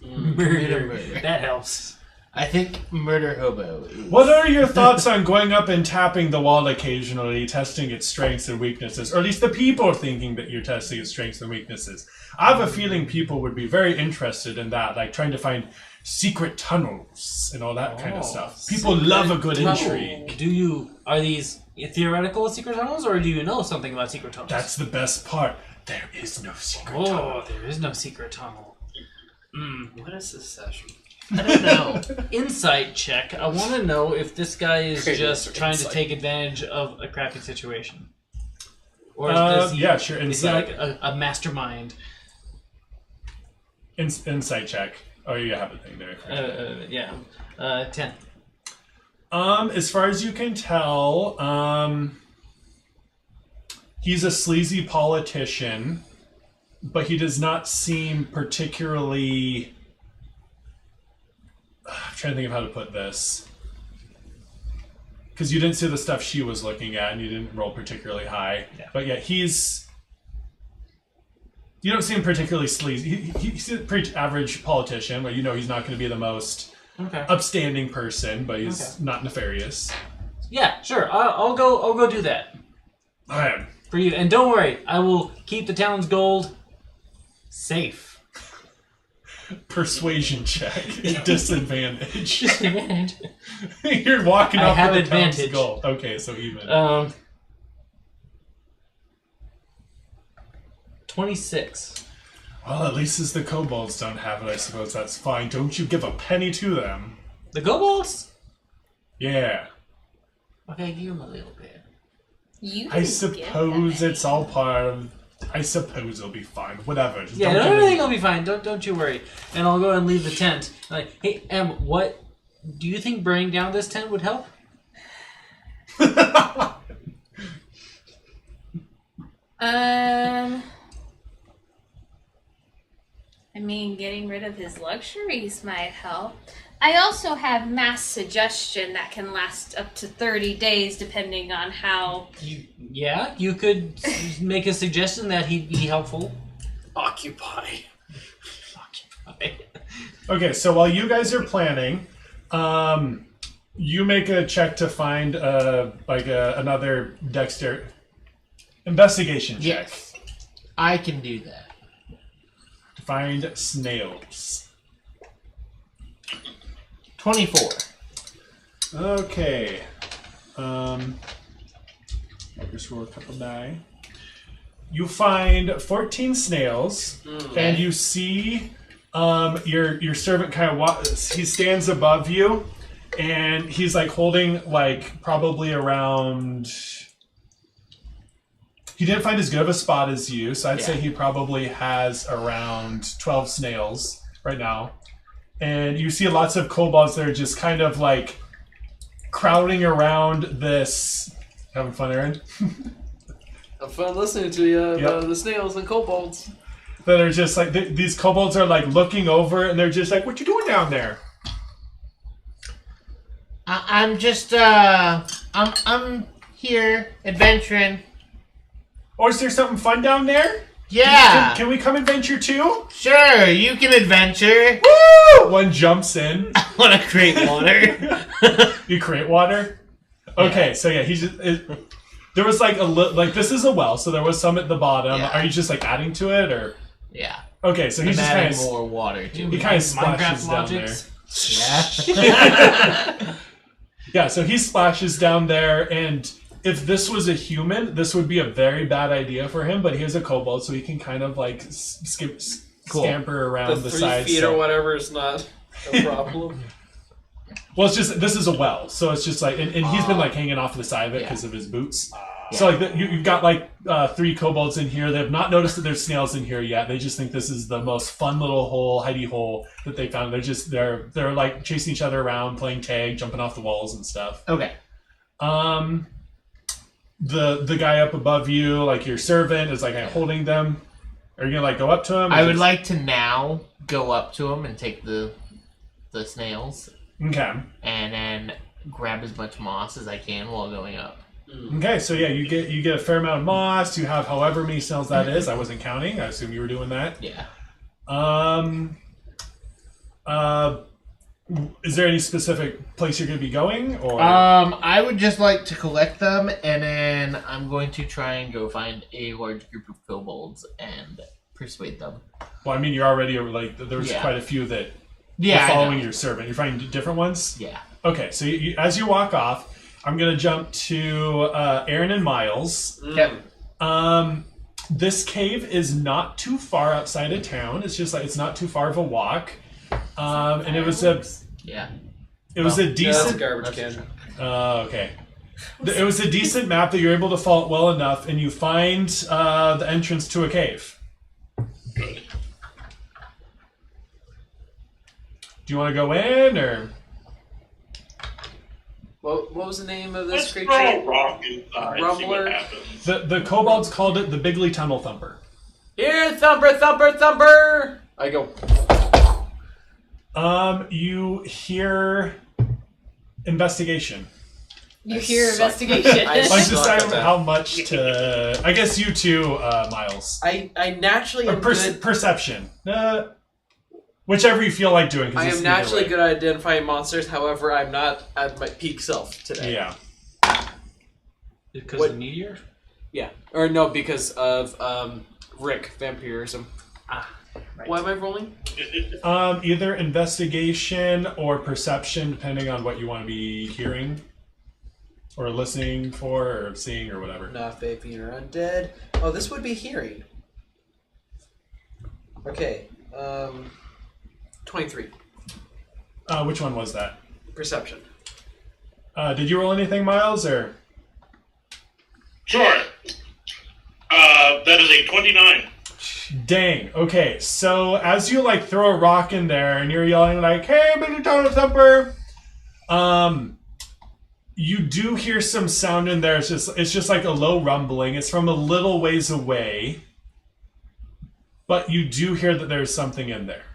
Murder. That helps. I think murder hobo. What are your thoughts on going up and tapping the wall occasionally, testing its strengths and weaknesses? Or at least the people thinking that you're testing its strengths and weaknesses. I have a feeling people would be very interested in that, like trying to find secret tunnels and all that kind of stuff. People love a good intrigue. Are these theoretical secret tunnels, or do you know something about secret tunnels? That's the best part. There is no secret tunnel. Oh, there is no secret tunnel. What is this session? I don't know. Insight check. I want to know if this guy is Great just answer, trying insight. to take advantage of a crappy situation. Or yeah, sure, is he insight. like a mastermind? Insight check. Oh, you have a thing there. Yeah. 10. As far as you can tell, he's a sleazy politician, but he does not seem particularly... I'm trying to think of how to put this. Because you didn't see the stuff she was looking at, and you didn't roll particularly high. Yeah. But yeah, he's... You don't see him particularly sleazy. He's a pretty average politician, but you know he's not going to be the most upstanding person, but he's not nefarious. Yeah, sure. I'll go do that. Alright. For you. And don't worry, I will keep the town's gold safe. Persuasion check. Disadvantage. Disadvantage. You're walking I off have with the town's advantage. gold. Okay, so even. 26. Well, at least as the kobolds don't have it, I suppose that's fine. Don't you give a penny to them. The kobolds? Yeah. Okay, give him a little bit. You I didn't suppose get it's all part of... I suppose it'll be fine. Whatever. Just Yeah, don't give everything it- will be fine. Don't you worry. And I'll go and leave the tent. Like, hey, Em, what do you think burning down this tent would help? I mean, getting rid of his luxuries might help. I also have mass suggestion that can last up to 30 days depending on how... You could make a suggestion that he'd be helpful. Occupy. Okay, so while you guys are planning, you make a check to find another Dexter investigation check Yes. I can do that. to find snails. 24. Okay. I'll just roll a couple die. You find 14 snails, and you see your servant kind of he stands above you, and he's like holding like probably around. He didn't find as good of a spot as you, so I'd say he probably has around 12 snails right now. And you see lots of kobolds that are just kind of like crowding around this. Having fun, Aaron? Have fun listening to you about the snails and kobolds. That are just like these kobolds are like looking over, and they're just like, "What you doing down there?" I'm just I'm here adventuring. Or is there something fun down there? Yeah. Can we come adventure too? Sure, you can adventure. Woo! One jumps in. I want to create water. You create water. Okay, so yeah, he's just. There was like this is a well, so there was some at the bottom. Yeah. Are you just like adding to it, or? Yeah. Okay, so he's I'm just kind adding of more water to he it. kind of splashes Minecraft down there. logics. Yeah. Yeah, so he splashes down there, and if this was a human, this would be a very bad idea for him. But he is a kobold, so he can kind of like scamper around the 3 sides. feet so- or whatever is not a problem. Well, it's just this is a well, so it's just like, and he's been like hanging off the side of it because of his boots. So like you've got like 3 kobolds in here. They have not noticed that there's snails in here yet. They just think this is the most fun little hole, hidey hole that they found. They're like chasing each other around, playing tag, jumping off the walls and stuff. Okay. The guy up above you, like your servant, is like holding them. Are you gonna like go up to him? I would like to now go up to him and take the snails Okay. and then grab as much moss as I can while going up. Okay, so yeah, you get a fair amount of moss. You have however many snails that is. I wasn't counting. I assume you were doing that. Yeah. Is there any specific place you're going to be going, or? I would just like to collect them, and then I'm going to try and go find a large group of kobolds and persuade them. Well, I mean, you're already like there's quite a few that are following your servant. You're finding different ones. Yeah. Okay, so as you walk off, I'm going to jump to Aaron and Miles. Yep. This cave is not too far outside of town. It's just like it's not too far of a walk. And it was a decent. That's a garbage can. Okay. It was a decent map that you're able to follow it well enough, and you find the entrance to a cave. Good. Do you want to go in, or? What was the name of this Let's creature? throw a rock inside, see Rumbler. what happens. The kobolds called it the Bigly Tunnel Thumper. Here, thumper, thumper, thumper! I go. You hear investigation. You hear investigation. I Like suck decide at that. how much to. I guess you too, Miles. I naturally Or am good. perception. Whichever you feel like doing. 'Cause I it's am either naturally way. good at identifying monsters. However, I'm not at my peak self today. Yeah. Because What- of the meteor? Yeah. Or no, because of Rick vampirism. Right. What am I rolling? Either investigation or perception, depending on what you want to be hearing, or listening for, or seeing, or whatever. Not vaping or undead. Oh, this would be hearing. Okay. 23. Which one was that? Perception. Did you roll anything, Miles, or? Sure. That is a 29. Dang. Okay, so as you like throw a rock in there and you're yelling like, "Hey, Bigly Tunnel Thumper!" You do hear some sound in there. It's just like a low rumbling. It's from a little ways away, but you do hear that there's something in there.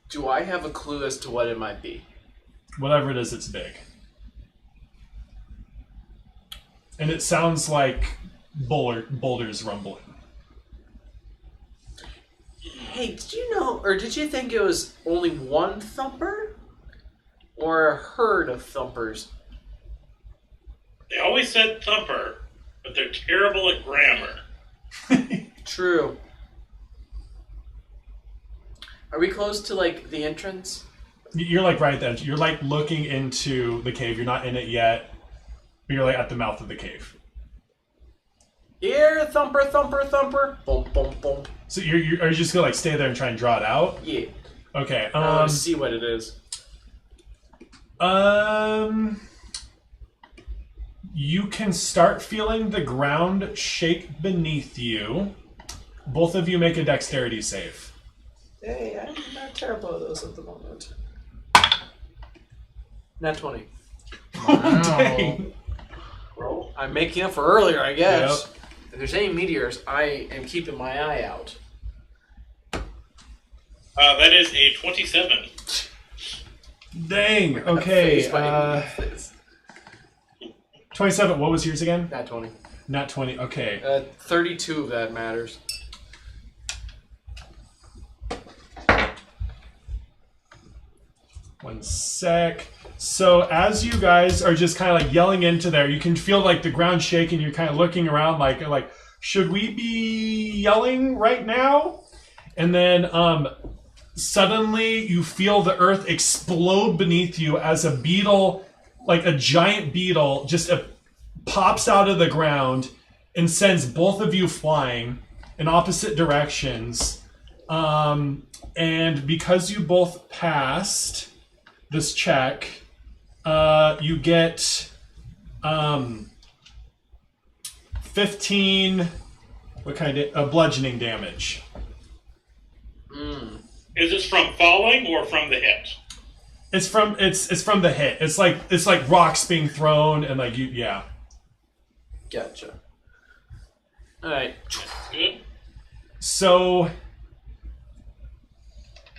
Do I have a clue as to what it might be? Whatever it is, it's big. And it sounds like boulders rumbling. Hey, did you know, or did you think it was only one thumper? Or a herd of thumpers? They always said thumper, but they're terrible at grammar. True. Are we close to, like, the entrance? You're like right at the edge. You're like looking into the cave. You're not in it yet, but you're like at the mouth of the cave. Here, thumper, thumper, thumper. Boom, boom, boom. So are you just gonna like stay there and try and draw it out? Yeah. Okay. I want to see what it is. You can start feeling the ground shake beneath you. Both of you make a dexterity save. Hey, I'm not terrible at those at the moment. Nat 20. Dang. Roll. I'm making up for earlier, I guess. If there's any meteors, I am keeping my eye out. That is a 27. Dang. Okay. Face my face. 27. What was yours again? Nat 20. Not 20. Okay. 32 of that matters. One sec. So as you guys are just kind of like yelling into there, you can feel like the ground shaking. You're kind of looking around like, should we be yelling right now? And then suddenly you feel the earth explode beneath you as a beetle, like a giant beetle, just pops out of the ground and sends both of you flying in opposite directions. And because you both passed this check, you get 15 bludgeoning damage. Is this from falling or from the hit? It's from the hit. It's like rocks being thrown and like yeah. Gotcha. Alright. Good. So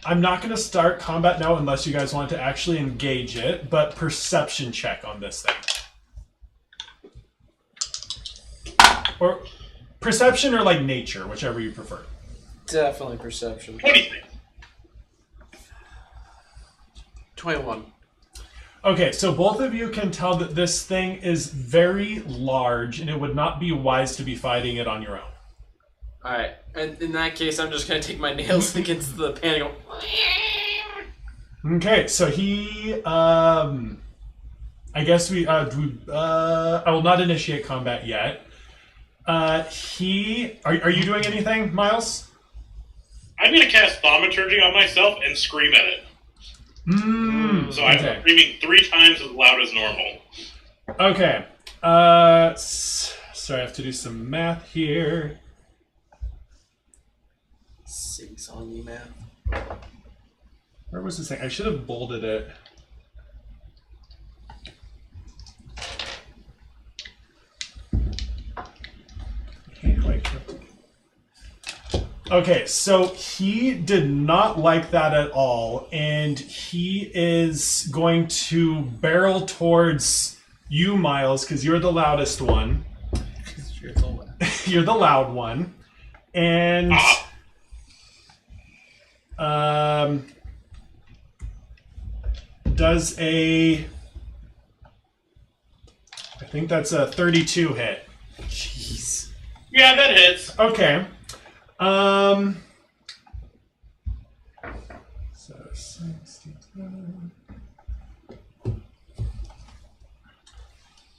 I'm not going to start combat now unless you guys want to actually engage it, but perception check on this thing. Or perception or like nature, whichever you prefer. Definitely perception. 26. 21. Okay, so both of you can tell that this thing is very large, and it would not be wise to be fighting it on your own. Alright, and in that case, I'm just gonna take my nails against the pan and go. Okay, so he, I guess I will not initiate combat yet. Are you doing anything, Miles? I'm gonna cast Thaumaturgy on myself and scream at it. So I'm screaming 3 times as loud as normal. Okay. Sorry, I have to do some math here. Sing-songy math. Where was this thing? I should have bolded it. Okay, so he did not like that at all, and he is going to barrel towards you, Miles, because you're the loudest one. You're the loud one. And does I think that's a 32 hit. Jeez. Yeah, that hits. Okay.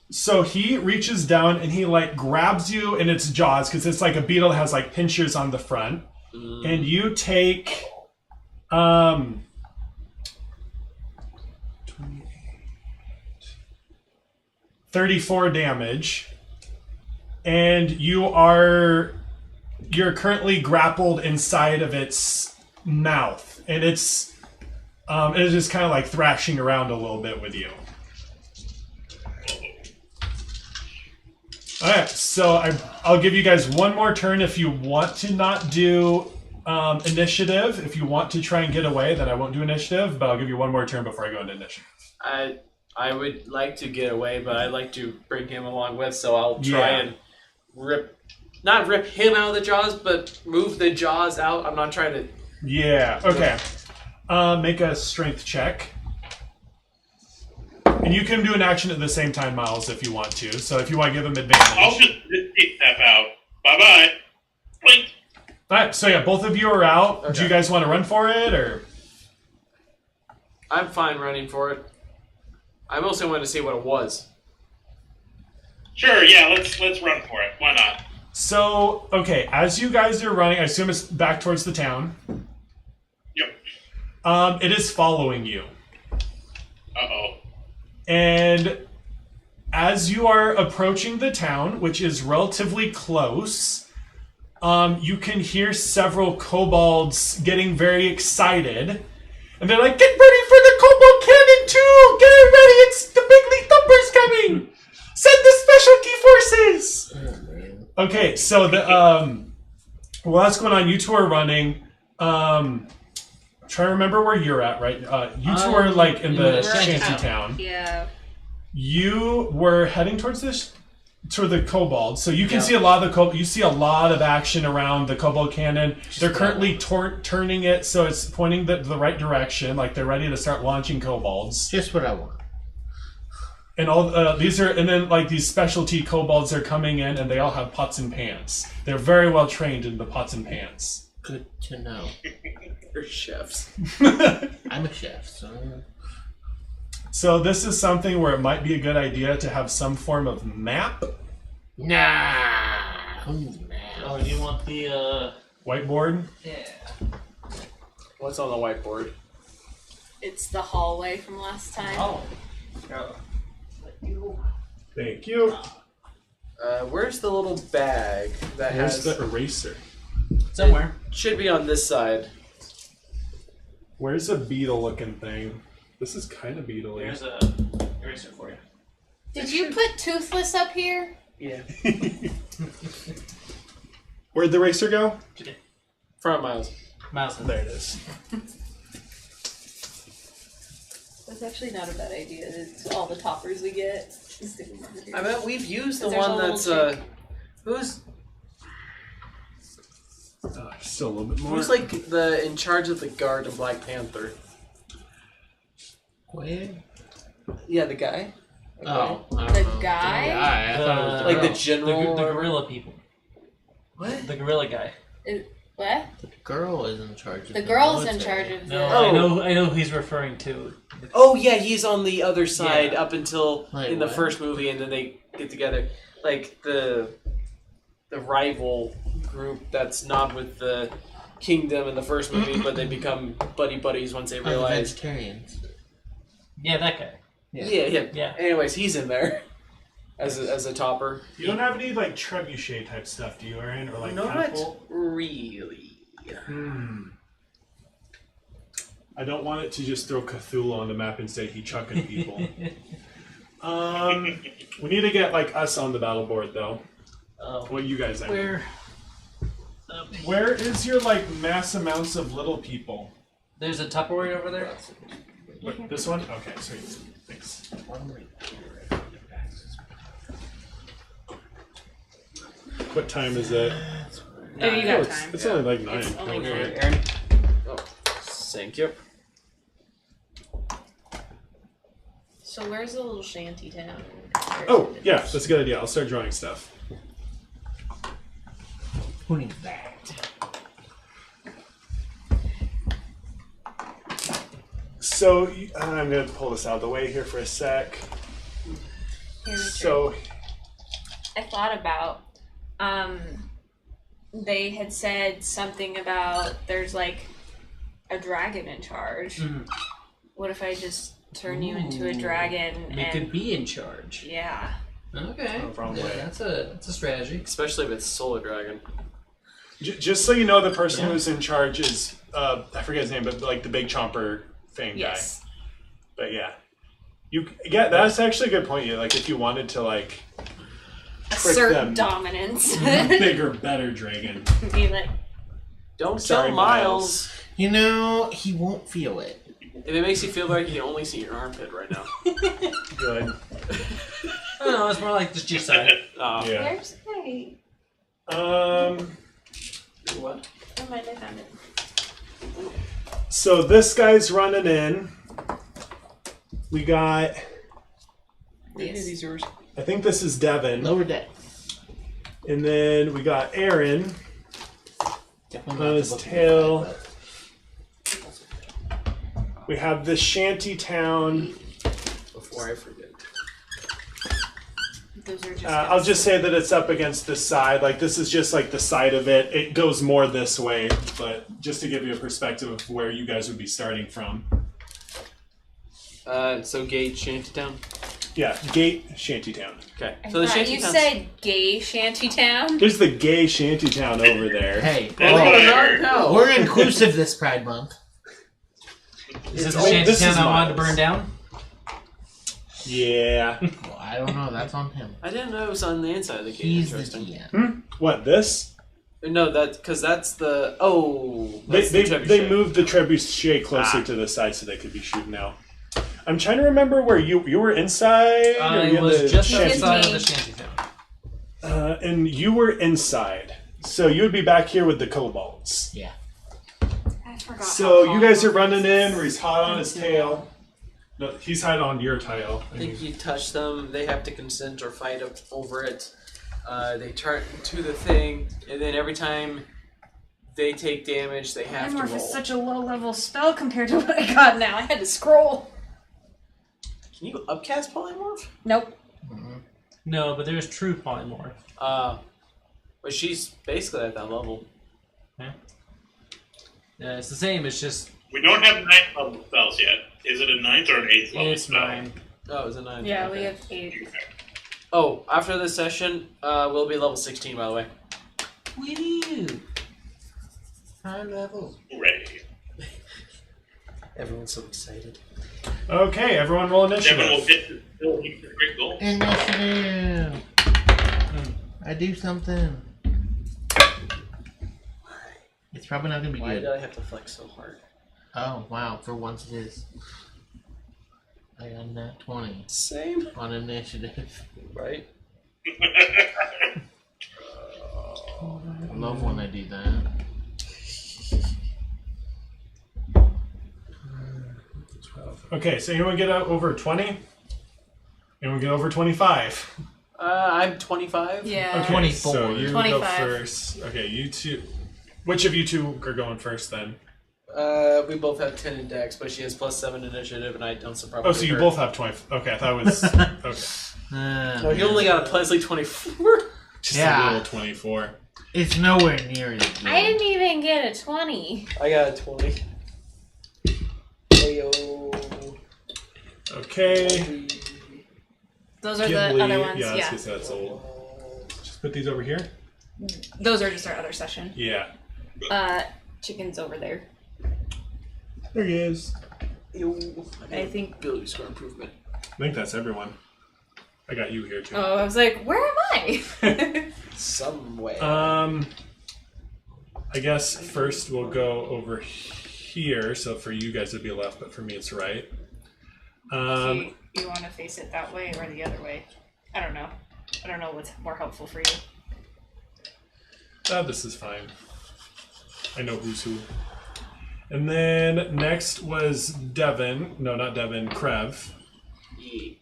So he reaches down and he like grabs you in its jaws because it's like a beetle that has like pinchers on the front, and you take 34 damage, and you're currently grappled inside of its mouth, and it is just kind of like thrashing around a little bit with you. Alright, so I'll give you guys one more turn if you want to not do initiative. If you want to try and get away, then I won't do initiative, but I'll give you one more turn before I go into initiative. I would like to get away, but I'd like to bring him along with, so I'll try and not rip him out of the jaws, but move the jaws out. I'm not trying to... Yeah, okay. Make a strength check. And you can do an action at the same time, Miles, if you want to. So if you want to give him advantage. I'll just step out. Bye-bye. Blink. Alright, so yeah, both of you are out. Okay. Do you guys want to run for it, or...? I'm fine running for it. I mostly wanted to see what it was. Sure, yeah, let's run for it. Why not? So, okay, as you guys are running, I assume it's back towards the town. Yep. It is following you. Uh-oh. And as you are approaching the town, which is relatively close, you can hear several kobolds getting very excited. And they're like, get ready for the kobold cannon too! Get ready, it's the Bigly Thumper's coming! Send the specialty forces! Okay, so while that's going on, you two are running. Try to remember where you're at, right? You two are like in the shanty town. Yeah. You were heading towards the kobolds, so you can see a lot of the you see a lot of action around the kobold cannon. They're currently turning it so it's pointing the right direction, like they're ready to start launching kobolds. Just what I want. And all these specialty kobolds are coming in, and they all have pots and pans. They're very well trained in the pots and pans. Good to know. They're chefs. I'm a chef, so... So this is something where it might be a good idea to have some form of map. Nah. Oh, you want the whiteboard? Yeah. What's on the whiteboard? It's the hallway from last time. Oh. Thank you. Where's the little bag that Where's has the eraser? Somewhere. It should be on this side. Where's a beetle-looking thing? This is kind of beetle-y. There's a eraser for you. Did you put Toothless up here? Yeah. Where'd the eraser go? Front Miles. There it is. That's actually not a bad idea. It's all the toppers we get. Stick them over here. I bet we've used the There's a one little that's chip. who's Still a little bit more. Who's like the in charge of the guard in Black Panther? Where? Yeah, the guy. Oh, I The don't know. guy? I thought it was the Like girl. the general. the or- gorilla people. What? The gorilla guy. What? The girl is in charge of The girl's in military. charge of the. No, Oh. I know who he's referring to. Oh yeah, he's on the other side Yeah. up until Wait, in the what? first movie, and then they get together. Like the rival group that's not with the kingdom in the first movie, but they become buddies once they Oh, the realize. vegetarians. Yeah, that guy. Yeah. Yeah. Anyways, he's in there as a topper. You don't have any like trebuchet type stuff, do you, Aaron? Or like Not catapult? really. I don't want it to just throw Cthulhu on the map and say he chucking people. We need to get like us on the battle board though. Oh. What you guys? I mean. Where? Where is your like mass amounts of little people? There's a Tupperware over there. What, this one? Okay, sweet. Thanks. What time is it? Oh, you Oh, got it's, time. it's only like 9. It's only Oh, 9. fine. Aaron. Oh, thank you. So where's the little shanty town? Oh, yeah, that's a good idea. I'll start drawing stuff. Who needs that? So, I'm going to pull this out of the way here for a sec. So, I thought about, they had said something about there's like a dragon in charge. What if I just turn you into a dragon You and could be in charge. yeah. Okay. wrong way. That's a strategy. Especially if it's Solar Dragon. Just so you know, the person who's in charge is, I forget his name, but like the big chomper fang Yes. guy. But yeah. That's actually a good point. Yeah, like if you wanted to like Assert them. dominance. bigger, better dragon. Be like, Don't Sorry, tell Miles. You know, he won't feel it. If it makes you feel like you can only see your armpit right now. Good. I don't know, it's more like just your side. Yeah. where's my? What? Oh, I found it. So this guy's running in. We got, Yes. These yours. I think this is Devin. Lower deck. And then we got Aaron. Definitely On not his to look at tail. that, We have the shanty town. Before I forget. Those are just. I'll just say that it's up against the side. Like this is just like the side of it. It goes more this way, but just to give you a perspective of where you guys would be starting from. So Gate Shantytown. Yeah, Gate Shantytown. Okay. I So the thought you Shantytown. said gay shantytown. There's the gay Shantytown over there. Hey, That's No. we're inclusive this Pride Month. Is this Oh, the shanty this town is I wanted to Miles. burn down? Yeah. Well, I don't know. That's on him. I didn't know it was on the inside of the gate. He's the Interesting. GM. What, this? No, because that's the They that's the they trebuchet. moved the trebuchet closer to the side so they could be shooting out. I'm trying to remember where you were inside. or I you had was the just shanty- outside of me. the shanty town. and you were inside, so you would be back here with the kobolds. Yeah. I forgot. So how you guys are long running this in where he's hot on his tail. No, he's hot on your tail. I think you touch them, they have to consent or fight over it. They turn to the thing, and then every time they take damage, they have to Polymorph roll. is such a low-level spell compared to what I got now. I had to scroll. Can you upcast Polymorph? Nope. No, but there's true polymorph. But she's basically at that level. Yeah, it's the same. It's just We don't have 9th level spells yet. Is it a 9th or an 8th level it's spell? 9. Oh, it's a 9. Yeah, Okay. we have 8. Oh, after this session, we'll be level 16, by the way. Woo! High level. Ready. Everyone's so excited. Okay, everyone roll Devin will initiative. get to still reach the great goal. Initiative. I do something. It's probably not gonna be Why good. did I have to flex so hard? Oh wow! For once it is. I got a nat 20 Same. on initiative. Right? I love when I do that. Okay, so anyone get out over 20? Anyone get over 25? I'm 25. Yeah. Okay, 24. So you 25. go first. Okay, you two. Which of you two are going first then? We both have 10 in dex, but she has +7 initiative, and I don't. So probably. Oh, so you her. both have 20. Okay, I thought it was. Okay. No, he only got a Plesley 24. Just Yeah. a little 24. It's nowhere near as good. I didn't even get a 20. I got a 20. Heyo. Okay. Those are Ghibli. the other ones. Yeah, Yeah. that's old. Just put these over here. Those are just our other session. Yeah. Chicken's over there. There he is. I think. Ability score improvement. I think that's everyone. I got you here too. Oh, I was like, where am I? Somewhere. I guess first we'll go over here. So for you guys it'd be left, but for me it's right. Do you want to face it that way or the other way? I don't know. I don't know what's more helpful for you. This is fine. I know who's who. And then next was Devin. No, not Devin. Krev. Yeah.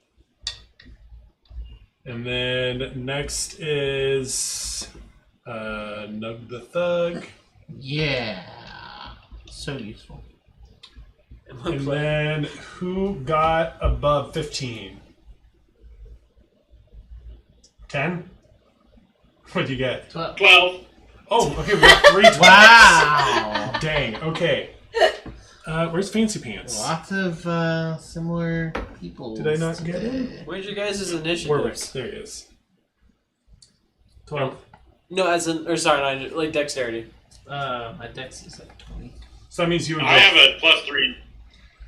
And then next is Nug the Thug. Yeah. So useful. And then who got above 15? 10? What'd you get? 12. Oh, okay, we got 3 Wow. Dang, okay. Where's Fancy Pants? Lots of similar people. Did I not get him? Where's your guys' initiative? Warwick, there he is. 12. No, as in, or sorry, not like dexterity. My dex is like 20. So that means you would go. I have a +3.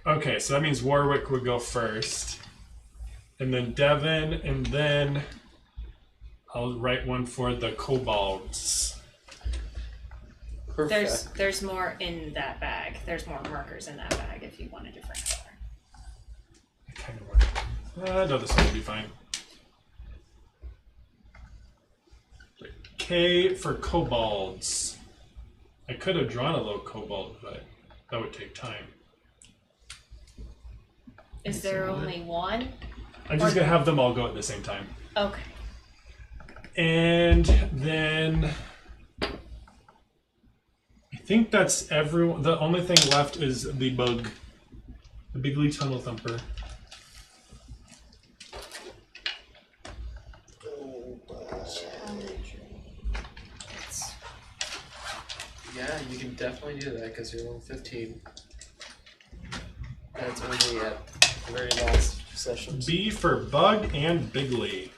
Okay, so that means Warwick would go first. And then Devin, and then I'll write one for the kobolds. Perfect. There's more in that bag. There's more markers in that bag if you want a different color. I kind of want. No, this one will be fine. K for kobolds. I could have drawn a little kobold, but that would take time. Is there only one? I'm just gonna have them all go at the same time. Okay. And then I think that's everyone. The only thing left is the bug, the Bigly Tunnel Thumper. Yeah, you can definitely do that because you're level 15. That's only at the very last session. B for bug and Bigly.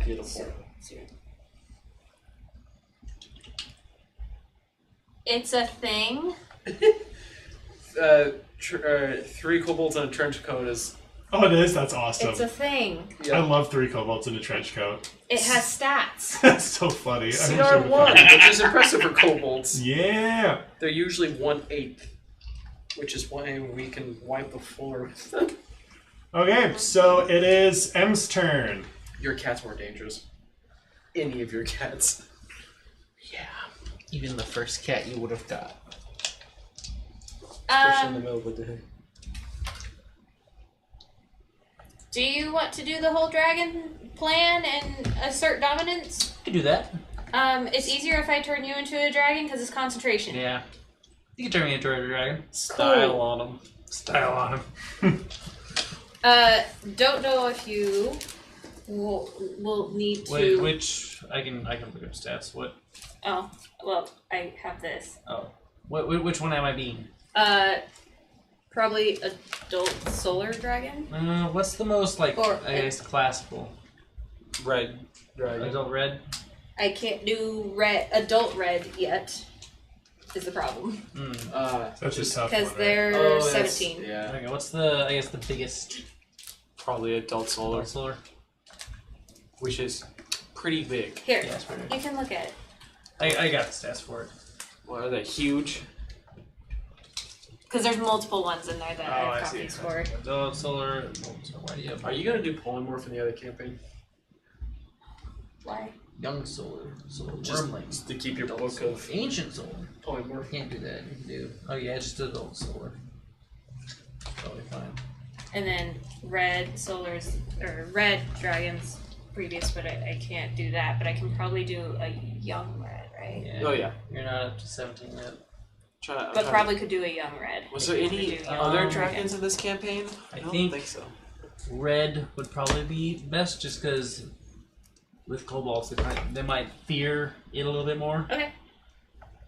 Beautiful. It's a thing. 3 kobolds and a trench coat is. Oh, it is. That's awesome. It's a thing. Yeah. I love 3 kobolds in a trench coat. It has stats. That's so funny. I wish I CR1, would've- which is impressive for kobolds. Yeah. They're usually 1/8, which is why we can wipe the floor with them. Okay, so it is M's turn. Your cat's more dangerous. Any of your cats. Yeah. Even the first cat you would have got. Especially in the middle of the day. Do you want to do the whole dragon plan and assert dominance? You can do that. It's easier if I turn you into a dragon because it's concentration. Yeah. You can turn me into a dragon. Style on them. Style on him. Don't know if you will need to. Wait, which I can look up stats. What? Oh, well, I have this. Oh, which one am I being? Probably adult solar dragon. What's the most like? Or- I guess classical. Red dragon. Adult red. I can't do adult red yet. Is the problem That's a tough because one, right? they're that's- 17. Yeah, Okay, what's the I guess the biggest probably adult solar, solar? which is pretty big. Here, Yeah, it's pretty big. you can look at it. I got the stats for it. What are they? Huge. Because there's multiple ones in there that Oh, I I have see. copies for. Adult solar. Why do you have Are you gonna do polymorph in the other campaign? Why? young solar? Solar Just wormling. to keep your Adult book solar. of Ancient solar. polymorph. Can't do that. You can do. Oh yeah, just adult solar. And then red dragons previous, but I can't do that. But I can probably do a young red, right? Yeah. Oh yeah. You're not up to 17 yet. But probably could do a young red. Was there any other dragons in this campaign? I don't think so. Red would probably be best, just because with kobolds they might fear it a little bit more. Okay.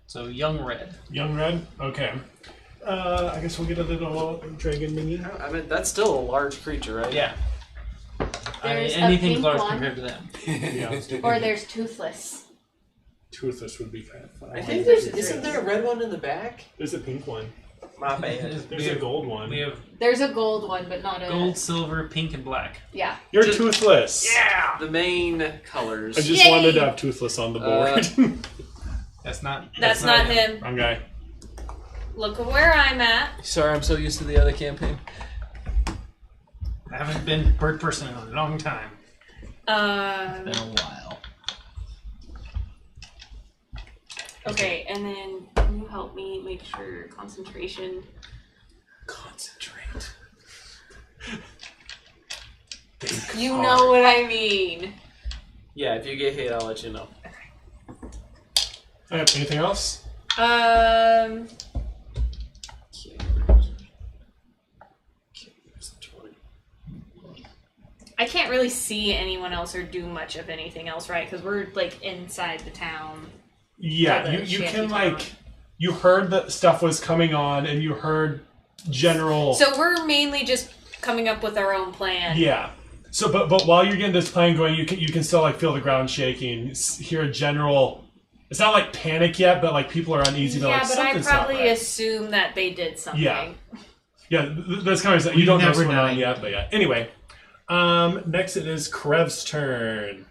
So young red. Young red? Okay. I guess we'll get a little dragon minion. I mean, that's still a large creature, right? Yeah. There's a anything's pink large one. compared to them. Yeah. Or there's toothless. Toothless would be kind of fun. I think isn't there a red one in the back? There's a pink one. My bad. There's a gold one. We have There's a gold one, but not a gold, silver, pink, and black. Yeah. You're toothless. Yeah! The main colors. I just Yay! wanted to have toothless on the board. That's not him. Wrong guy. Look at where I'm at. Sorry, I'm so used to the other campaign. I haven't been bird person in a long time. It's been a while. Okay, and then can you help me make sure concentration? Concentrate. You know what I mean. Yeah, if you get hit, I'll let you know. Anything else? I can't really see anyone else or do much of anything else, right? Because we're like inside the town. Yeah, the you shanty can town. you heard that stuff was coming on, and you heard general. So we're mainly just coming up with our own plan. Yeah. So, but while you're getting this plan going, you can still like feel the ground shaking, hear a general. It's not like panic yet, but like people are uneasy. Yeah, Like, but I something's probably not right. assume that they did something. Yeah. Yeah, that's kind of you don't know what's never going on know. yet, but yeah. Anyway, next it is Krev's turn.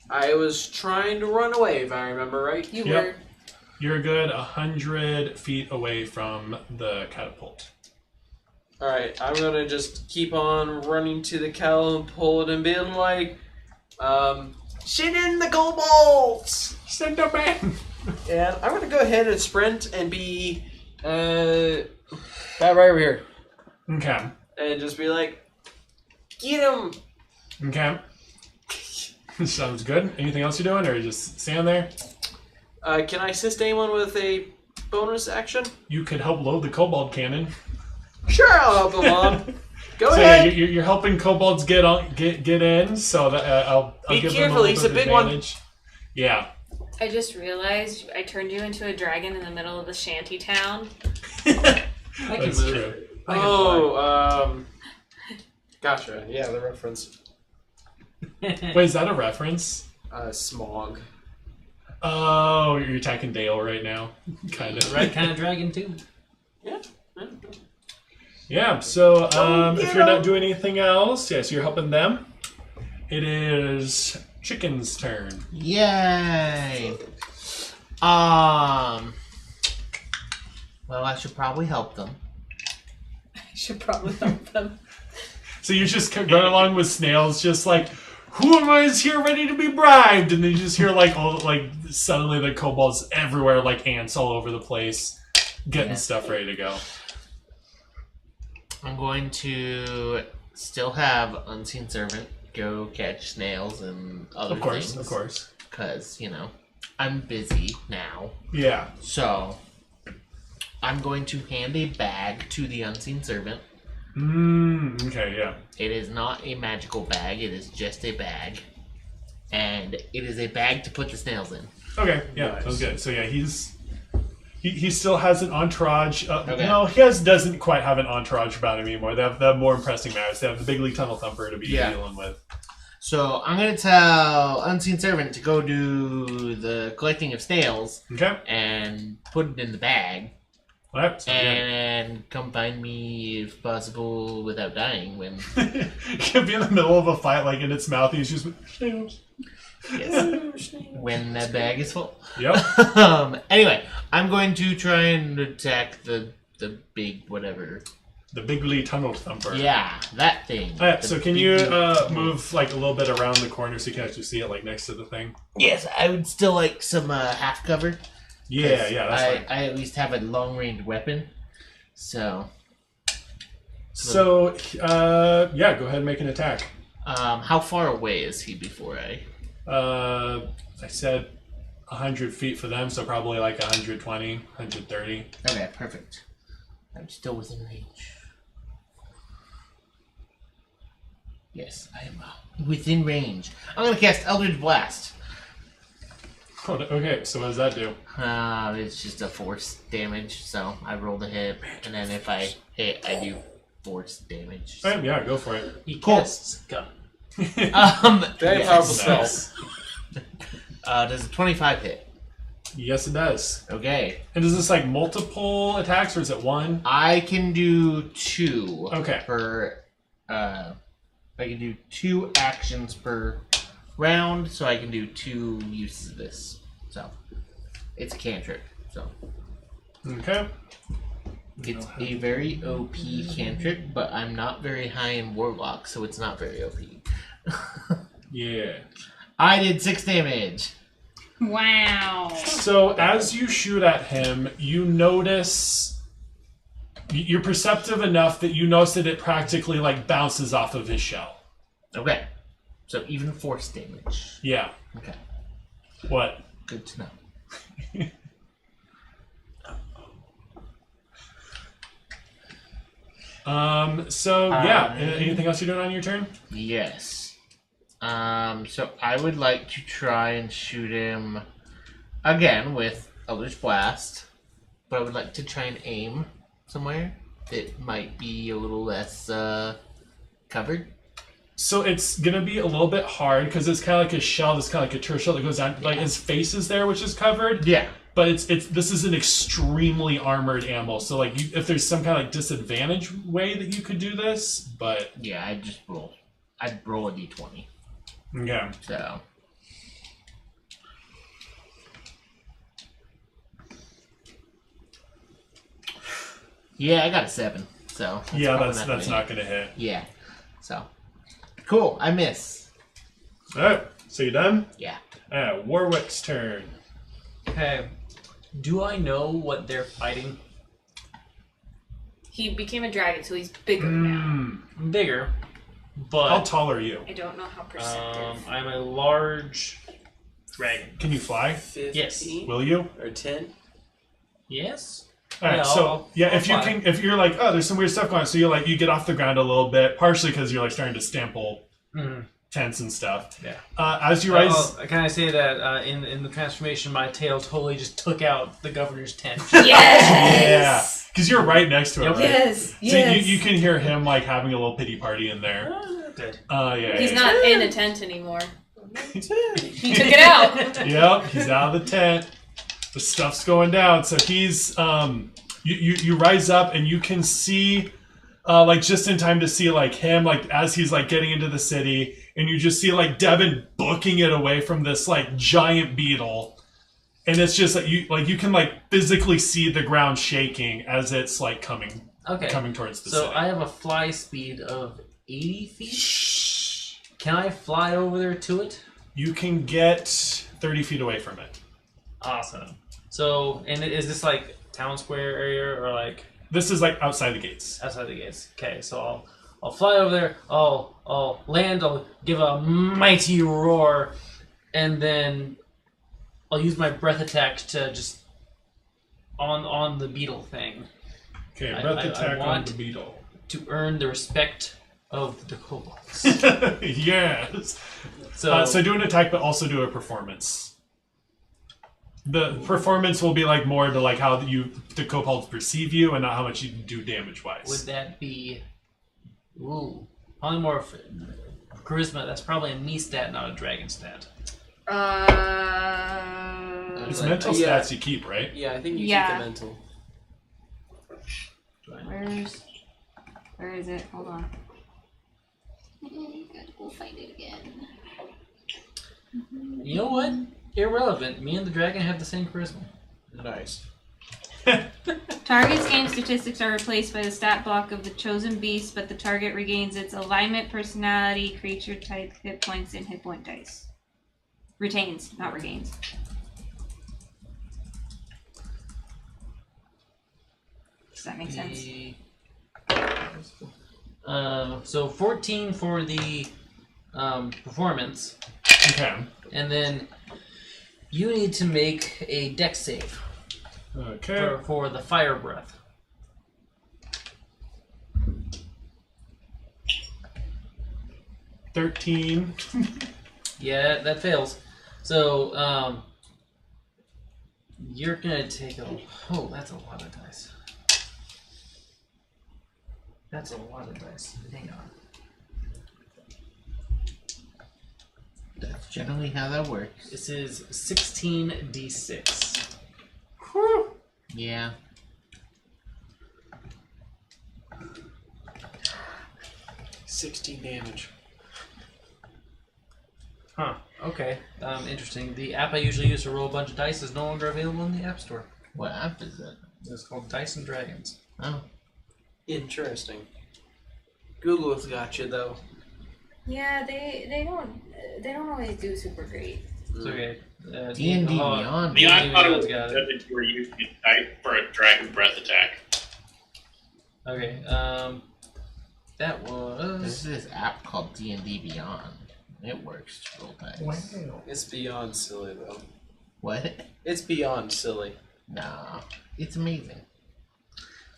I was trying to run away, if I remember right. You Yep. were. You're a good 100 feet away from the catapult. Alright, I'm gonna just keep on running to the catapult and being like, shit in the kobolds! Send them in! And I'm gonna go ahead and sprint and be, right over here. Okay. And just be like, get him! Okay. Sounds good. Anything else you're doing, or you just stand there? Can I assist anyone with a bonus action? You could help load the kobold cannon. Sure, I'll help him on. Go So ahead. yeah, you're helping kobolds get in. So that I'll Be give careful, them a he's little a bit big one. advantage. Yeah. I just realized I turned you into a dragon in the middle of the shanty town. I can That's move. true. I can Oh, gotcha. Yeah, the reference. Wait, is that a reference? Smog. Oh, you're attacking Dale right now. Kind of. Right kind of dragon too. Yeah. Yeah, so Don't if get you're not up. doing anything else, yes, you're helping them. It is Chicken's turn. Yay! Well, I should probably help them. I should probably help them. So you just run along with Snails, just like, who am I is here ready to be bribed? And then you just hear suddenly the kobolds everywhere, like ants all over the place, getting stuff ready to go. I'm going to still have Unseen Servant go catch snails and other things. Of course. Because, I'm busy now. Yeah. So, I'm going to hand a bag to the Unseen Servant. Okay, yeah. It is not a magical bag, it is just a bag. And it is a bag to put the snails in. Okay, yeah, Nice. sounds good. So yeah, he still has an entourage. Okay. No, doesn't quite have an entourage about him anymore. They have more pressing matters. They have the Big League Tunnel Thumper to be dealing with. So, I'm going to tell Unseen Servant to go do the collecting of snails Okay. and put it in the bag. All right. So And come find me, if possible, without dying when... you can be in the middle of a fight, like in its mouth, he's just snails. Yes. When that bag is full. Yep. Anyway, I'm going to try and attack the big whatever. The Big League Tunnel Thumper. Yeah, that thing. All right. The So can big you league- move like a little bit around the corner so you can actually see it, like next to the thing? Yes, I would still like some half cover. Yeah, that's fine. I at least have a long range weapon. So. So, yeah, go ahead and make an attack. How far away is he before I? I said 100 feet for them, so probably like 120, 130. Okay, perfect. I'm still within range. Yes, I am within range. I'm gonna cast Eldritch Blast. Oh, okay, so what does that do? It's just a force damage, so I roll the hit, and then if I hit, I do force damage. All right, yeah, go for it. He casts gun. Very yes. powerful spell. Nice. Does a 25 hit? Yes, it does. Okay. And is this like multiple attacks, or is it one? I can do 2. Okay. Per, I can do 2 actions per round, so I can do 2 uses of this. So, it's a cantrip. So, Okay. it's a very OP cantrip, but I'm not very high in Warlock, so it's not very OP. Yeah. I did 6 damage. Wow. So as you shoot at him, you notice you're perceptive enough that you notice that it practically like bounces off of his shell. Okay. So even force damage. Yeah. Okay. What? Good to know. So yeah. Anything else you're doing on your turn? Yes. So I would like to try and shoot him again with Eldritch Blast, but I would like to try and aim somewhere that might be a little less covered. So it's gonna be a little bit hard because it's kind of like a shell. It's kind of like a turtle shell that goes down. Like his face is there, which is covered. Yeah. But this is an extremely armored animal. So like, if there's some kind of like disadvantage way that you could do this, but Yeah, I'd roll a d20. okay. So. Yeah, I got a 7. So Yeah, probably that's not gonna hit. Yeah. So. Cool. I miss. All right. So you done? Yeah. Warwick's turn. Okay. Do I know what they're fighting? He became a dragon, so he's bigger now. I'm bigger, but How tall are you? I don't know how perceptive. I'm a large dragon. Can you fly? 15 Yes. Will you? or 10. Yes. All right. Yeah, So I'll if you fly. can, if you're like, oh, there's some weird stuff going on, so you get off the ground a little bit, partially because you're like starting to stample tents and stuff. Yeah. As you rise. Can I say that in the transformation, my tail totally just took out the governor's tent? Yes. Yeah, because you're right next to it, Yep. right? Yes. So Yes. you can hear him like having a little pity party in there. Good. Yeah. He's not in a tent anymore. He took it out. Yep, he's out of the tent. The stuff's going down. So he's you rise up and you can see like just in time to see like him like as he's like getting into the city, and you just see like Devin booking it away from this like giant beetle. And it's just like you can like physically see the ground shaking as it's like coming towards the city. So I have a fly speed of 80 feet. Can I fly over there to it? You can get 30 feet away from it. Awesome. So, and is this like town square area or like This is like outside the gates. outside the gates? Okay, so I'll fly over there. I'll land. I'll give a mighty roar, and then I'll use my breath attack to just on the beetle thing Okay, I breath attack on want- the beetle. to earn the respect of the kobolds. Yes. So, So do an attack, but also do a performance. The performance will be like more to like how the kobolds perceive you, and not how much you do damage wise. would that be? Ooh, polymorph charisma. That's probably a me stat, not a dragon stat. It's mental Yeah. stats you keep, right? Yeah, I think you keep Yeah. the mental. Where is it? Hold on. Gotta go find it again. You know what? Irrelevant. Me and the dragon have the same charisma. Nice. Target's game statistics are replaced by the stat block of the chosen beast, but the target regains its alignment, personality, creature type, hit points, and hit point dice. Retains, not regains. Does that make sense? So 14 for the performance. Okay. And then you need to make a dex save. Okay. For the fire breath. 13. Yeah, that fails. So, you're gonna take a... Oh, that's a lot of dice. That's a lot of dice. Hang on. That's generally how that works. This is 16d6. Whew. Yeah. $16 damage. Huh. Okay. Interesting. The app I usually use to roll a bunch of dice is no longer available in the App Store. What app is it? It's called Dice and Dragons. Oh. Interesting. Google's got you though. Yeah, they don't always do super great. It's okay. D&D Beyond. I thought it was got good that you were using dice for a dragon breath attack. Okay. That was... There's this app called D&D Beyond. It works to roll dice. Wow. It's beyond silly though. What? It's beyond silly. Nah. It's amazing.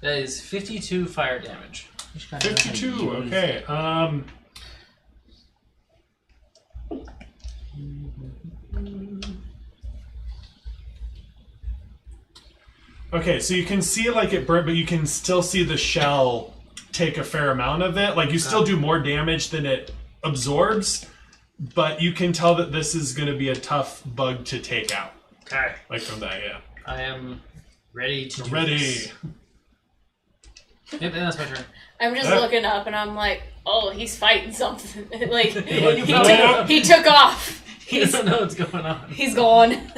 That is 52 fire damage. 52, okay. Okay, so you can see like it burnt, but you can still see the shell take a fair amount of it. Like you still do more damage than it absorbs, but you can tell that this is going to be a tough bug to take out. Okay. Like from that, yeah. I am ready to do Ready. this. Yep, and that's my turn. I'm just looking up and I'm like, oh, he's fighting something. Like Like, he took off. He doesn't know what's going on. He's gone.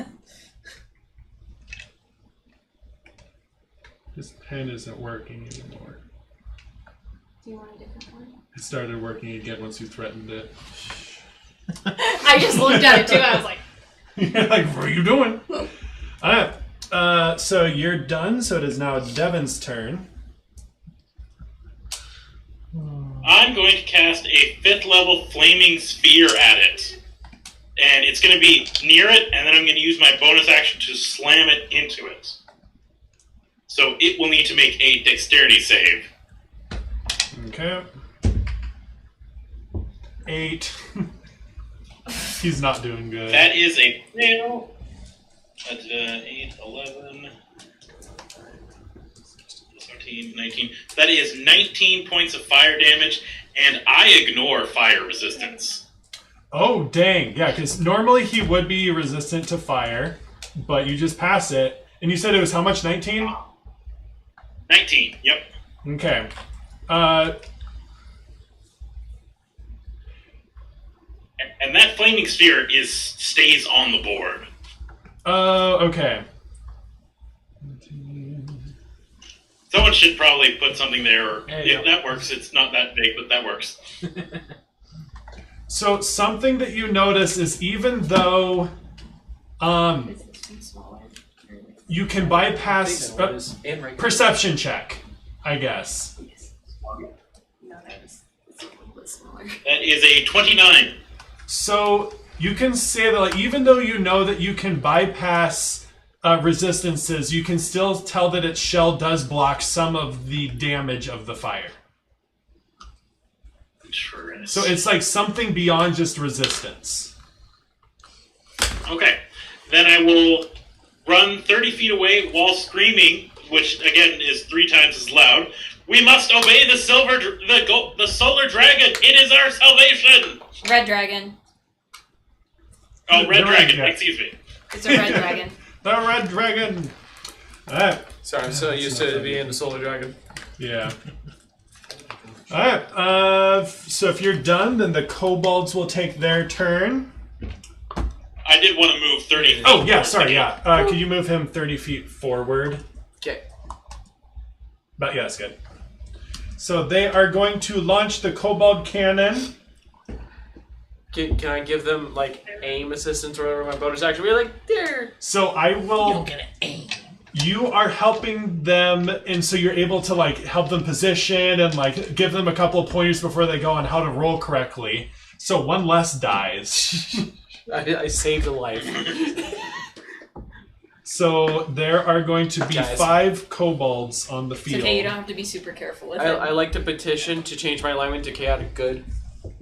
This pen isn't working anymore. Do you want a different one? It started working again once you threatened it. I just looked at it too. I was like, You're like, what are you doing? Alright. So you're done, so it is now Devin's turn. I'm going to cast a 5th level flaming sphere at it. And it's going to be near it, and then I'm going to use my bonus action to slam it into it. So it will need to make a dexterity save. Okay. 8. He's not doing good. That is a fail. That's 8, 11, 13, 19. That is 19 points of fire damage, and I ignore fire resistance. Oh, dang. Yeah, because normally he would be resistant to fire, but you just pass it. And you said it was how much? 19? 19, yep. Okay. And that flaming sphere stays on the board. Okay. Someone should probably put something there. Or, There you yeah, go. that works. It's not that big, but that works. So something that you notice is even though is this one smaller? you can bypass I think that was in right perception check, I guess. No, it's a little bit smaller. That is a 29. So you can say that like, even though you know that you can bypass resistances, you can still tell that its shell does block some of the damage of the fire. So it's like something beyond just resistance. Okay. Then I will run 30 feet away while screaming, which again is 3 times as loud. We must obey the solar dragon. It is our salvation. Red dragon. Oh, red The dragon. yeah. Excuse me. It's a red dragon. The red dragon. Alright. Sorry, I'm so used to being the solar dragon. Yeah. Alright. So if you're done, then the kobolds will take their turn. I did want to move 30 feet. Oh, yeah, forward sorry, again. yeah. Could you move him 30 feet forward? Okay. But yeah, that's good. So they are going to launch the kobold cannon. Can I give them like aim assistance or whatever my bonus action? We're like there. So I will. Get an aim. you are helping them, and so you're able to like help them position and like give them a couple of pointers before they go on how to roll correctly. So one less dies. I saved a life. So there are going to be 5 kobolds on the field. It's okay, you don't have to be super careful with it. I like to petition to change my alignment to chaotic good.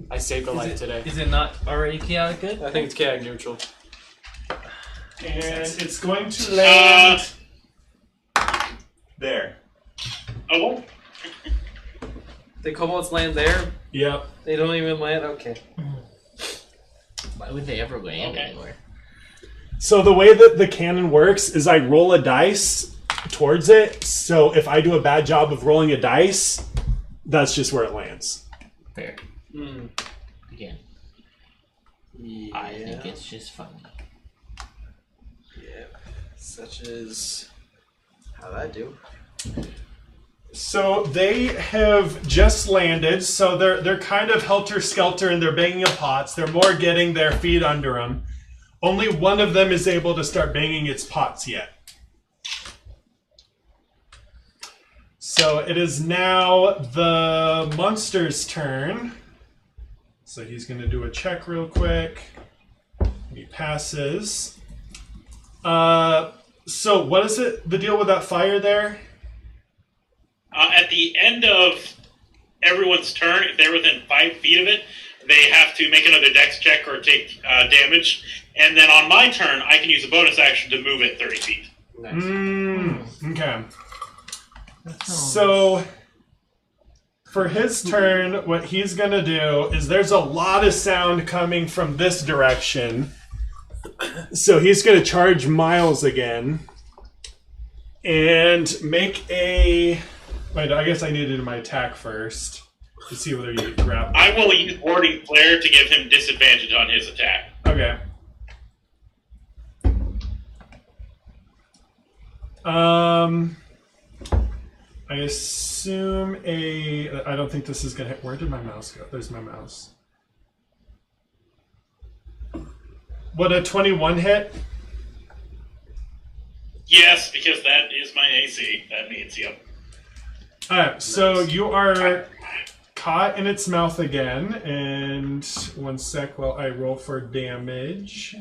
I saved a life today. Is it not already chaotic good? I think it's chaotic neutral. And it's going to land there. Oh, The kobolds land there? Yep. They don't even land? Okay. Why would they ever land Okay. anywhere? So the way that the cannon works is I roll a dice towards it. So if I do a bad job of rolling a dice, that's just where it lands. Fair. Mm. Again, Yeah. I think it's just funny. Yeah. Such as... How'd that do? So they have just landed, so they're kind of helter-skelter and they're banging on pots. They're more getting their feet under them. Only one of them is able to start banging its pots yet. So it is now the monster's turn. So he's going to do a check real quick. He passes. So what is it? The deal with that fire there? at the end of everyone's turn, if they're within 5 feet of it, they have to make another dex check or take damage. And then on my turn, I can use a bonus action to move it 30 feet. Nice. Okay. So, for his turn, what he's going to do is there's a lot of sound coming from this direction. So he's going to charge Miles again. And make a... Wait, I guess I need to do my attack first. To see whether you grab... I will use Warding Flare to give him disadvantage on his attack. Okay. I assume a... I don't think this is going to hit... Where did my mouse go? There's my mouse. Would a 21 hit? Yes, because that is my AC. That means, yep. Alright, so you are caught in its mouth again, and one sec while I roll for damage.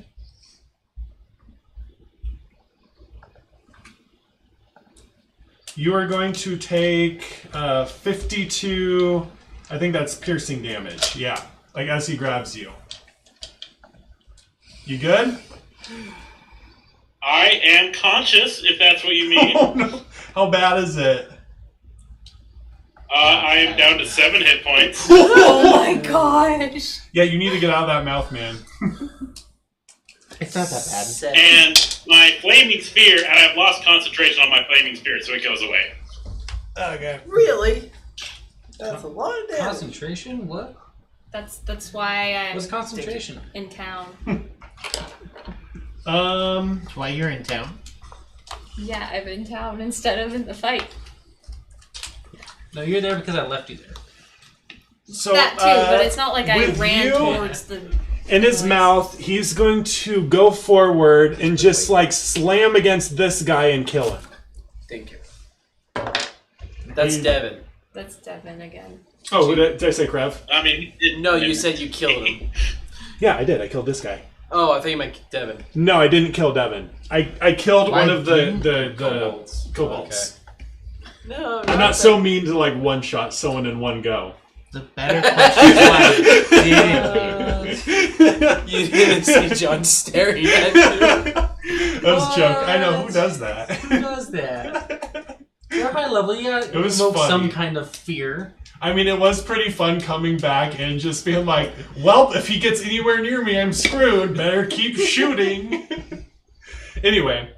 You are going to take 52, I think that's piercing damage, yeah, like as he grabs you. You good? I am conscious, if that's what you mean. Oh, no. How bad is it? I am down to 7 hit points. Oh my gosh! Yeah, you need to get out of that mouth, man. It's not that bad. And my flaming spear, and I've lost concentration on my flaming spear, so it goes away. Okay. Really? That's a lot of damage. Concentration? What? That's why I'm What's concentration? in town. That's why you're in town. Yeah, I'm in town instead of in the fight. No, you're there because I left you there. So, That too, but it's not like I with ran you towards the... in his mouth, he's going to go forward and just like slam against this guy and kill him. Thank you. That's Devin. That's Devin again. Oh, did I say Krev? I mean... No, you said you killed him. Yeah, I did. I killed this guy. Oh, I thought you meant Devin. No, I didn't kill Devin. I killed Why one of the Kobolds. kobolds. No, I'm not so mean to like one-shot someone in one go. The better question is why didn't you? You didn't see John staring at you. That was a joke. I know, who does that? Who does that? You're high level, you gotta It was evoke funny. some kind of fear. I mean, it was pretty fun coming back and just being like, well, if he gets anywhere near me, I'm screwed. Better keep shooting. Anyway,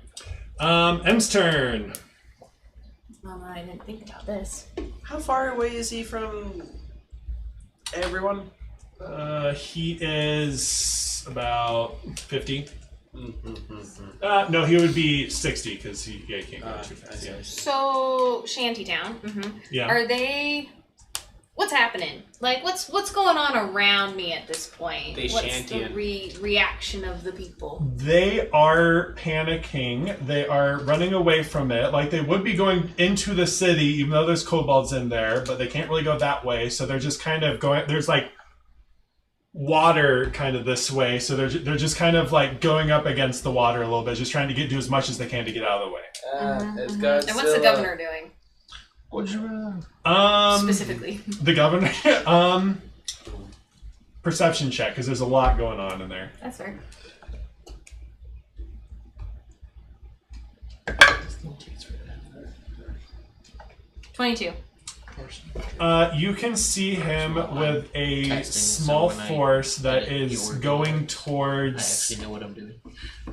M's turn. Oh, I didn't think about this. How far away is he from everyone? He is about 50. No, he would be 60 because he can't go too fast. Yeah. So, Shantytown. Mm-hmm. Yeah. Are they what's happening? Like, what's going on around me at this point? They what's shantying. the reaction of the people? They are panicking. They are running away from it. Like, they would be going into the city, even though there's kobolds in there, but they can't really go that way. So they're just kind of going. There's like water kind of this way. So they're just kind of like going up against the water a little bit, just trying to do as much as they can to get out of the way. And what's the governor doing? Specifically. The governor? Perception check, because there's a lot going on in there. That's fair. $22. You can see him with a small force that is going towards I actually know what I'm doing.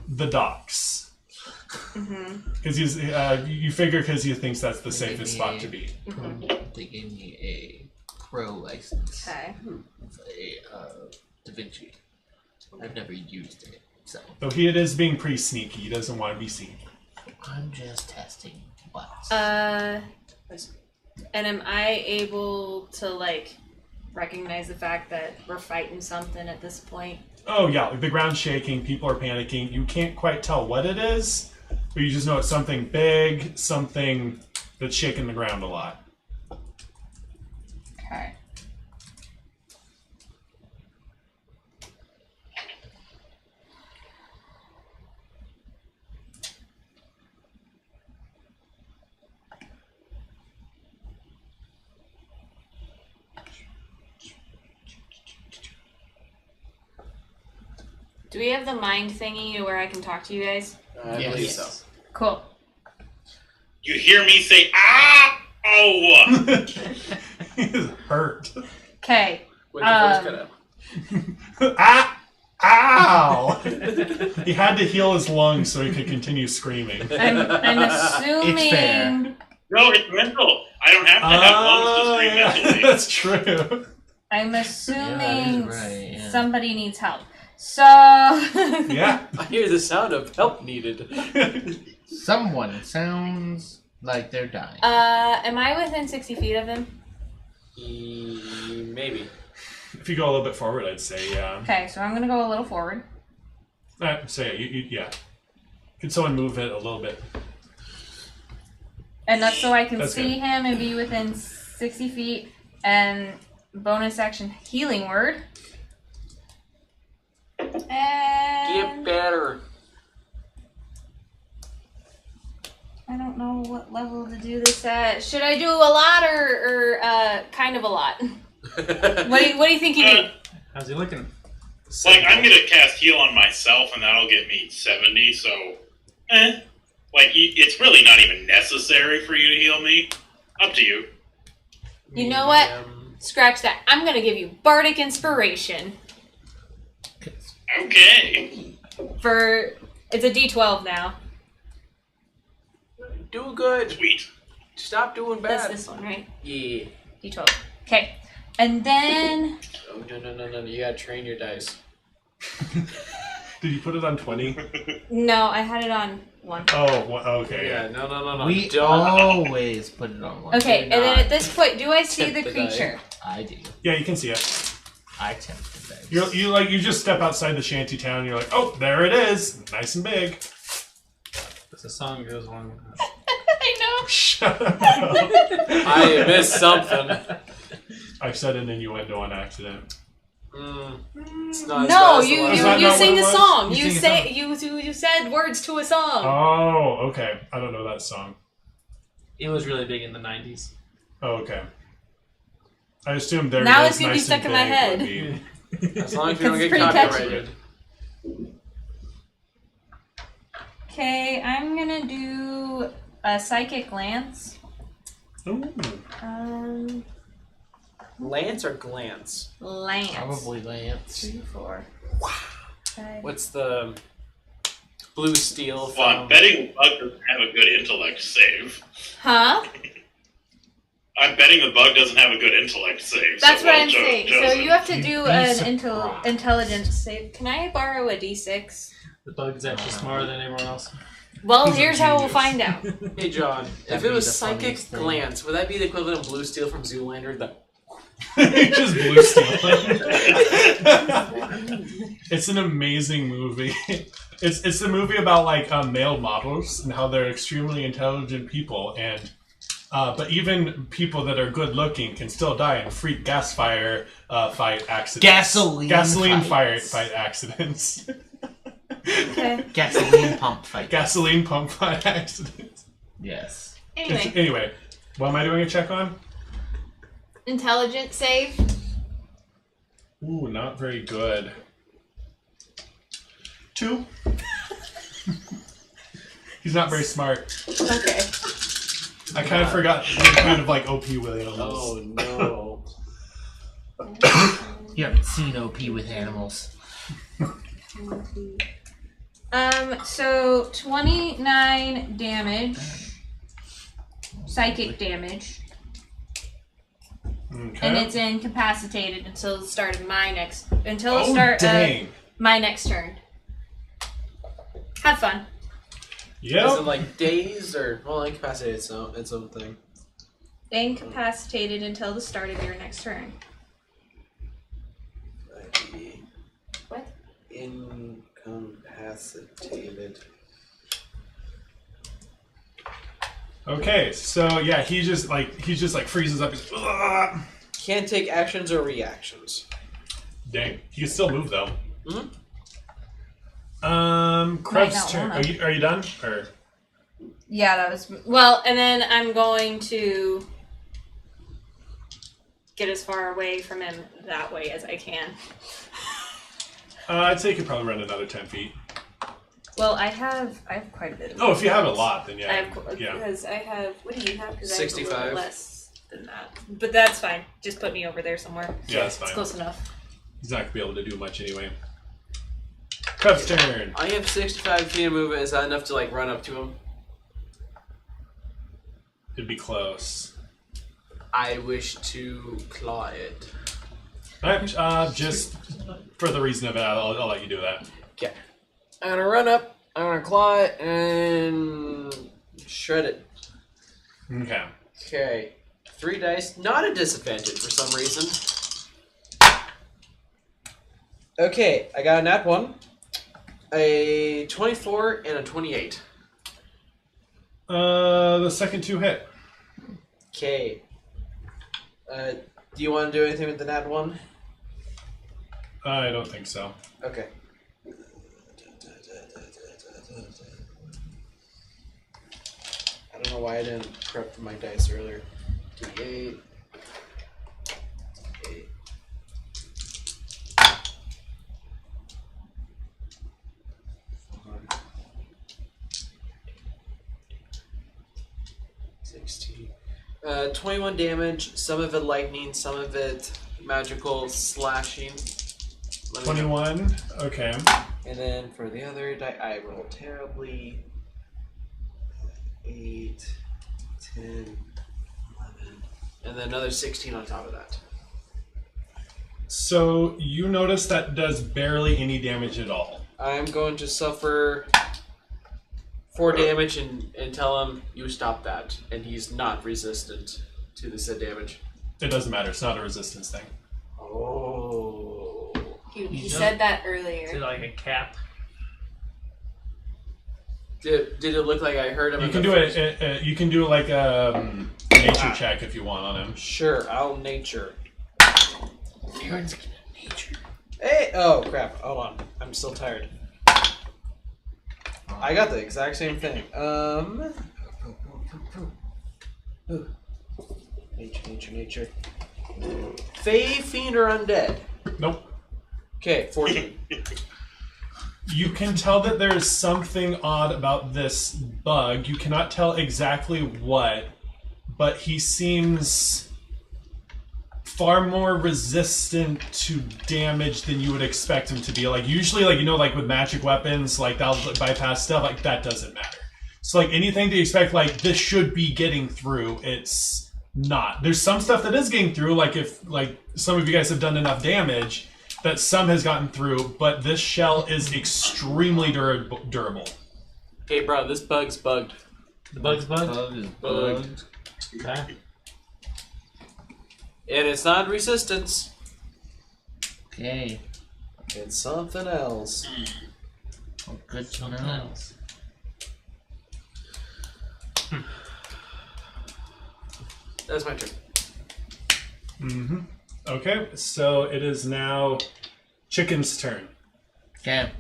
the docks. Because you figure because he thinks that's the safest spot to be. They gave me a pro license. Okay. Da Vinci. I've never used it, so Though it is being pretty sneaky. He doesn't want to be seen. I'm just testing what. And am I able to, like, recognize the fact that we're fighting something at this point? Oh yeah, like the ground's shaking, people are panicking. You can't quite tell what it is, but you just know it's something big, something that's shaking the ground a lot. Okay. Do we have the mind thingy to where I can talk to you guys? I believe so. Cool. You hear me say, ah! Oh! He's hurt. Okay. With the voice cut out. Ow! He had to heal his lungs so he could continue screaming. I'm assuming... It's fair. No, it's mental. I don't have to have lungs to scream mentally. That's true. I'm assuming right, yeah. somebody needs help. So... Yeah. I hear the sound of help needed. Someone sounds like they're dying. am I within 60 feet of him? Maybe. If you go a little bit forward, I'd say, yeah. Okay, so I'm gonna go a little forward. Yeah. Could someone move it a little bit? And that's so I can That's see good. him and be within 60 feet. And bonus action healing word. Get And better. I don't know what level to do this at. Should I do a lot or kind of a lot? What do you think you need? How's he looking? Like, I'm gonna cast heal on myself, and that'll get me 70, so... Like, it's really not even necessary for you to heal me. Up to you. You know what? Scratch that. I'm gonna give you bardic inspiration. Okay. It's a D12 now. Do good. Sweet. Stop doing That's bad. this one, right? Yeah. D12. Okay. And then Oh, no. You gotta train your dice. Did you put it on 20? no, I had it on 1. Okay. Yeah, no. We Don't. always put it on one. Okay, You're and then not. at this point, do I see the Tip the die. creature? I do. Yeah, you can see it. I tempt the dice. You just step outside the shanty town and you're like, oh, there it is. Nice and big. The song goes along with that. I Shut up. I missed something. I said an innuendo on accident. It's know. not No, as bad as the you last Is you, that one. you not sing what it a was? song. You You sing a say you said words to a song. Oh, okay. I don't know that song. It was really big in the 90s. Oh, okay. I assume there Now it it's is, gonna be nice stuck and in my big head. would be- As long as we don't It's get pretty catchy. copyrighted. Okay, I'm gonna do a psychic lance. Ooh. Lance or glance? Lance. Probably Lance. 3, 4. Five. What's the blue steel Well, I'm from? betting Bug doesn't have a good intellect save. Huh? I'm betting the Bug doesn't have a good intellect save. That's so what well I'm saying. So chosen. you have to You'd do be an surprised. intelligence save. Can I borrow a D6? The Bug's actually smarter than everyone else. Well, He's a here's how we'll genius. find out. Hey John, if That'd it be was the psychic funniest thing. glance, would that be the equivalent of blue steel from Zoolander? The Just blue stealing. It's an amazing movie. It's a movie about like male models and how they're extremely intelligent people, and but even people that are good looking can still die in freak gas fire fight accidents. Gasoline fire fight accidents. Okay. Gasoline pump fight. Gasoline pump fight accidents. Yes. Anyway, what am I doing a check on? Intelligence save. Ooh, not very good. 2. He's not very smart. Okay. I kind of forgot kind of like OP with animals. Oh no. You haven't seen OP with animals. So 29 damage. Psychic damage. Okay. And it's incapacitated until the start of my next dang. my next turn. Have fun. Yep. Is it like days or incapacitated? Its own thing. Incapacitated until the start of your next turn. What? Incapacitated. Okay, so yeah, he just freezes up. He's, "Ugh." Can't take actions or reactions. Dang, he can still move though. Mm-hmm. Krebs' turn. Are you done? Or Yeah, that was well, and then I'm going to get as far away from him that way as I can. I'd say you could probably run another 10 feet. Well, I have quite a bit of Oh, if you have a lot, then yeah. because I have. What do you have? Because I have a 65. little less than that. But that's fine. Just put me over there somewhere. Yeah, that's fine. It's close enough. He's not gonna be able to do much anyway. Krebs' turn. I have 65 feet of movement. Is that enough to like run up to him? It'd be close. I wish to claw it. Alright, just for the reason of it, I'll let you do that. Okay. I'm gonna run up. I'm gonna claw it and shred it. Okay. Okay. 3 dice. Not a disadvantage for some reason. Okay, I got a nat 1, a 24, and a 28. The second 2 hit. Okay. Do you want to do anything with the nat 1? I don't think so. Okay. I don't know why I didn't prep for my dice earlier. D8. D8. Four. 16. 21 damage, some of it lightning, some of it magical slashing. 21, okay. And then for the other die, I rolled terribly. 8, 10, 11, and then another 16 on top of that. So you notice that does barely any damage at all. I'm going to suffer 4 damage and tell him you stop that, and he's not resistant to the said damage. It doesn't matter. It's not a resistance thing. Oh. You said that earlier. Is it like a cap? Did it look like I heard him? You can do it. You can do like a nature check if you want on him. Sure, I'll nature. Hey! Oh crap! Hold on, I'm still tired. I got the exact same thing. Nature. Fey, fiend, or undead? Nope. Okay, 14. You can tell that there is something odd about this bug. You cannot tell exactly what, but he seems far more resistant to damage than you would expect him to be. Like usually, like like with magic weapons, like that'll bypass stuff. Like that doesn't matter. So like anything that you expect, like this should be getting through, it's not. There's some stuff that is getting through. Like if like some of you guys have done enough damage that some has gotten through, but this shell is extremely durable. Hey, bro, this bug's bugged. The bug's bugged? Bug is bugged. Okay. And it's not resistance. Okay. It's something else. Oh, good to Something know. else. That's my turn. Mm-hmm. Okay, so it is now Chicken's turn. Okay.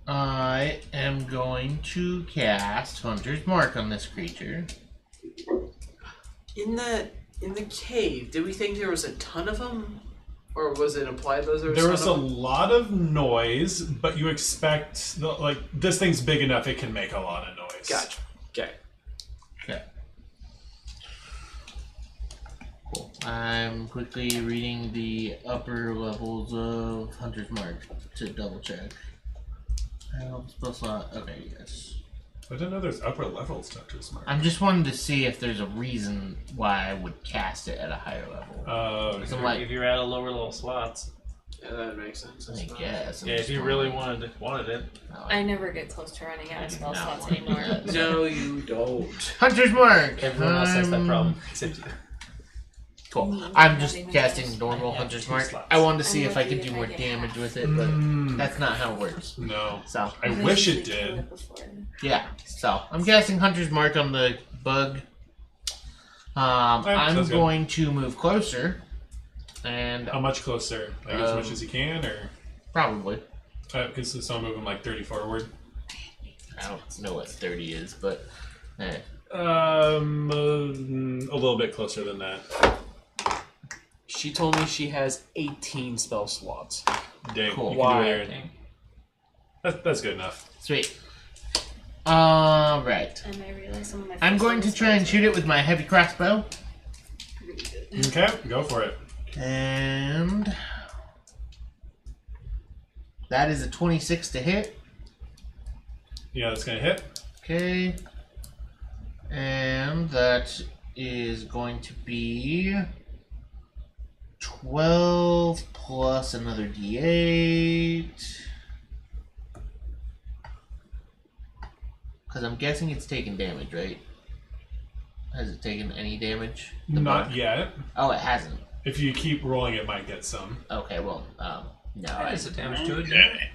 I am going to cast Hunter's Mark on this creature. In the cave, did we think there was a ton of them? Or was it implied that There was a lot of noise, but you expect, this thing's big enough it can make a lot of noise. Gotcha. Okay. Okay. Cool. I'm quickly reading the upper levels of Hunter's Mark to double check. Spell slot. Okay, yes. I didn't know there's upper levels to Hunter's Mark. I'm just wanting to see if there's a reason why I would cast it at a higher level. Okay. Like, If you're at a lower level slots. Yeah, that makes sense. I guess. I'm Yeah, if just you really wondering. wanted it. No, I never get close to running out of spell slots anymore. No, you don't. Hunter's Mark! Everyone else has that problem, except you. Cool. Me, I'm not just even casting I close. normal have Hunter's 2 Mark. slots. I wanted to see I'm if I lucky could do if I more get damage half. with it, but that's not how it works. No. So, I wish it did. yeah. So, I'm casting Hunter's Mark on the bug. I'm sounds good. going to move closer. And How much closer? Like as much as you can, or? probably. Because so I'm moving like 30 forward. I don't know what 30 is, but A little bit closer than that. She told me she has 18 spell slots. Dang, Cool. you can Why? do it here. That's good enough. sweet. Alright. And I realize some of my I'm going to try and shoot it with my heavy crossbow. Okay, go for it. And that is a 26 to hit. Yeah, that's gonna hit. Okay. And that is going to be 12 plus another d8. Because I'm guessing it's taken damage, right? Has it taken any damage? The Not mark? yet. Oh, it hasn't. If you keep rolling, it might get some. Okay, well, no. That is a damage to it. Okay.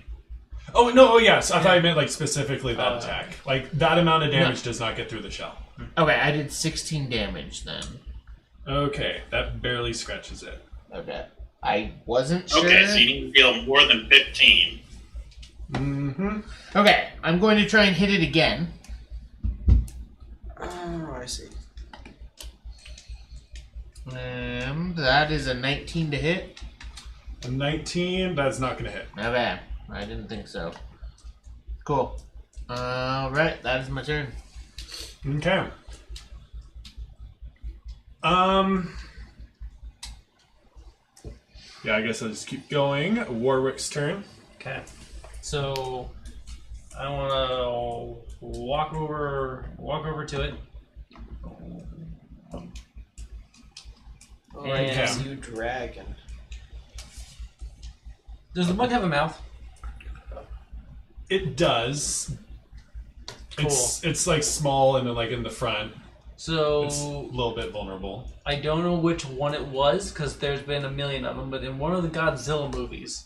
Oh no! Oh yes, I thought you meant like specifically that attack. Like that amount of damage does not get through the shell. Okay, I did 16 damage then. Okay, that barely scratches it. Okay. I wasn't sure. Okay, so you need to deal more than 15. Mm-hmm. Okay, I'm going to try and hit it again. Oh, I see. And that is a 19 to hit. A 19, that's not gonna hit. Not bad. I didn't think so. Cool. Alright, that is my turn. Okay. Yeah, I guess I'll just keep going. Warwick's turn. Okay. So I want to walk over to it. Alright, And- it's you dragon. Does the bug have a mouth? It does. It's like small and then like in the front. So It's a little bit vulnerable. I don't know which one it was because there's been a million of them, but in one of the Godzilla movies,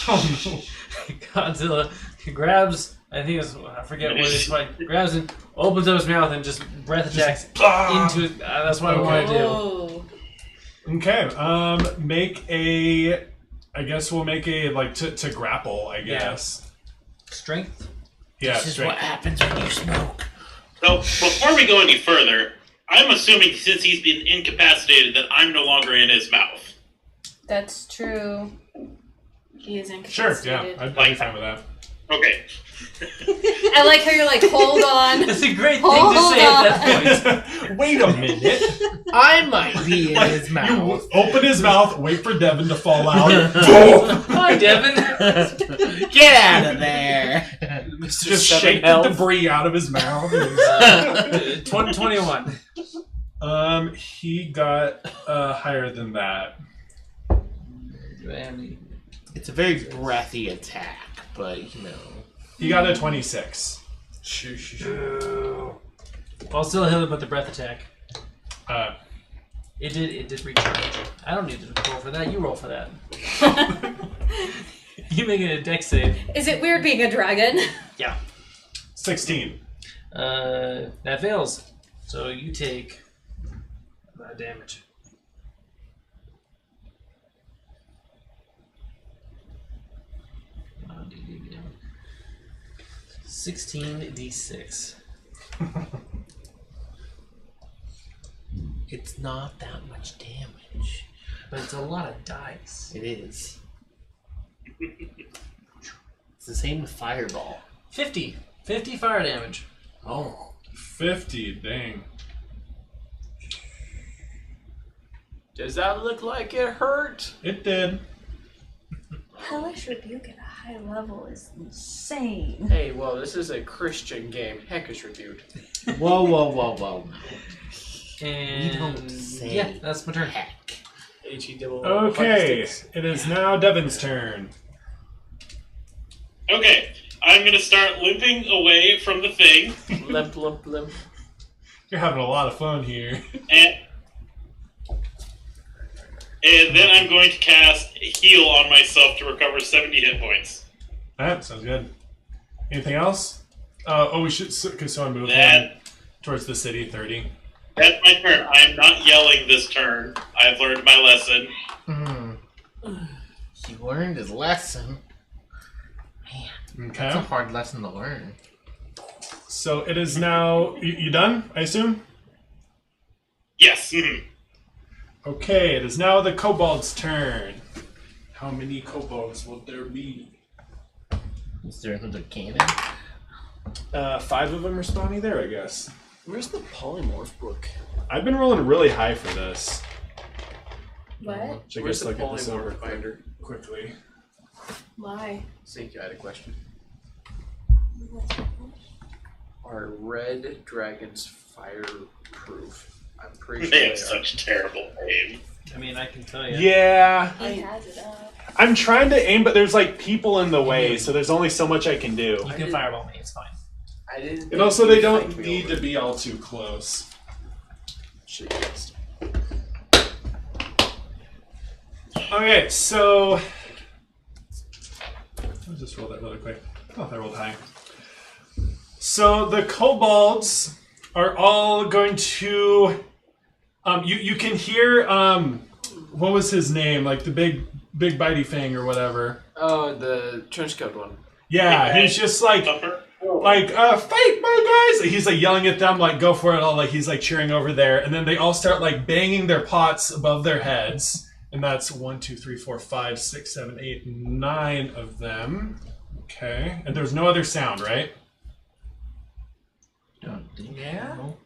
Oh no. Godzilla grabs, I think it's, I forget what it's like, grabs and opens up his mouth and just breath attacks into it. That's what I want to do. Oh. Okay. Make a. I guess we'll make a like to grapple. I Yeah. guess. Strength? Yeah. This is straight. what happens when you smoke. So, before we go any further, I'm assuming since he's been incapacitated that I'm no longer in his mouth. That's true. He is Sure. incapacitated. Yeah. I'd be fine with that. Okay. I like how you're like, hold on. That's a great thing Hold to say at that point. Wait a minute. I might be in his You mouth. open his mouth, wait for Devin to fall out. Hi, Devin. Get out of there! Mr. Just Seven shake the Health. debris out of his mouth. 2021. He got higher than that. It's a very breathy attack, but you know. He got a 26. I'll still hit him with the breath attack. It did recharge. I don't need to roll for that. You roll for that. You make it a dex save. Is it weird being a dragon? Yeah. 16. That fails. So you take damage. Oh, 16d6. It's not that much damage. But it's a lot of dice. It is. It's the same with Fireball. 50 fire damage. Oh. 50, dang. Does that look like it hurt? It did. Hellish Rebuke at a high level is insane. Hey, well, this is a Christian game. Heck is rebuked. Whoa. And We don't say yeah, that's my turn. heck. H-E-double. Okay, hockey sticks. it is now Devin's turn. Okay, I'm gonna start limping away from the thing, Limp. You're having a lot of fun here. and then I'm going to cast Heal on myself to recover 70 hit points. That sounds good. Anything else? We should, because someone moved That- him towards the city, 30. That's my turn. I'm not yelling this turn. I've learned my lesson. He learned his lesson. Man, Okay. that's a hard lesson to learn. So it is now, you done, I assume? Yes. Mhm. Okay, it is now the kobold's turn. How many kobolds will there be? Is there another cannon? 5 of them are spawning there, I guess. Where's the polymorph book? I've been rolling really high for this. What? Should I Where's just the look at this over polymorph binder? quickly? Why? Think you had a question. Are red dragons fireproof? I'm pretty sure They they have are. such terrible aim. I mean, I can tell you. Yeah. He has it up. I'm trying to aim, but there's like people in the way, so there's only so much I can do. You can fireball me. It's fine. I didn't. And also, they don't need to be all too close. Okay, so I'll just roll that really quick. Oh, I rolled high. So the kobolds are all going to. You can hear what was his name? Like the big bitey thing or whatever. Oh, the trench coat one. Yeah, he's just like Thumper? fight my guys. He's like yelling at them, like go for it all. Like he's like cheering over there, and then they all start like banging their pots above their heads. And that's 1, 2, 3, 4, 5, 6, 7, 8, 9 of them. Okay. And there's no other sound, right? Don't think Yeah? so.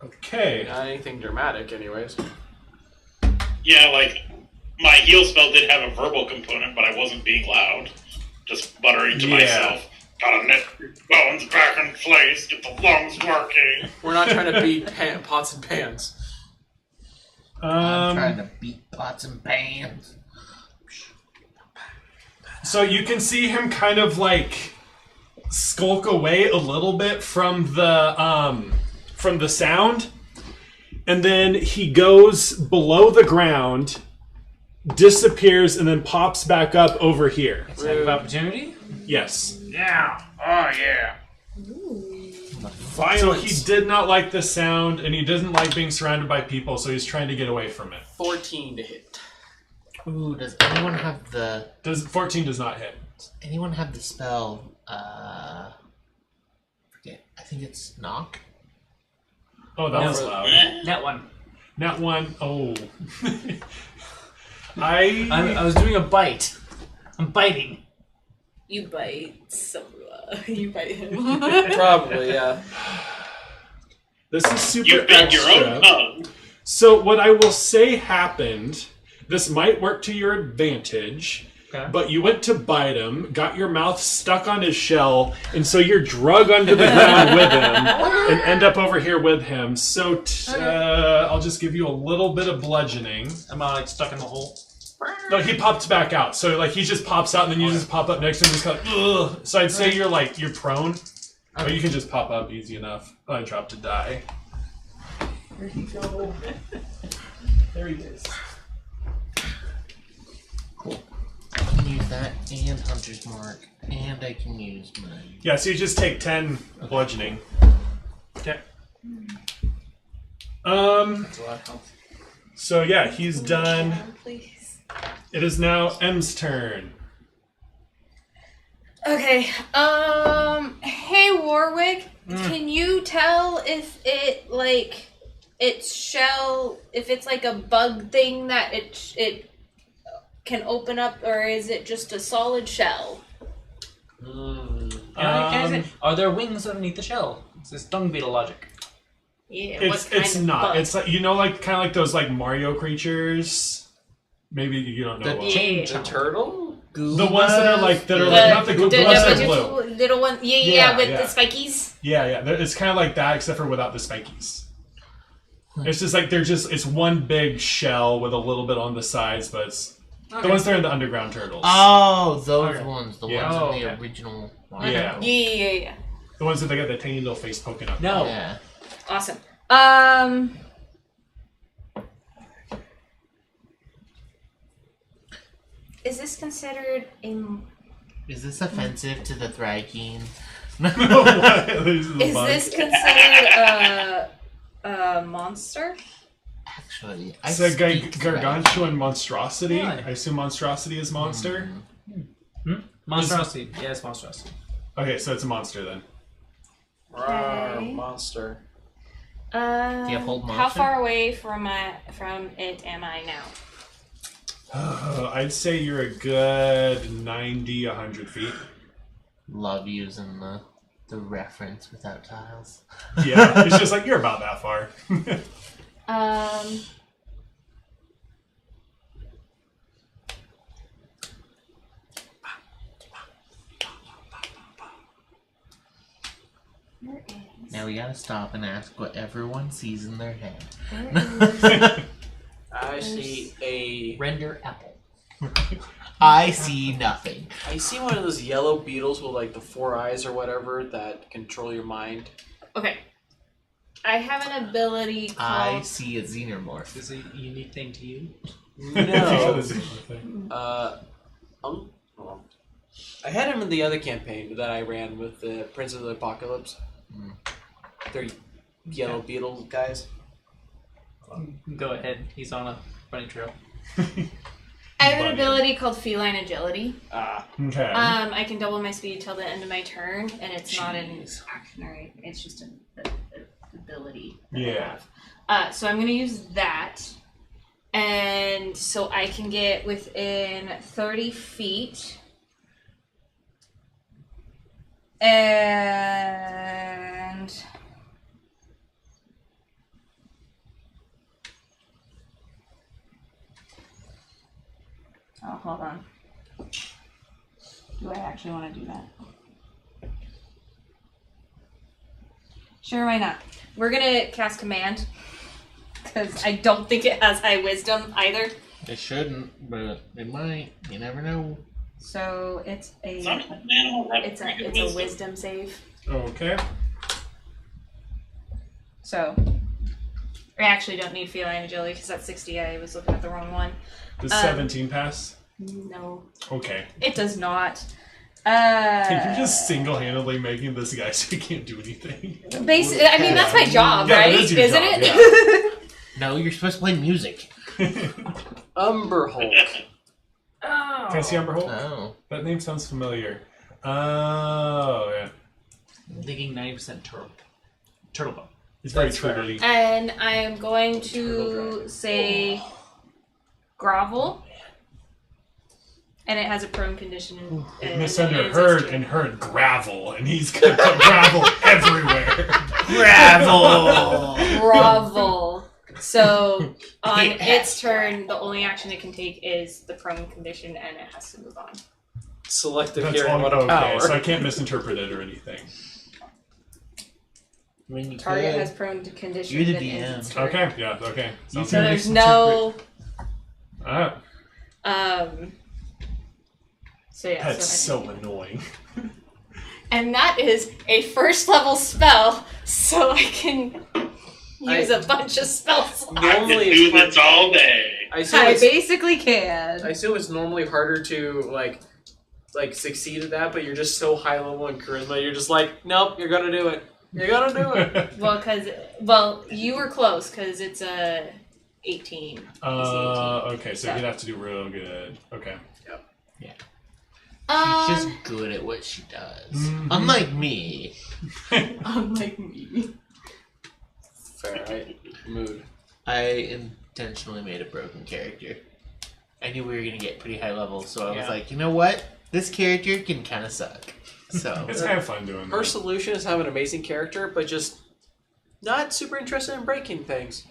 Okay. Not anything dramatic, anyways. Yeah, like, my heal spell did have a verbal component, but I wasn't being loud. Just buttering to Yeah. myself. Gotta knit your bones back in place, get the lungs working. We're not trying to beat pots and pans. I'm trying to beat pots and pans. So you can see him kind of like skulk away a little bit from the sound, and then he goes below the ground, disappears, and then pops back up over here. Attack of opportunity? Yes. Yeah. Oh, yeah. So he did not like the sound, and he doesn't like being surrounded by people, so he's trying to get away from it. 14 to hit. Ooh, does anyone have the 14 does not hit. spell? Forget. I think it's knock. Oh, that was loud. That one. Not one. Oh. I was doing a bite. I'm biting. You bite you bite him. Probably, yeah. This is super You bit extra. your own tongue. So what I will say happened, this might work to your advantage, Okay. but you went to bite him, got your mouth stuck on his shell, and so you're drug under the ground with him and end up over here with him. So I'll just give you a little bit of bludgeoning. Am I like stuck in the hole? No, he popped back out. So like he just pops out and then you just pop up next to him and just kind of ugh. So I'd say you're prone. But you can just pop up easy enough. I dropped to die. Where'd he go? There he is. Cool. I can use that and Hunter's Mark, and I can use mine. Yeah, so you just take 10 bludgeoning. Okay. That's a lot of health. So yeah, he's done. Please. It is now M's turn. Okay. Hey Warwick, can you tell if it like its shell, if it's like a bug thing that it can open up, or is it just a solid shell? Are there wings underneath the shell? It's this dung beetle logic. Yeah. It's not. It's like, you know, like kind of like those like Mario creatures. Maybe you don't know. The turtle? The ones that are like not the ones that are blue. Little one, yeah, with the spikies. Yeah. It's kind of like that, except for without the spikies. It's just like it's one big shell with a little bit on the sides, but it's the ones that are in the underground turtles. Oh, those ones, the ones in the original. Yeah. Yeah. The ones that they got the tiny little face poking up. No. Yeah. Awesome. Is this considered a? Is this offensive to the Thrykeens? Is this considered a monster? Actually, it's a gargantuan monstrosity. Yeah. I assume monstrosity is monster. Monstrosity. Yeah, it's monstrosity. Okay, so it's a monster then. Okay. Monster. How far away from it am I now? I'd say you're a good 90, 100 feet. Love using the reference without tiles. Yeah, it's just like you're about that far. Now we gotta stop and ask what everyone sees in their head. I see a render apple. I see nothing. I see one of those yellow beetles with like the 4 eyes or whatever that control your mind. Okay. I have an ability called... I see a xenomorph. Is it a unique thing to you? No. I had him in the other campaign that I ran with the Prince of the Apocalypse. They're yellow beetle guys. Go ahead. He's on a bunny trail. I have an ability called Feline Agility. Okay. I can double my speed till the end of my turn, and it's not an action, right? It's just an ability. Yeah. So I'm going to use that, and so I can get within 30 feet. And oh, hold on. Do I actually want to do that? Sure, why not? We're gonna cast Command because I don't think it has high wisdom either. It shouldn't, but it might. You never know. So it's a wisdom save. Okay. So I actually don't need Feline Agility because that's 60. I was looking at the wrong one. Does 17 pass? No. Okay. It does not. You're just single-handedly making this guy so he can't do anything. Basically, I mean that's my job, yeah, right? Isn't it? Yeah. No, you're supposed to play music. Umber Hulk. Oh. Can I see Umber Hulk? Oh. That name sounds familiar. Oh, yeah. I'm thinking 90% turtle bone. It's very turtly. And I am going to say grovel. And it has a prone condition. Miss Underheard and heard gravel, and he's gonna put gravel everywhere. Gravel! Grovel. So on its turn, the only action it can take is the prone condition, and it has to move on. Selective That's hearing, what a okay, power. so I can't misinterpret it or anything. I mean, you Target could. has prone condition. You're the that ends its DM. turn. Okay, yeah, okay. You So there's no. So yeah. That's so so annoying. And that is a first level spell, so I can use a bunch of spell slots. I Normally can do it's hard- this all day. I assume I it's, basically can. I assume it's normally harder to like succeed at that, but you're just so high level in charisma. You're just like, nope, you're gonna do it. You're gonna do it. Well, you were close because it's a 18. It's 18. Okay, so you'd have to do real good. Okay. She's just good at what she does. Unlike me. Unlike me. Fair, right? Mood. I intentionally made a broken character. I knew we were going to get pretty high level, so I was like, you know what? This character can kind of suck. So It's kind of fun doing Her that. solution is have an amazing character, but just not super interested in breaking things.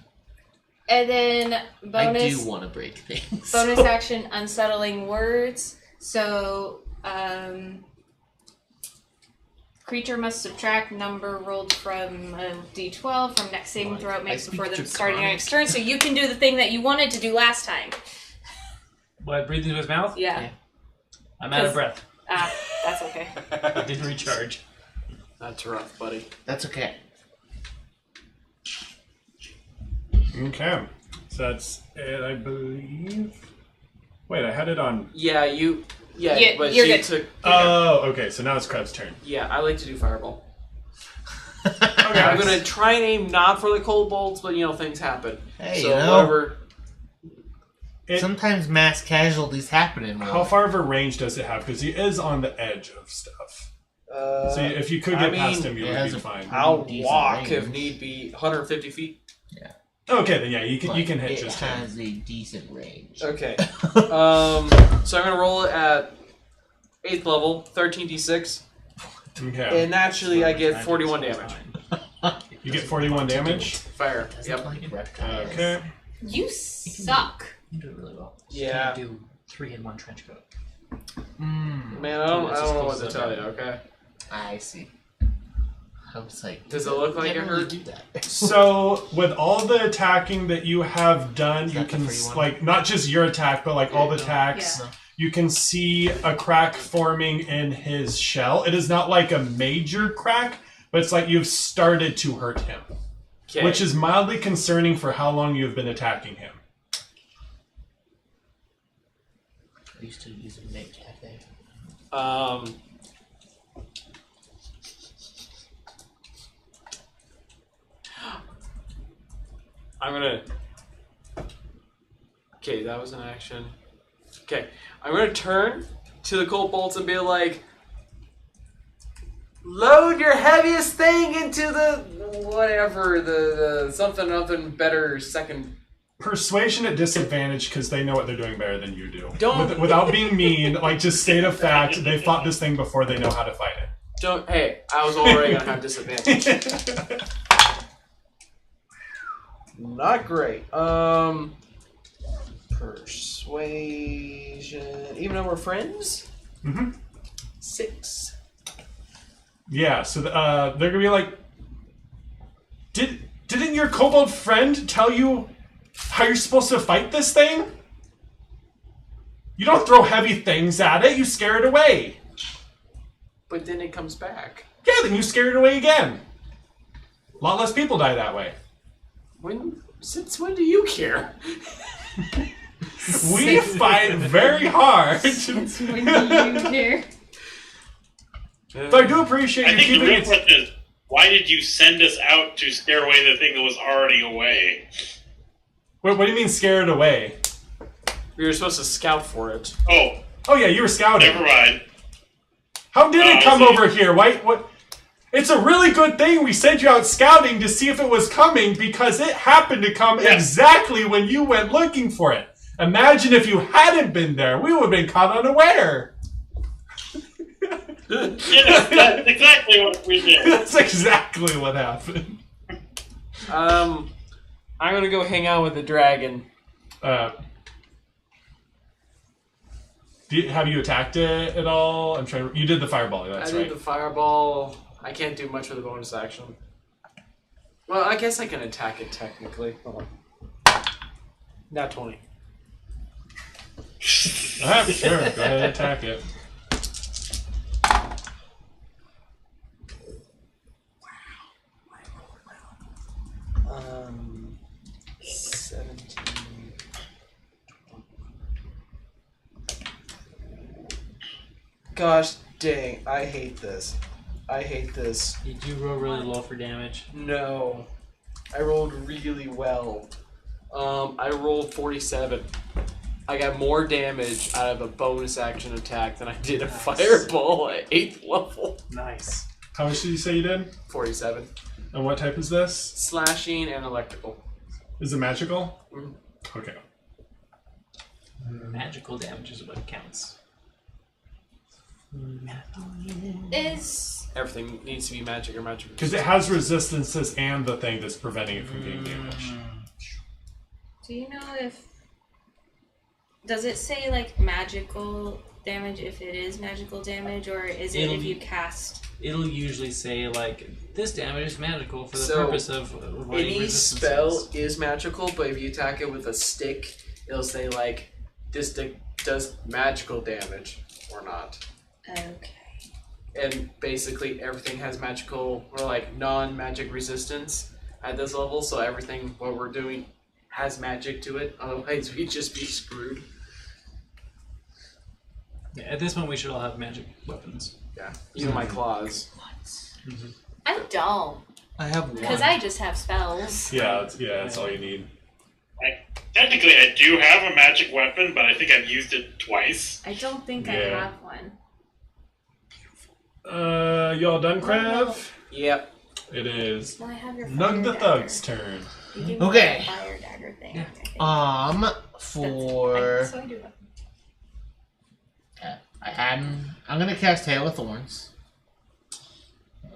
And then bonus. I do want to break things. Bonus action, unsettling words. So, creature must subtract number rolled from a d12 from next saving throw it makes before them starting their next turn. So you can do the thing that you wanted to do last time. What, breathe into his mouth? Yeah. I'm out of breath. Ah, that's okay. I didn't recharge. That's rough, buddy. That's okay. Okay. So that's it, I believe. Wait, I had it on. Yeah, you. Yeah, Yeah, but you're she good. took. Oh, okay. So now it's Krebs' turn. Yeah, I like to do fireball. Okay. I'm gonna try and aim not for the cold bolts, but things happen. Hey, so you know, whatever. sometimes mass casualties happen in war. How far of a range does it have? Because he is on the edge of stuff. So if you could get past him, you would be fine. I'll Decent walk range. if need be. 150 feet. Okay, then yeah, you can hit it just him. has a decent range. Okay. So I'm gonna roll it at 8th level, 13d6, Okay. and naturally I get 41 damage. You get 41 damage. Fire. Yep. Okay. You suck. You do it really well. Yeah. Can't do 3 in 1 trench coat. Man, I don't know what to tell you. Okay. I see. I was like, Does it look like it can't really hurt? do that. So with all the attacking that you have done, you that the can free one? like not just your attack, but like all the attacks. Yeah. You can see a crack forming in his shell. It is not like a major crack, but it's like you've started to hurt him, Okay. which is mildly concerning for how long you've been attacking him. I used to use a make cafe. I'm gonna. Okay, that was an action. Okay, I'm gonna turn to the cold bolts and be like, load your heaviest thing into the whatever the something nothing better second. Persuasion at disadvantage because they know what they're doing better than you do. Don't- Without being mean, like just state a fact. They fought this thing before they know how to fight it. Don't. Hey, I was already gonna have disadvantage. Not great. Persuasion. Even though we're friends. Mm-hmm. 6. Yeah, so they're gonna be like, didn't your kobold friend tell you how you're supposed to fight this thing? You don't throw heavy things at it, you scare it away. But then it comes back. Yeah, then you scare it away again. A lot less people die that way. Since when do you care? We fight very hard. Since when do you care? But I do appreciate I you think the keeping real it. question is, why did you send us out to scare away the thing that was already away? What do you mean scare it away? We were supposed to scout for it. Oh yeah, you were scouting. Never mind. How did it I come see. over here? What? It's a really good thing we sent you out scouting to see if it was coming because it happened to come exactly when you went looking for it. Imagine if you hadn't been there. We would have been caught unaware. Yeah, that's exactly what we did. That's exactly what happened. I'm gonna go hang out with the dragon. Have you attacked it at all? I'm trying. You did the fireball. That's I did right. the fireball. I can't do much with a bonus action. Well, I guess I can attack it technically. Hold on. Not 20. Sure. Go ahead and attack it. Gosh dang, I hate this. I hate this. Did you roll really low for damage? No. I rolled really well. I rolled 47. I got more damage out of a bonus action attack than I did a fireball at 8th level. Nice. How much did you say you did? 47. And what type is this? Slashing and electrical. Is it magical? Mhm. Okay. Magical damage is what counts. Everything needs to be magic or magic. Because it has resistances and the thing that's preventing it from being damaged. Do you know if... Does it say, like, magical damage if it is magical damage, or is it if you cast... It'll usually say, like, this damage is magical for the purpose of avoiding any resistances. spell is magical, but if you attack it with a stick, it'll say, like, this stick does magical damage or not. Okay. And basically everything has magical or, like, non-magic resistance at this level, so everything, what we're doing, has magic to it. Otherwise, we'd just be screwed. Yeah, at this point, we should all have magic weapons. Yeah, even my claws. I don't. I have one. Because I just have spells. Yeah, that's all you need. Technically, I do have a magic weapon, but I think I've used it twice. I don't think I Yeah. have one. Y'all done, Krav? Yep. It is Well, I have your Nug the fire Thug's turn. You give me Okay. the fire dagger thing. Yeah. I think. For So I do that. I'm gonna cast Hail of Thorns,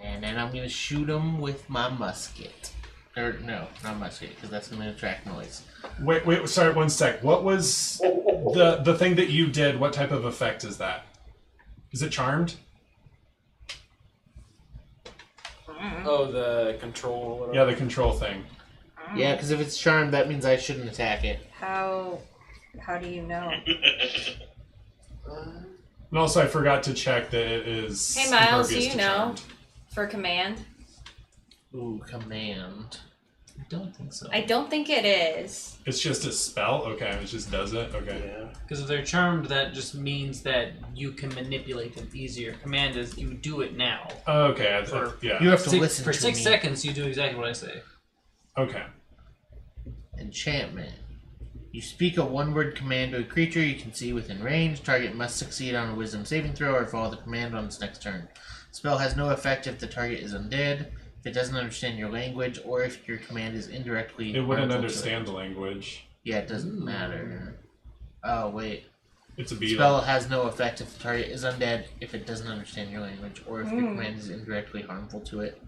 and then I'm gonna shoot him with my musket. Or no, not musket, because that's gonna attract noise. Wait, sorry, one sec. What was the thing that you did? What type of effect is that? Is it charmed? Oh, the control or whatever. Yeah, the control thing. Yeah, because if it's charmed, that means I shouldn't attack it. How do you know? And also, I forgot to check that it is. Hey, Miles, do impervious you to know charmed. for command? Ooh, command. I don't think so. I don't think it is. It's just a spell. Okay, it just does it. Okay. Yeah. Because if they're charmed, that just means that you can manipulate them easier. Command is you do it now. Okay. You have to listen For to 6 me. seconds, you do exactly what I say. Okay. Enchantment. You speak a one-word command to a creature you can see within range. Target must succeed on a wisdom saving throw or follow the command on its next turn. Spell has no effect if the target is undead, if it doesn't understand your language, or if your command is indirectly It wouldn't harmful to understand the language. Yeah, it doesn't matter. Oh, wait. It's a beetle. Spell has no effect if the target is undead, if it doesn't understand your language, or if your command is indirectly harmful to it.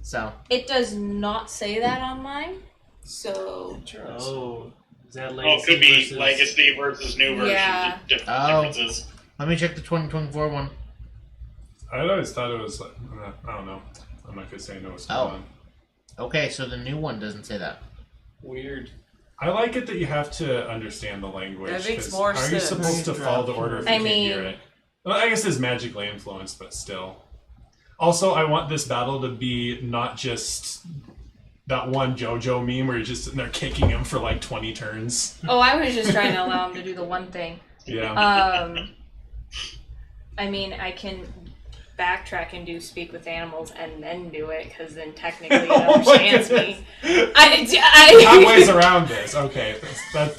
So, It does not say that on mine. So Oh, is that Oh, legacy it could be versus... legacy versus new version. Yeah. Differences. let me check the 2024 one. I always thought it was like, I don't know. I'm not gonna say no. What's going on. Okay, so the new one doesn't say that. Weird. I like it that you have to understand the language. That makes 'cause more Are you sense. supposed to follow the order if you I can't hear mean- it? Well, I guess it's magically influenced, but still. Also, I want this battle to be not just that one JoJo meme where you're just sitting there kicking him for like 20 turns. Oh, I was just trying to allow him to do the one thing. Yeah. I mean, I can backtrack and do speak with animals and then do it, because then technically it understands me. Have ways around this. Okay,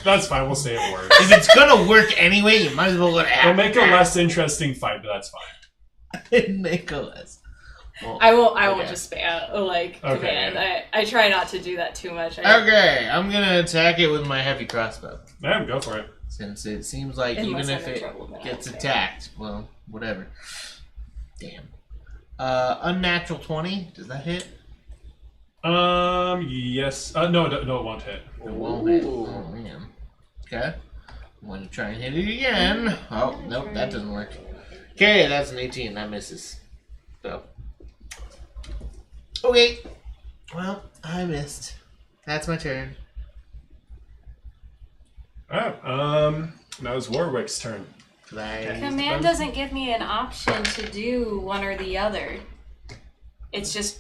that's fine. We'll say it works. If it's gonna work anyway, you might as well let it It'll happen. make a less interesting fight, but that's fine. Make a less. Well, I won't okay. just spam like Okay, command. yeah. I try not to do that too much. Okay, I'm gonna attack it with my heavy crossbow. Yeah, go for it. Since it seems like Unless even I'm if in it trouble, then I gets don't attacked, well, whatever. Damn. Unnatural 20, does that hit? Yes. No, it won't hit. It won't hit. Oh, man. Okay. I'm gonna try and hit it again. Oh, nope, that doesn't work. Okay, that's an 18. That misses. So. Okay. Well, I missed. That's my turn. Alright, now it's Warwick's turn. Command doesn't give me an option to do one or the other. It's just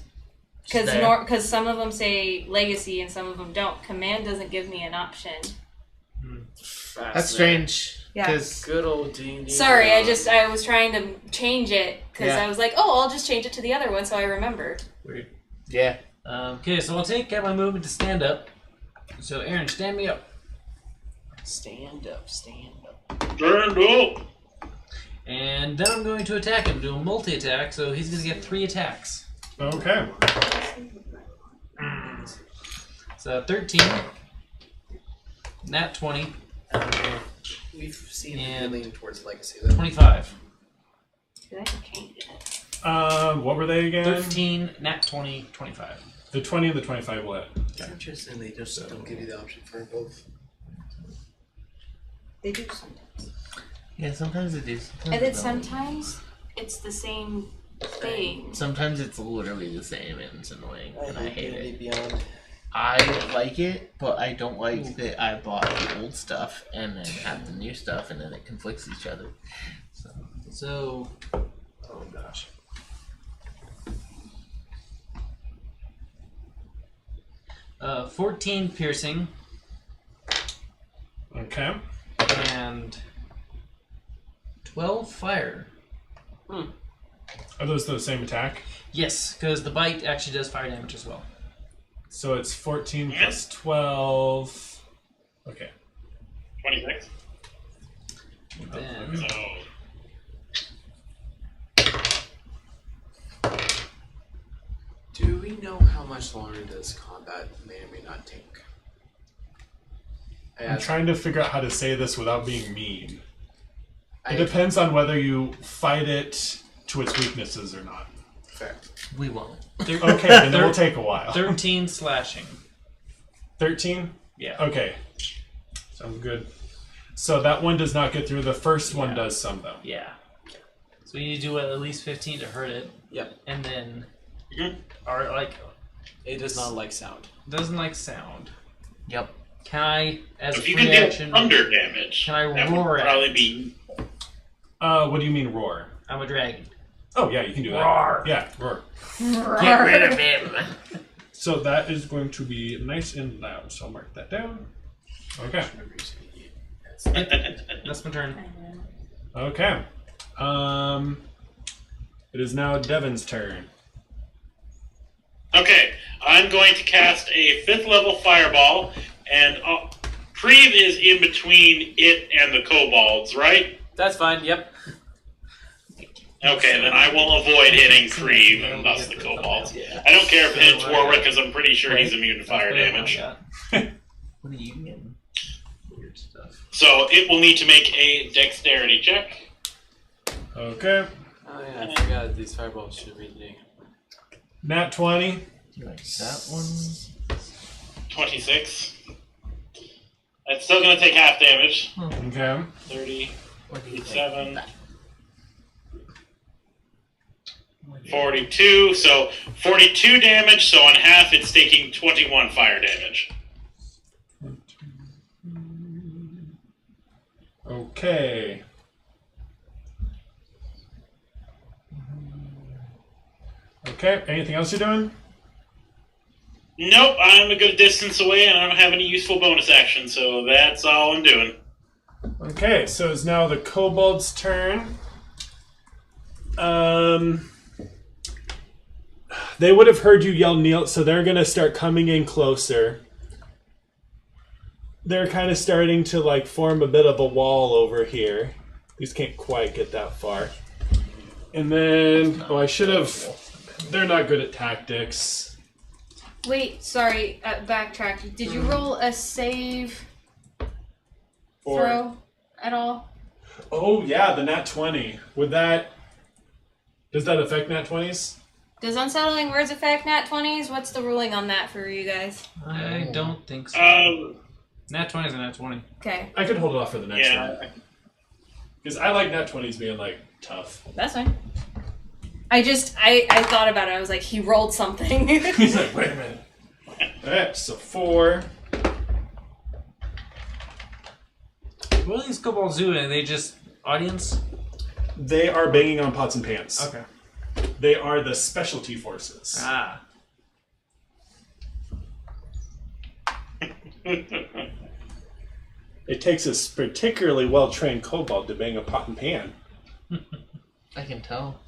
because some of them say legacy and some of them don't. Command doesn't give me an option. That's strange. Yeah. Good old D&D. Sorry, I was trying to change it because Yeah. I was like, oh, I'll just change it to the other one so I remember. Weird. Yeah. Okay, so I'll take my movement to stand up. So, Aaron, stand me up. Stand up. Stand up. And then I'm going to attack him, do a multi-attack, so he's going to get 3 attacks. Okay. So 13, nat 20, We've seen And it lean towards legacy, though. 25. I can change it. What were they again? 13, nat 20, 25. The 20 and the 25 will hit. It's interesting they just don't give you the option for both. They do sometimes. Yeah, sometimes it is. And then sometimes it's the same thing. Sometimes it's literally the same and it's annoying and I hate it. Beyond. I like it, but I don't like that I bought the old stuff and then have the new stuff and then it conflicts each other. So, Oh gosh. uh, 14 piercing Okay. and 12 fire. Are those the same attack? Yes, because the bite actually does fire damage as well. So it's 14 plus 12. Okay. 26. Then, So, Do we know how much longer this combat may or may not take? I'm trying to figure out how to say this without being mean. I- It depends on whether you fight it to its weaknesses or not. Fair. We won't. Okay, then it will take a while. 13 slashing. 13? Yeah. Okay. Sounds good. So that one does not get through. The first one does some, though. Yeah. So you need to do at least 15 to hurt it. Yep. And then, Mhm. or like, It does not like sound. doesn't like sound. Yep. Can I, as a if you free can deal action, thunder damage, can I that roar would at probably it? be. What do you mean roar? I'm a dragon. Oh, yeah, you can do that. Roar. Yeah, roar. Get rid of him. So that is going to be nice and loud. So I'll mark that down. Okay. That's my turn. Okay. It is now Devin's turn. Okay, I'm going to cast a 5th level fireball, and Preve is in between it and the kobolds, right? That's fine. Yep. Okay, then I will avoid hitting Preve and thus the kobolds. I don't care if it hits Warwick, because I'm pretty sure he's immune to fire damage. What are you getting? Weird stuff. So it will need to make a dexterity check. Okay. Oh yeah, I forgot these fireballs should be doing. Nat 20. Do you like that one? 26. That's still going to take half damage. Okay. 30, What do you 37, 42. So 42 damage, so on half it's taking 21 fire damage. Okay. Okay, anything else you're doing? Nope, I'm a good distance away and I don't have any useful bonus action, so that's all I'm doing. Okay, so it's now the kobold's turn. They would have heard you yell Neil, so they're going to start coming in closer. They're kind of starting to like form a bit of a wall over here. These can't quite get that far. And then, oh, I should have. They're not good at tactics. Wait, sorry, backtrack. Did you roll a save Or, throw at all? oh yeah, the nat 20. Would that? Does that affect nat 20s? Does unsettling words affect nat 20s? What's the ruling on that for you guys? I don't think so. Nat 20 is a nat 20. Okay, I could hold it off for the next Yeah. one. Because I like nat 20s being like tough. that's fine. I thought about it. I was like, he rolled something. He's like, wait a minute. Alright, so 4. What are these kobolds doing? Are they just audience? They are banging on pots and pans. Okay. They are the specialty forces. Ah. It takes a particularly well-trained kobold to bang a pot and pan. I can tell.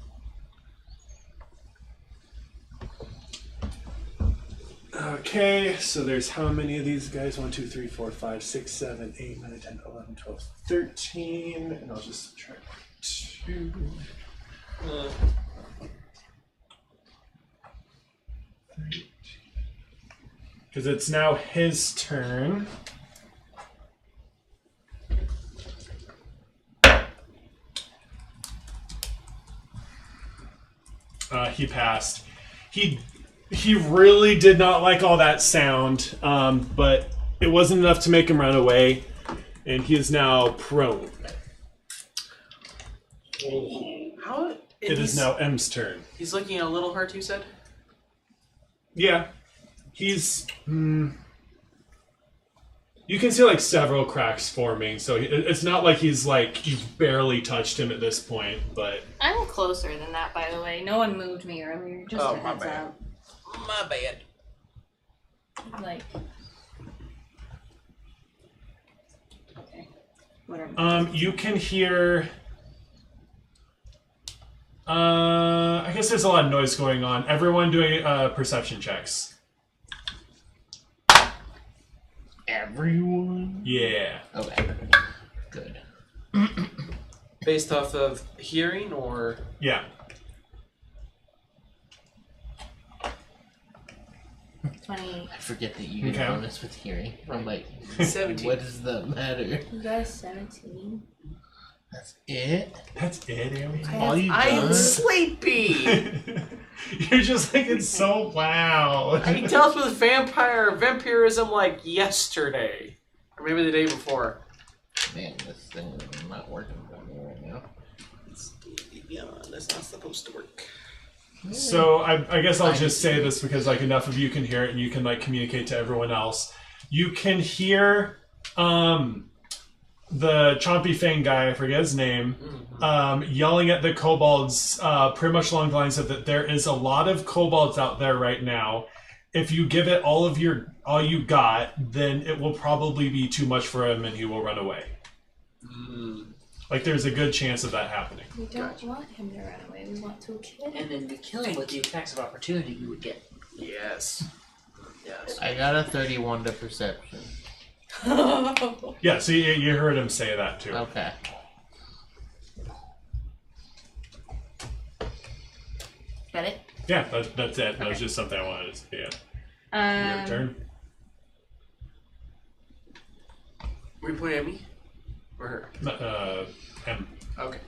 Okay, so there's how many of these guys? 1, 2, 3, 4, 5, 6, 7, 8, 9, 10, 11, 12, 13. And I'll just subtract 2. Because it's now his turn. He passed. He really did not like all that sound, but it wasn't enough to make him run away, and he is now prone. How? It is now M's turn. He's looking at a little hurt, you said? Yeah. He's... You can see like several cracks forming, so it's not like you've barely touched him at this point, but... I'm closer than that, by the way. No one moved me earlier. Just a heads up. My bad. Like... Okay. Whatever. You can hear... I guess there's a lot of noise going on. Everyone doing perception checks. Everyone? Yeah. Okay. Good. Based off of hearing or... Yeah. 20. I forget that you get Okay. a bonus with hearing. I'm like, 17. what does that matter? You guys 17? That's it? That's it, Amy. All you I'm done? sleepy! You're just like, it's so loud. I dealt with vampirism like yesterday. Or maybe the day before. Man, this thing is not working for me right now. Yeah, that's not supposed to work. So I guess I'll just say this because like enough of you can hear it and you can like communicate to everyone else. You can hear the Chompy Fang guy, I forget his name, yelling at the kobolds pretty much along the lines of that there is a lot of kobolds out there right now. If you give it all you got, then it will probably be too much for him and he will run away. Like there's a good chance of that happening. We don't want him to run away. We want to kill him. And then we kill him with the attacks of opportunity you would get. Yes. Yes. I got a 31 to perception. Yeah, so you heard him say that too. Okay. Got it? Yeah, that's it. That was just something I wanted to say. Yeah. Your turn. Were you pointing at me? Or her? M. Okay.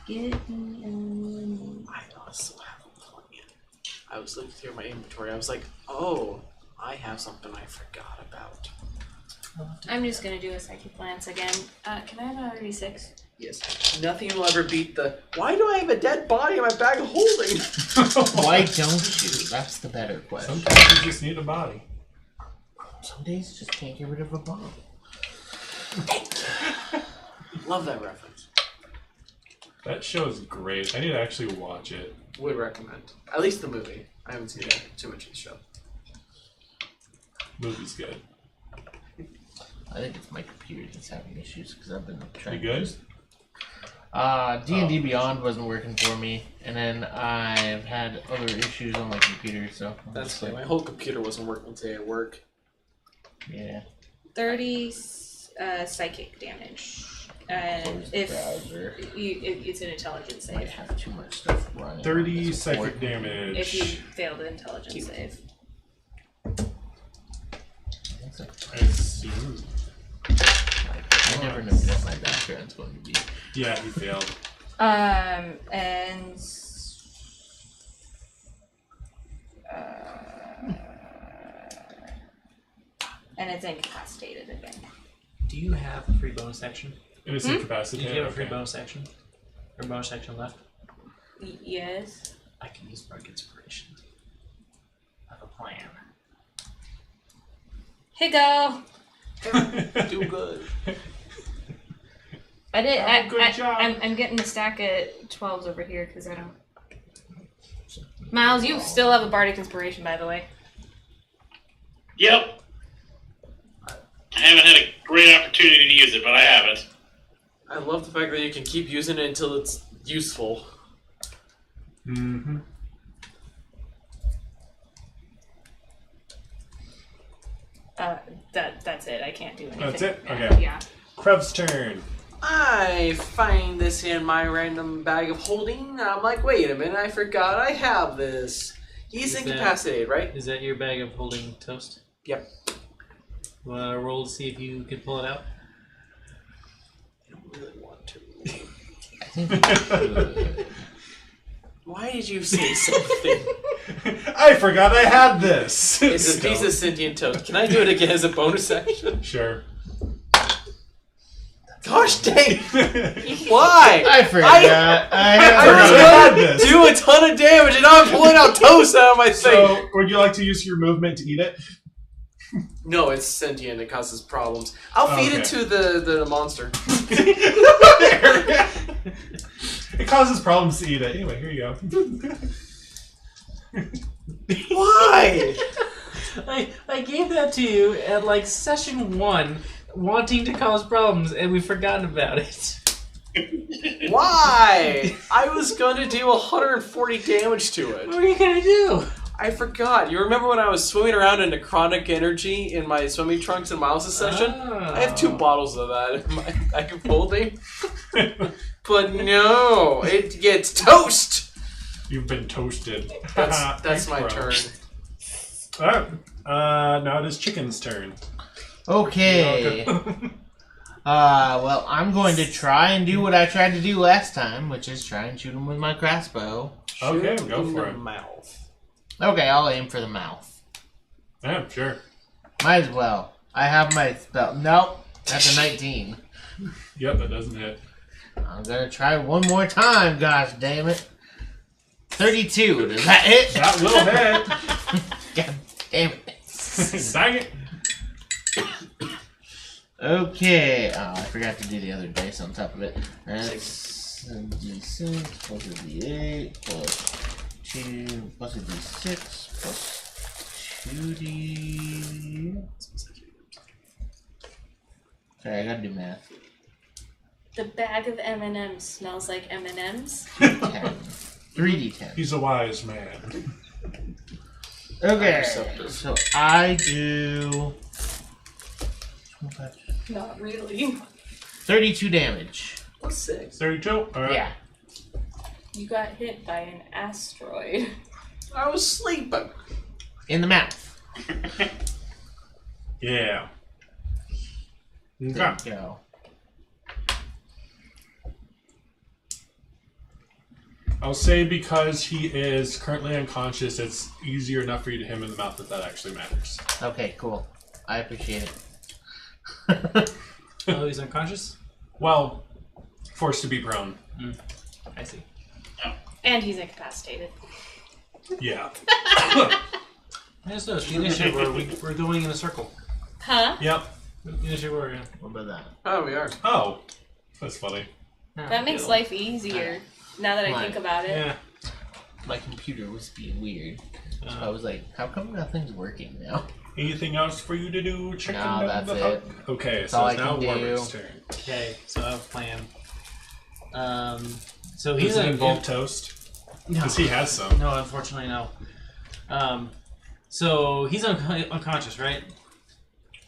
Get me I also have a plan. I was looking through my inventory. I was like, oh, I have something I forgot about. I'm just gonna do a psychic glance again. Can I have another D6? Yes. Nothing will ever beat the, why do I have a dead body in my bag of holding? Why don't you? That's the better question. Sometimes you just need a body. Some days you just can't get rid of a bomb. Love that reference. That show is great. I need to actually watch it. Would recommend. At least the movie. I haven't seen too much of the show. Movie's good. I think it's my computer that's having issues because I've been trying. You good? D&D Beyond wasn't working for me, and then I've had other issues on my computer, so... That's funny. My whole computer wasn't working today at work. Yeah. 30 psychic damage. And if it's an intelligence I save. have too much stuff running. 30 psychic damage. If you fail the intelligence save. I assume. I never know what my background's going to be. Yeah, he failed. And it's incapacitated again. Do you have a free bonus action? It is Do incapacitated. you have a free Okay. bonus action? Or bonus action left? Yes. I can use Dark Inspiration. I have a plan. Here go. Do good. I did. Good job. I'm getting a stack of 12s over here because I don't. Miles, you still have a bardic inspiration, by the way. Yep. I haven't had a great opportunity to use it, but I have it. I love the fact that you can keep using it until it's useful. Mm-hmm. That's it. I can't do anything. That's it? Okay. Yeah. Krev's turn. I find this in my random bag of holding. I'm like, wait a minute, I forgot I have this. He's incapacitated, right? Is that your bag of holding toast? Yep. Wanna roll to see if you can pull it out? I don't really want to. I think Why did you say something? I forgot I had this. It's a piece of sentient toast. Can I do it again as a bonus action? Sure. Gosh dang! Why? I forgot. I had was this. gonna do a ton of damage and now I'm pulling out toast out of my thing. So, would you like to use your movement to eat it? No, it's sentient. It causes problems. I'll feed it to the monster. It causes problems to eat it. Anyway, here you go. Why? I gave that to you at like session 1, wanting to cause problems, and we've forgotten about it. Why? I was gonna do 140 damage to it. What are you gonna do? I forgot. You remember when I was swimming around in necrotic energy in my swimming trunks in Miles' session? Oh. I have 2 bottles of that in my bag of holding. But no, it gets toast! You've been toasted. That's Thanks, my bro. turn. Alright. Now it is Chicken's turn. Okay. Well, I'm going to try and do what I tried to do last time, which is try and shoot him with my crossbow. Okay, Shoot go in for the it. mouth. Okay, I'll aim for the mouth. Yeah, sure. Might as well. I have my spell. Nope, that's a 19. Yep, that doesn't hit. I'm gonna try one more time, gosh damn it. 32, does that hit? That will hit. God damn it. Dang it. Okay, oh, I forgot to do the other dice on top of it. That's a d6 plus a d8 plus 2 plus a d6 plus 2d... Sorry, I gotta do math. The bag of M&Ms smells like M&Ms. 10. 3d10. He's a wise man. Okay, Perceptive. so I do... Not really. 32 damage. Plus 6. 32? Alright. Yeah. You got hit by an asteroid. I was sleeping. In the mouth. Yeah. Okay. There you go. I'll say because he is currently unconscious, it's easier enough for you to hit him in the mouth that actually matters. Okay, cool. I appreciate it. Oh, he's unconscious? Well, forced to be prone. I see. And he's incapacitated. Yeah. I just noticed the initiative we're going in a circle. Huh? Yep. The initiative we're in. What about that? Oh, we are. Oh, that's funny. That makes life easier. Now that I think about it. Yeah. My computer was being weird. So I was like, how come nothing's working now? Anything else for you to do, Chicken? No, that's it. Okay, That's so all it's I now can Warwick's do. turn. Okay, so I have a plan. So Does he's it involve toast? No. Because he has some. No, unfortunately, no. So he's unconscious, right?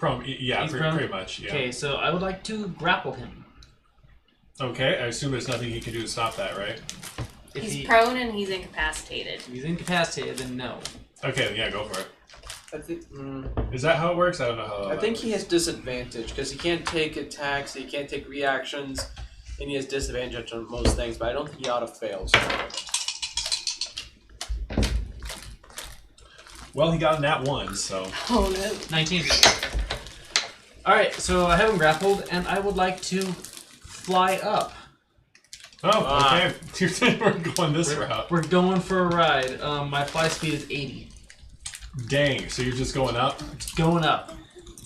Yeah, He's pretty, prone? pretty much. Yeah. Okay, so I would like to grapple him. Okay, I assume there's nothing he can do to stop that, right? If He's prone and he's incapacitated. if he's incapacitated, then no. Okay, yeah, go for it. I think. Is that how it works? I don't know how. I think he has disadvantage because he can't take attacks, he can't take reactions, and he has disadvantage on most things. But I don't think he auto fails. Well, he got a nat 1, so. Oh no. 19. Alright, so I have him grappled, and I would like to fly up. Oh, okay. We're going this route. We're going for a ride. My fly speed is 80. Dang, so you're just going up? Going up.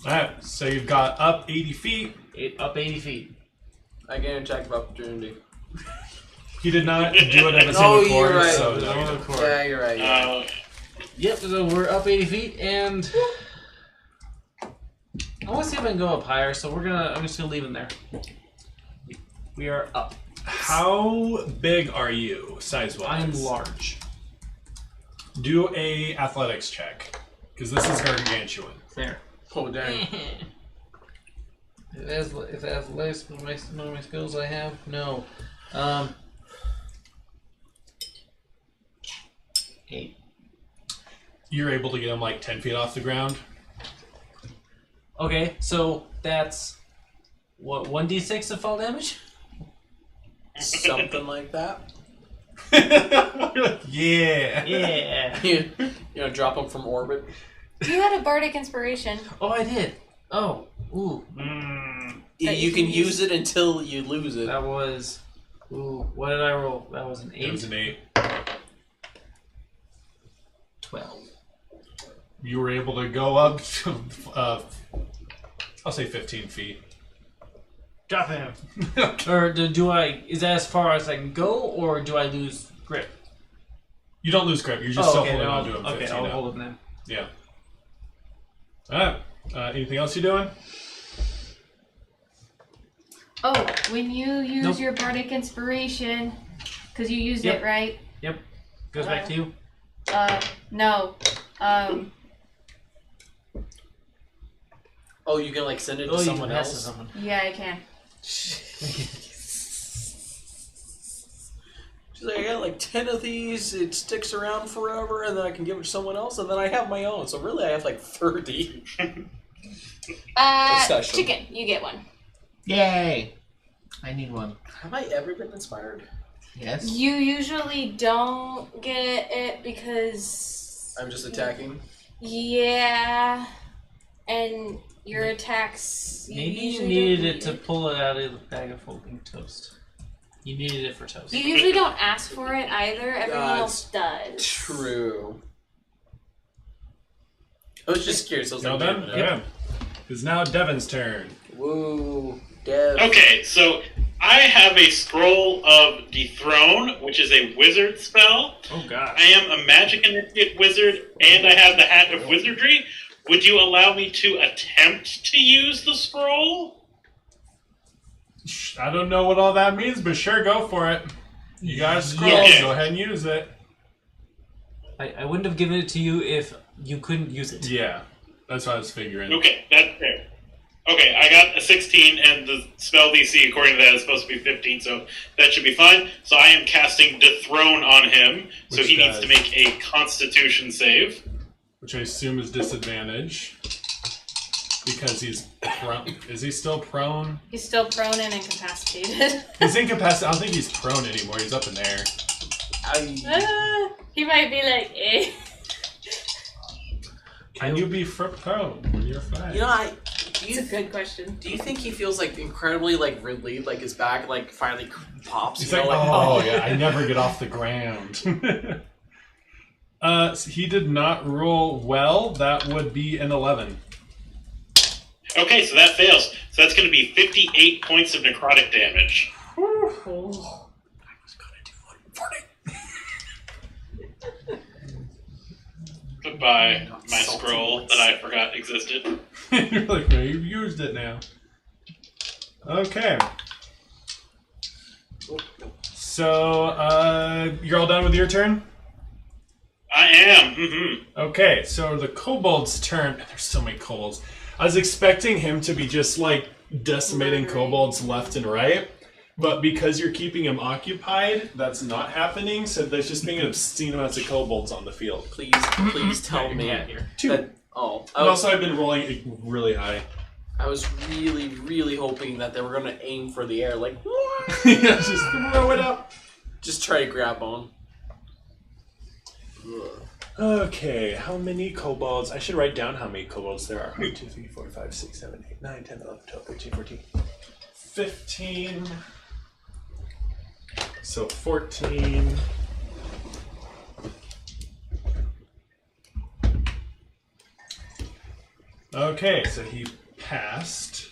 Alright, so you've got up 80 feet. Up 80 feet. I get an attack of opportunity. He did not do it at his Oh, own accord, you're right. so His no, own you don't. accord. Yeah, you're right. Yeah. Yep, so we're up 80 feet, and I want to see if I can go up higher, so I'm just gonna leave him there. We are up. How big are you, size-wise? I am large. Do a athletics check, because this is gargantuan. There. Oh, dang. If athletics is one of my skills I have, no. 8. You're able to get him like 10 feet off the ground. Okay, so that's what 1d6 of fall damage. Something like that. Yeah. Yeah. You know, drop them from orbit. You had a bardic inspiration. Oh, I did. Oh, ooh. You can use it until you lose it. That was. Ooh, what did I roll? That was an 8. It was an 8. 12. You were able to go up to, I'll say 15 feet. Drop him. Or do I? Is that as far as I can go, or do I lose grip? You don't lose grip. You're just still holding on to him. 15 Okay, I'll up. hold him then. Yeah. Alright. Anything else you doing? Oh, when you use Nope. your bardic inspiration, because you used Yep. it, right? Yep. Goes back to you. No. Oh, you can like send it to Oh, you someone can pass to else. someone. Yeah, I can. She's like, I got like 10 of these. It sticks around forever, and then I can give it to someone else, and then I have my own. So really, I have like 30. Obsession. Chicken, you get one. Yay! I need one. Have I ever been inspired? Yes. You usually don't get it because I'm just attacking. yeah, and your attacks. Maybe you usually needed don't it need to pull it out of the bag of folding toast. You needed it for toast. You usually don't ask for it either. Everyone else does. True. I was just curious. I was Now like, then? wait a minute. Okay. It's now Devin's turn. Woo, Dev. Okay, so I have a Scroll of Dethrone, which is a wizard spell. Oh god. I am a magic initiate wizard, and I have the Hat of Wizardry. Would you allow me to attempt to use the scroll? I don't know what all that means, but sure, go for it. You got a scroll, Yes. go ahead and use it. I wouldn't have given it to you if you couldn't use it. Yeah, that's what I was figuring. Okay, that's fair. Okay, I got a 16, and the spell DC, according to that, is supposed to be 15, so that should be fine. So I am casting Dethrone on him, so Which he needs does- to make a Constitution save. Which I assume is disadvantage. Because he's prone. Is he still prone? He's still prone and incapacitated. He's incapacitated. I don't think he's prone anymore. He's up in there. He might be like, eh. Can you be prone when you're fine? You know, It's a good question. do you think he feels like incredibly like relieved, like his back like finally pops? He's you like, know, oh yeah, I never get off the ground. So he did not roll well. That would be an 11. Okay, so that fails. So that's going to be 58 points of necrotic damage. I was gonna do 140. Goodbye, my Salty scroll ones. that I forgot existed. You're like, no, you've used it now. Okay. So, you're all done with your turn? I am. Mm-hmm. Okay, so the kobold's turn. There's so many kobolds. I was expecting him to be just like decimating kobolds left and right, but because you're keeping him occupied, that's not happening. So there's just being obscene amounts of kobolds on the field. Please tell me. Here. 2. That, oh, And also, I've been rolling really high. I was really, really hoping that they were gonna aim for the air, like Yeah, just throw it up. just try to grab on. Okay, how many kobolds? I should write down how many kobolds there are. 1, 2, 3, 4, 5, 6, 7, 8, 9, 10, 11, 12, 13, 14. 15. So 14. Okay, so he passed.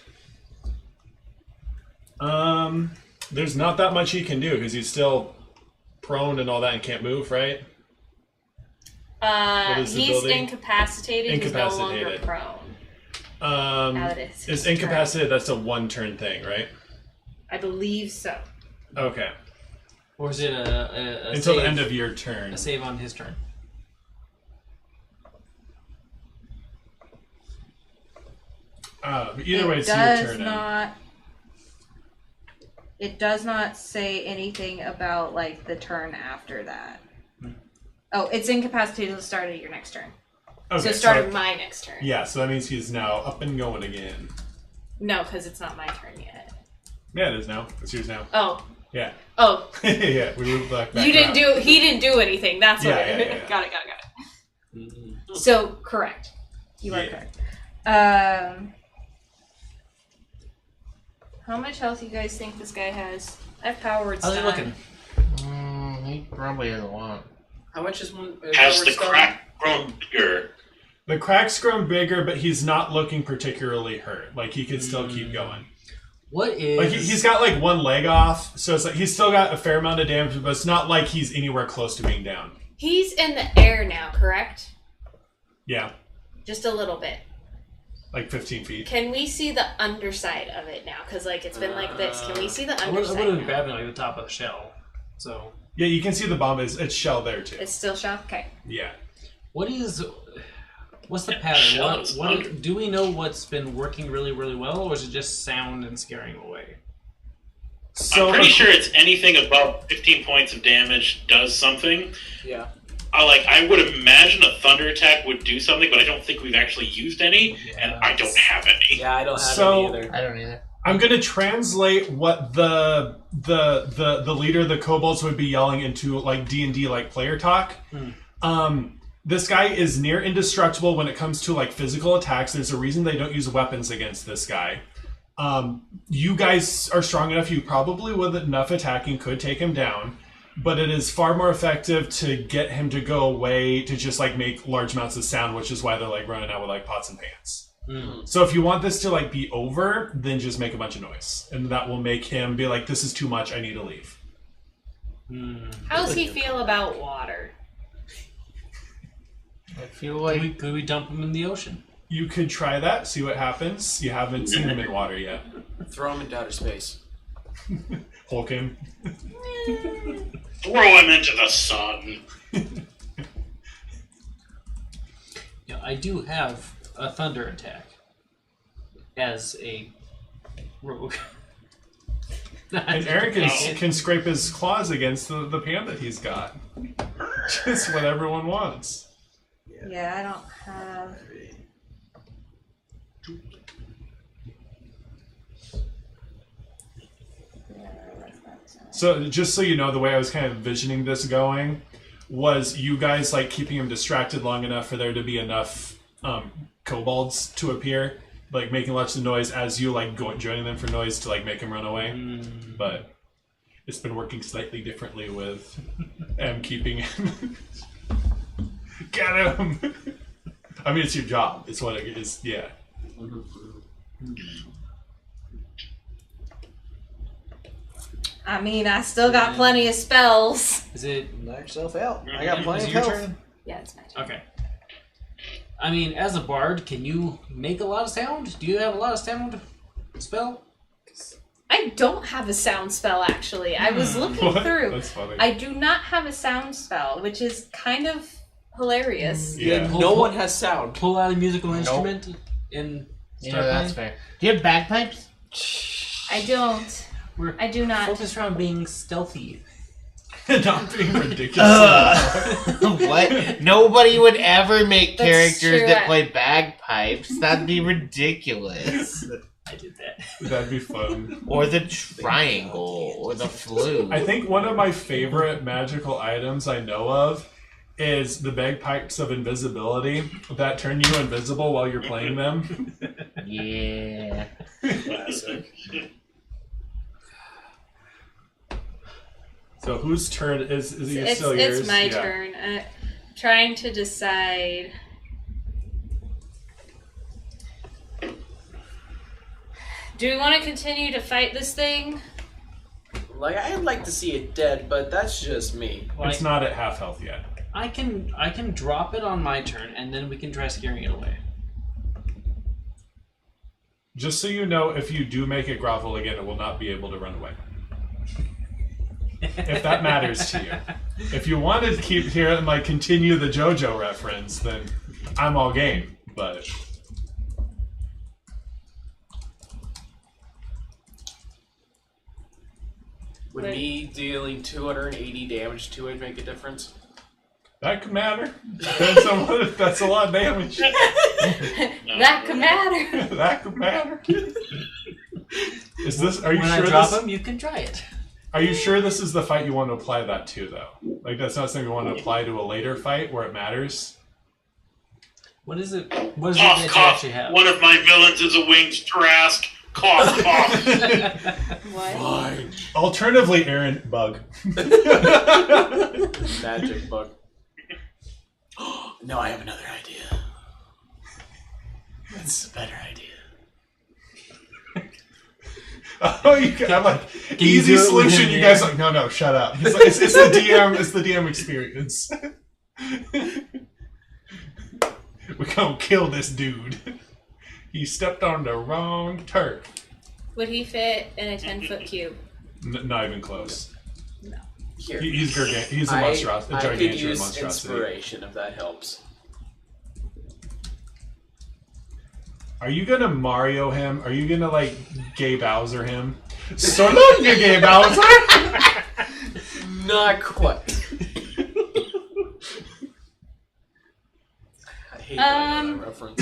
There's not that much he can do because he's still prone and all that and can't move, right? What is the He's ability? incapacitated. He's no longer Incapacitated. prone. Is incapacitated, that's a 1-turn thing, right? I believe so. Okay. Or is it a Until save, the end of your turn. a save on his turn? Either way, it's your turn. It does not say anything about like the turn after that. Oh, it's incapacitated at the start of your next turn. Okay, So start of my next turn. Yeah, so that means he's now up and going again. No, because it's not my turn yet. Yeah, it is now. It's yours now. Oh. Yeah. Oh. Yeah, we moved back You didn't around. he didn't do anything. That's what Yeah. Got it. So correct. You are correct. How much health do you guys think this guy has? I have power word How's he stun. looking? He probably has a lot. How much is one? Has the crack grown bigger? The crack's grown bigger, but he's not looking particularly hurt. Like, he could still keep going. What is... Like, he's got, like, one leg off, so it's like he's still got a fair amount of damage, but it's not like he's anywhere close to being down. He's in the air now, correct? Yeah, Just a little bit. like 15 feet. Can we see the underside of it now? Because, like, it's been like this. Can we see the I would underside have been now? grabbing like the top of the shell. So Yeah, you can see the bomb it's shell there, too. It's still shell? Okay. Yeah. what's the Yeah, pattern? shell is under. Do we know what's been working really, really well, or is it just sound and scaring away? So, I'm pretty sure it's anything above 15 points of damage does something. Yeah. I would imagine a thunder attack would do something, but I don't think we've actually used any, and I don't have any. Yeah, I don't have So- any either. I don't either. I'm going to translate what the leader of the kobolds would be yelling into, like, D&D, like, player talk. This guy is near indestructible when it comes to, like, physical attacks. There's a reason they don't use weapons against this guy. You guys are strong enough. You probably, with enough attacking, could take him down. But it is far more effective to get him to go away, to just, like, make large amounts of sound, which is why they're, like, running out with, like, pots and pans. So if you want this to, like, be over, then just make a bunch of noise. And that will make him be like, this is too much, I need to leave. How does he feel about water? I feel like Could we dump him in the ocean? You could try that, see what happens. You haven't seen him in water yet. Throw him into outer space. Hulk him. Throw him into the sun. Yeah, I do have a thunder attack as a rogue. And Eric can scrape his claws against the pan that he's got. Just what everyone wants. Yeah, I don't have. So just so you know, the way I was kind of envisioning this going was you guys, like, keeping him distracted long enough for there to be enough kobolds to appear, like, making lots of noise as you, like, joining them for noise to, like, make him run away. But it's been working slightly differently with keeping him. Get him! I mean, it's your job. It's what it is. Yeah. I mean, I still got plenty of spells. Is it Knock yourself out. I got plenty is of it your health. turn? Yeah, it's my turn. Okay. I mean, as a bard, can you make a lot of sound? Do you have a lot of sound spell? I don't have a sound spell, actually. I was looking What? through. That's funny. I do not have a sound spell, which is kind of hilarious. Yeah. No one has sound. Pull out a musical instrument and yeah, start that's playing? fair. Do you have bagpipes? I don't. I do not. Focus around being stealthy. Not being ridiculous. What? Nobody would ever make That's characters true. that play bagpipes. That'd be ridiculous. I did that. That'd be fun. Or the triangle, or the flute. I think one of my favorite magical items I know of is the bagpipes of invisibility that turn you invisible while you're playing them. Yeah. Classic. So whose turn is it It's, still yours? it's my Yeah. turn. Trying to decide. Do we want to continue to fight this thing? Like, I'd like to see it dead, but that's just me. It's not at half health yet. I can drop it on my turn, and then we can try scaring it away. Just so you know, if you do make it grovel again, it will not be able to run away. If that matters to you. If you want to keep here and like continue the JoJo reference, then I'm all game. But Would me dealing 280 damage to it make a difference? that could matter. Depends on what, that's a lot of damage. That could matter. That could matter. Is this? Are you When sure I drop this? him, you can try it. Are you sure this is the fight you want to apply that to, though? Like that's not something you want to apply to a later fight where it matters. What is it? What is it Cough, that you cough. actually have? One of my villains is a winged Trask. Cough, cough. What? Fine. Alternatively, Aaron, bug. Magic book. No, I have another idea. That's a better idea. Oh, I'm like you easy do it with solution. him, You yeah? guys are like no, shut up. It's, like, it's the DM. It's the DM experience. We're gonna kill this dude. He stepped on the wrong turf. Would he fit in a 10-foot cube? Not even close. No. Here. He's he's a I monstrosity, a could gargantuan use monstrosity. inspiration if that helps. Are you gonna Mario him? Are you gonna like Gay Bowser him? So long, you Gay Bowser. Not quite. I hate that reference.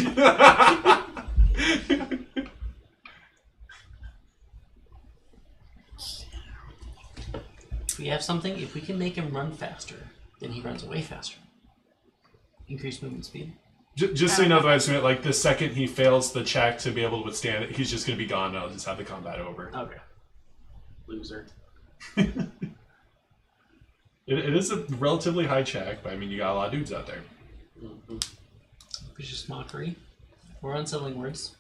If we have something, if we can make him run faster, then he runs away faster. Increase movement speed. Just so you know, like the second he fails the check to be able to withstand it, he's just gonna be gone. I'll just have the combat over. Okay. Loser. It is a relatively high check, but I mean, you got a lot of dudes out there. Mm-hmm. Vicious mockery. Or unsettling words.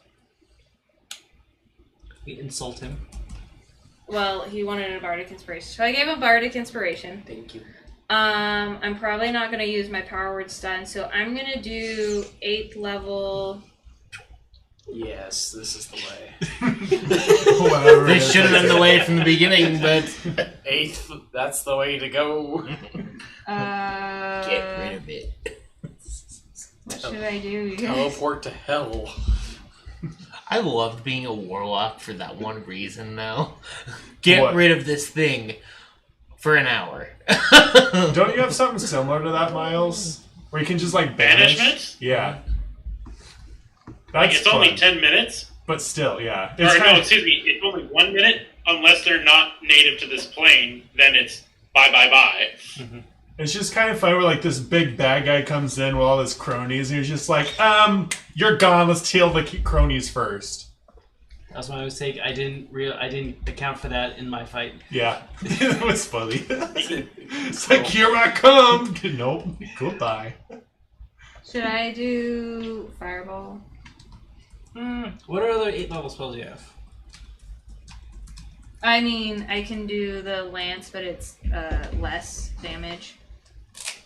We insult him. Well, he wanted a bardic inspiration, so I gave him bardic inspiration. Thank you. I'm probably not gonna use my power word stun, so I'm gonna do 8th level. Yes, this is the way. Whatever. This should have been the way from the beginning, but 8th, that's the way to go. get rid of it. What should I do? You guys? Teleport to hell. I loved being a warlock for that one reason, though. Get What? rid of this thing for an hour. Don't you have something similar to that, Miles? Where you can just like banish? Banishment? Yeah. Like That's it's only fun. 10 minutes? But still, yeah. Or It's no, kind of, excuse me, it's only 1 minute. Unless they're not native to this plane, then it's bye bye bye. it's just kind of funny where like this big bad guy comes in with all his cronies, and you're just like, you're gone. Let's kill the cronies first. That was my mistake. I didn't account for that in my fight. Yeah, it was funny. It's like, here I come. Nope. Goodbye. Should I do fireball? What other 8th level spells do you have? I mean, I can do the lance, but it's less damage.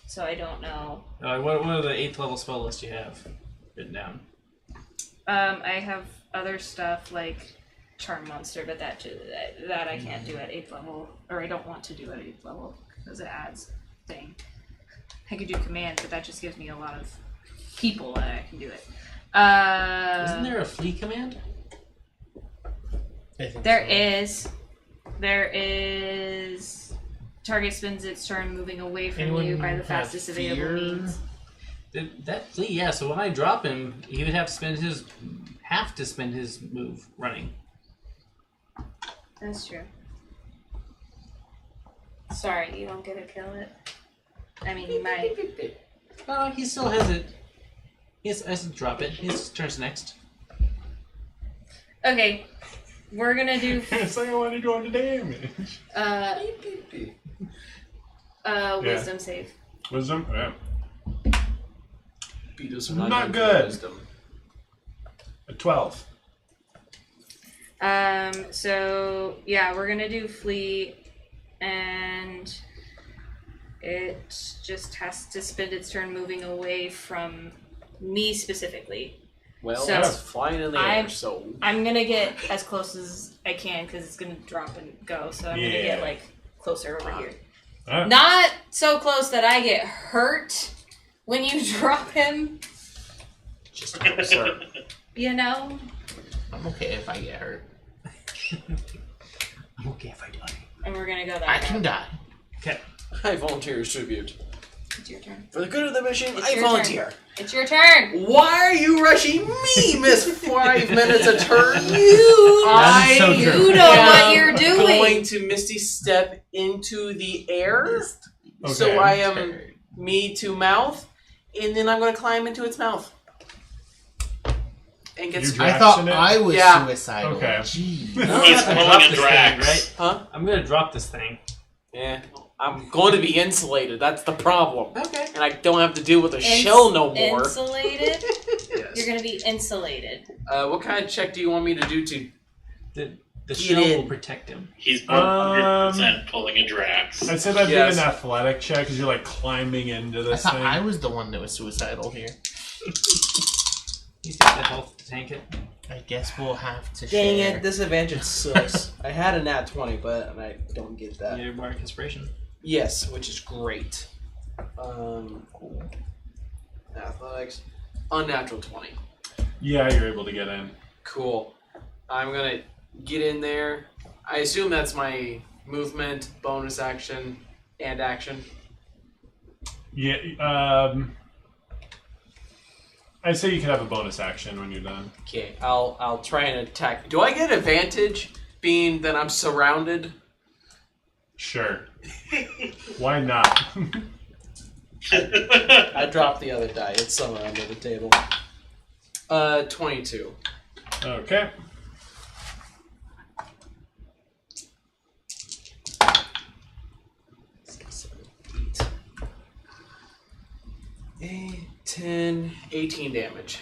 So I don't know. What are the 8th level spell list you have written down? I have other stuff like Charm Monster, but that I can't do at 8th level, or I don't want to do at 8th level because it adds thing. I could do command, but that just gives me a lot of people that I can do it. Isn't there a flee command? There is. Target spends its turn moving away from Anyone you by the have fastest available fear? means. That flee, yeah. So when I drop him, he would have to spend his move running. That's true. Sorry, you don't get to kill it. I mean, you might. Oh, he still has it. He has to drop it. His turn's next. Okay, we're gonna do. It's like I want to do on the damage. Wisdom save. Wisdom? Yeah. Beatles are Not good. good. Wisdom. A 12. So yeah, we're gonna do flee, and it just has to spend its turn moving away from me specifically. Well, So, it's flying in the air, so... I'm gonna get as close as I can because it's gonna drop and go. So I'm gonna get like closer over here. Alright. Not so close that I get hurt when you drop him. Just closer. You know. I'm okay if I get hurt. I'm okay if I die. And we're gonna go that I route. can die. Okay. I volunteer as tribute. It's your turn. For the good of the mission, It's I your volunteer. turn. It's your turn. Why are you rushing me, Miss 5 minutes a turn? That is so You true. know what you're Going doing. to Misty Step into the air. Okay. So I am me to mouth, and then I'm going to climb into its mouth. And get You some... drag- I thought Draxing it? I was Yeah. suicidal. Okay. Jeez. It's I'm pulling drop a this Drax. thing, right? Huh? I'm gonna drop this thing. Yeah. I'm going to be insulated. That's the problem. Okay. And I don't have to deal with a shell no more. Insulated. Yes. You're gonna be insulated. What kind of check do you want me to do to... The Get shell in. will protect him. He's 100% pulling a Drax. I'd say that'd Yes. be an athletic check because you're like climbing into I this thought thing. I was the one that was suicidal here. He's got the health to tank it. I guess we'll have to Dang share. it, disadvantage sucks. I had a nat 20, but I don't get that. Your mark inspiration. Yes, which is great. Cool. Athletics. Unnatural 20. Yeah, you're able to get in. Cool. I'm gonna get in there. I assume that's my movement, bonus action, and action. Yeah, I'd say you could have a bonus action when you're done. Okay, I'll try and attack. Do I get advantage being that I'm surrounded? Sure. Why not? I dropped the other die. It's somewhere under the table. 22. Okay. Eight, 10, 18 damage.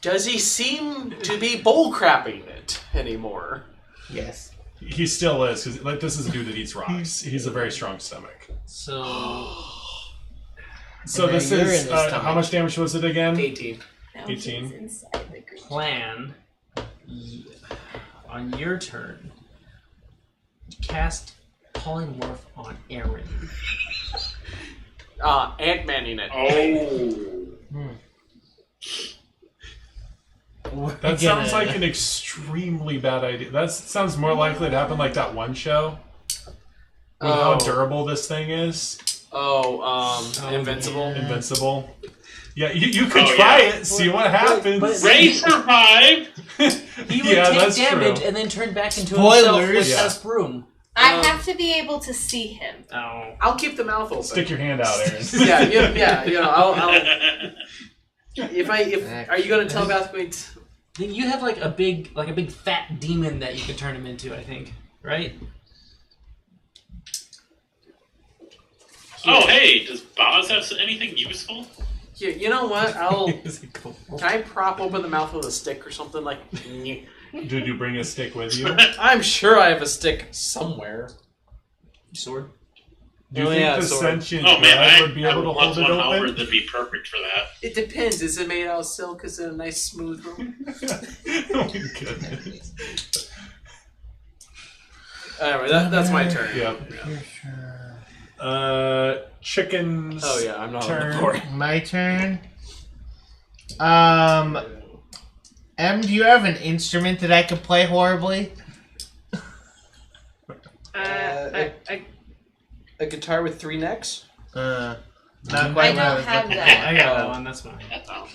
Does he seem to be bullcrapping it anymore? Yes. He still is, because like this is a dude that eats rocks. He's a very strong stomach. So So Yeah, this you're is in the stomach. how much damage was it again? 18. Now 18. he's inside the creature. plan on your turn. Cast polymorph on Aaron. Ant-Manning it. That sounds like an extremely bad idea. That sounds more likely to happen like that one show. With how durable this thing is. Invincible. yeah. Invincible. Yeah, you could try it, see what happens. but- Ray survived! He would Yeah, take that's damage true. and then turn back into Spoilers. himself with Yeah. a broom. I have to be able to see him. Oh. I'll keep the mouth open. Stick your hand out, Aaron. yeah. You know, I'll if are you gonna telepathically? Then you have like a big fat demon that you could turn him into, I think. Right? Oh, hey, does Boz have anything useful? Here, you know what? Is it cool? Can I prop open the mouth with a stick or something like? Did you bring a stick with you? I'm sure I have a stick somewhere. Sword? Do you Oh, think yeah, the sorry. sentient Oh man, guy I would be have able to a hold it +1 halberd open? that'd be perfect for that. It depends. Is it made out of silk? Is it a nice smooth room? Oh my goodness. Anyway, that's my turn. Yep. Chicken's Oh yeah, I'm not on the turn. board. My turn. Em, do you have an instrument that I could play horribly? A guitar with 3 necks. Not I quite what don't was have looking that. I got that one, that's mine. Oh.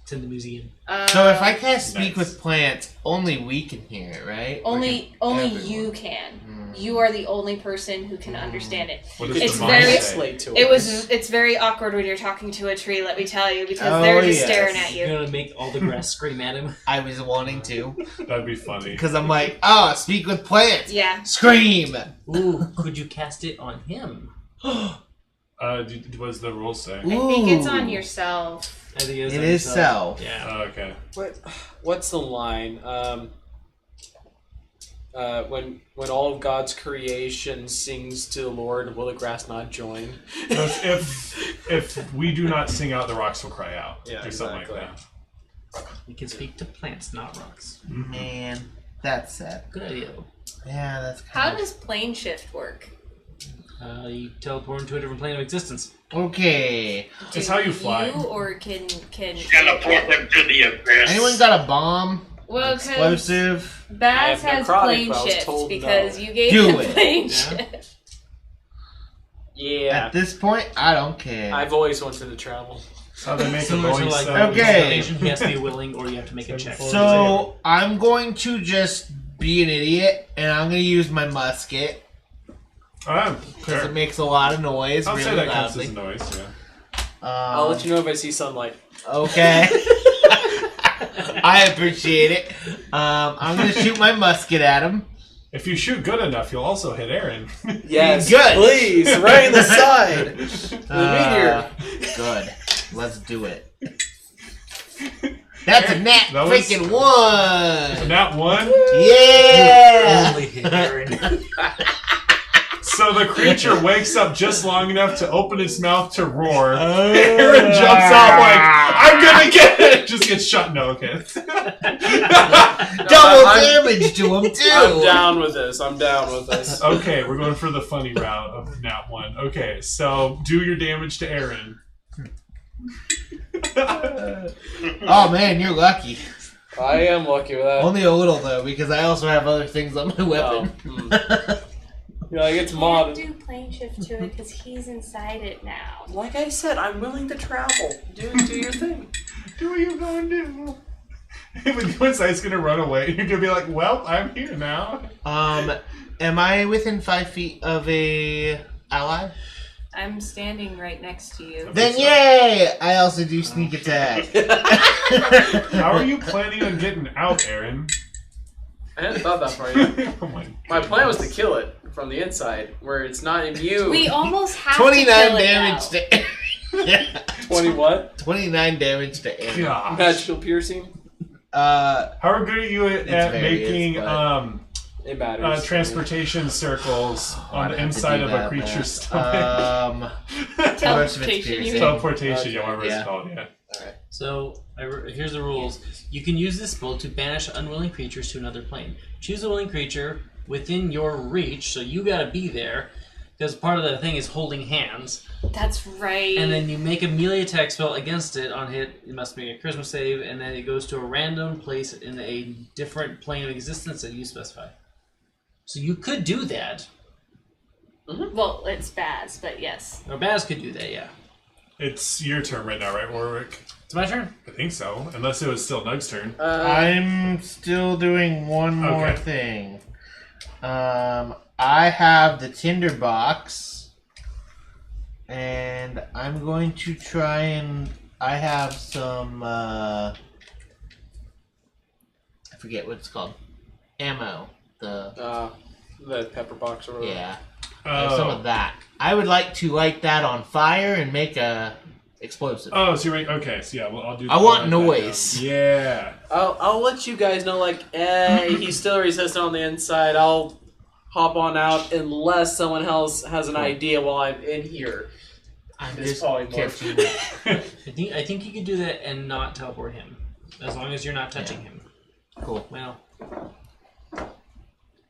It's in the museum. for. So if I cast Nice. speak with plants, only we can hear it, right? Or Only everyone? you can. You are the only person who can understand it. What does It's the mind very- say? Slate to It's very awkward when you're talking to a tree, let me tell you, because Oh, they're just yes. staring at You're you. gonna make all the grass scream at him. I was wanting to, That'd be funny. because I'm like, oh, speak with plants, Yeah. scream. Ooh, could you cast it on him? What does the rules say? I think it's on Ooh. yourself. I think It on is yourself. self. Yeah. Oh, okay. What's the line? when all of God's creation sings to the Lord, will the grass not join? if we do not sing out, the rocks will cry out. Yeah, or something like that. You can speak to plants, not rocks. Man, that's sad. Good idea. Yeah, that's How does plane shift work? You teleport into a different plane of existence. Okay. It's how you fly. You or can Teleport them to the abyss. Anyone got a bomb? well, because Explosive? Baz I have has necrotic, plane but I was shift told because no. you gave Do him it. plane Yeah. shift. Yeah. At this point, I don't care. I've always wanted to travel. How they make a Similar to Boeing like 7. Okay. teleportation, he has to be willing, or you have to make a check. So, I'm going to just be an idiot, and I'm going to use my musket, because it makes a lot of noise, I'll really say that counts loudly. as noise, yeah. I'll let you know if I see sunlight. Okay. I appreciate it. I'm going to shoot my musket at him. If you shoot good enough, you'll also hit Aaron. Yes, Good. please, right in the side. The meteor. Good. Let's do it. That's a nat That was- freaking one! Nat 1. Yeah! Only hit Aaron. So the creature wakes up just long enough to open its mouth to roar. Aaron jumps out like, I'm gonna get it! Just gets shot. No, okay. Double damage to him, too! I'm down with this. I'm down with this. Okay, we're going for the funny route of Nat 1. Okay, so do your damage to Aaron. Oh man, you're lucky. I am lucky with that. Only a little though, because I also have other things on my weapon. You're like, it's Can't mod. do plane shift to it because he's inside it now. Like I said, I'm willing to travel. Do your thing. Do what you're gonna do. When you inside, it's gonna run away. You're gonna be like, well, I'm here now. Am I within 5 feet of a ally? I'm standing right next to you. Then yay! I also do sneak attack. How are you planning on getting out, Aaron? I hadn't thought that far yet. Oh My plan was to kill it from the inside, where it's not immune. We almost have 29 to kill damage it to 20 what? 29 damage to Aaron. Gosh. Magical piercing? How good are you at various, making but- It matters. transportation circles on the I'd have to inside do of a that, creature's stomach? Teleportation, you mean? Teleportation, Okay. whatever Yeah. it's called, yeah. So, here's the rules. You can use this spell to banish unwilling creatures to another plane. Choose a willing creature within your reach, so you gotta be there, because part of the thing is holding hands. That's right. And then you make a melee attack spell against it. On hit, you must make a charisma save, and then it goes to a random place in a different plane of existence that you specify. So you could do that. Well, it's Baz, but yes. Or Baz could do that, yeah. It's your turn right now, right, Warwick? It's my turn. I think so, unless it was still Nug's turn. I'm still doing one more Okay. thing. I have the tinderbox, and I'm going to try and I have some I forget what it's called. Ammo. The pepper box or whatever. yeah. I have some of that. I would like to light that on fire and make a explosive. Oh, so you're okay. So yeah, well, I'll do. I want that noise. down. Yeah. I'll let you guys know, like, he's still resistant on the inside. I'll hop on out unless someone else has an idea while I'm in here. I'm It's just polymorph. catching. I think you could do that and not teleport him, as long as you're not touching him. Cool. Well,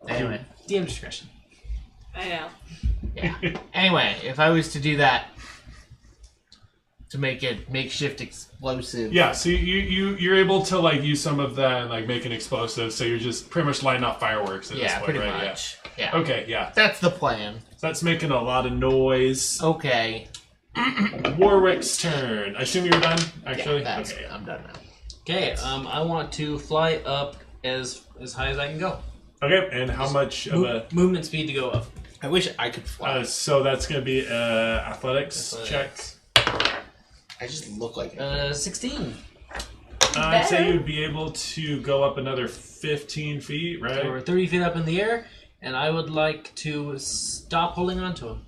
Anyway. DM discretion. I know. Yeah. Anyway, if I was to do that to make a makeshift explosive. Yeah. So you're able to like use some of that and like make an explosive. So you're just pretty much lighting off fireworks at this point, pretty right? much. Yeah. Yeah. Okay. Yeah. That's the plan. So that's making a lot of noise. Okay. Warwick's turn. I assume you're done. Actually. Yeah, okay. I'm done now. Okay, I want to fly up as high as I can go. Okay. And how much of a? Movement speed to go up. I wish I could fly. So that's gonna be athletics check. I just look like it. 16. I'd say you'd be able to go up another 15 feet, right? So we're 30 feet up in the air, and I would like to stop holding on to him.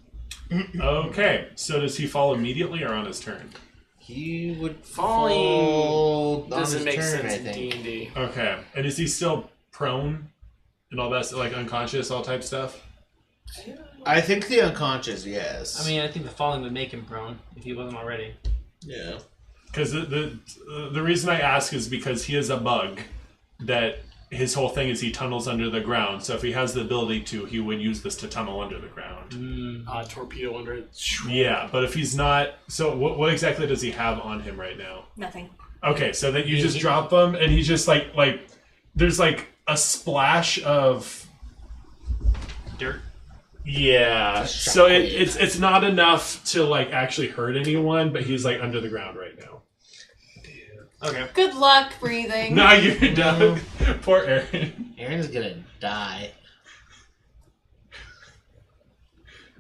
Okay. So does he fall immediately or on his turn? He would Falling fall on doesn't his make turn, sense I in think. D&D. Okay. And is he still prone? and all that, like unconscious, all type stuff? I think the unconscious, yes. I mean, I think the falling would make him prone if he wasn't already. Yeah. Because the reason I ask is because he is a bug that his whole thing is he tunnels under the ground. So if he has the ability to, he would use this to tunnel under the ground. Torpedo under it. Yeah, but if he's not... So what exactly does he have on him right now? Nothing. Okay, so that you just drop him, and he's just like there's like a splash of Dirt. Yeah, so it's not enough to like actually hurt anyone, but he's like under the ground right now. Okay. Good luck breathing. No, you're done. Poor Aaron. Aaron's gonna die.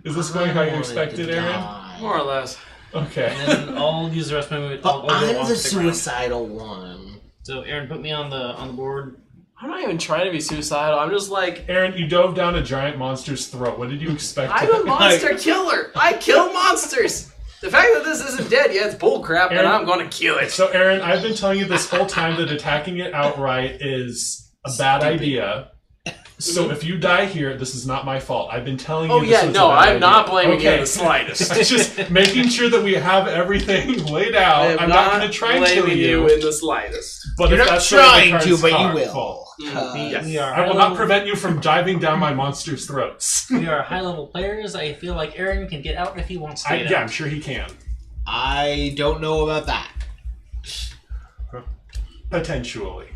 Is this going how you expected, Aaron? More or less. Okay. And then I'll use the rest of my movement. But I'm the ground. suicidal one. So Aaron, put me on the board. I'm not even trying to be suicidal. I'm just like... Aaron, you dove down a giant monster's throat. What did you expect? I'm a monster killer. I kill monsters. The fact that this isn't dead yet is bullcrap, and I'm going to kill it. So, Aaron, I've been telling you this whole time that attacking it outright is a bad idea. So if you die here, this is not my fault. I've been telling you this was a bad I'm idea. not blaming you in the slightest. It's just making sure that we have everything laid out. I'm not going to try and kill you in the slightest. But You're if not that's the way the trying cards to, but are, you will. fall. We are I will not prevent you from diving down my monster's throats. We are high-level players. I feel like Aaron can get out if he wants to. Yeah, I'm sure he can. I don't know about that. Potentially.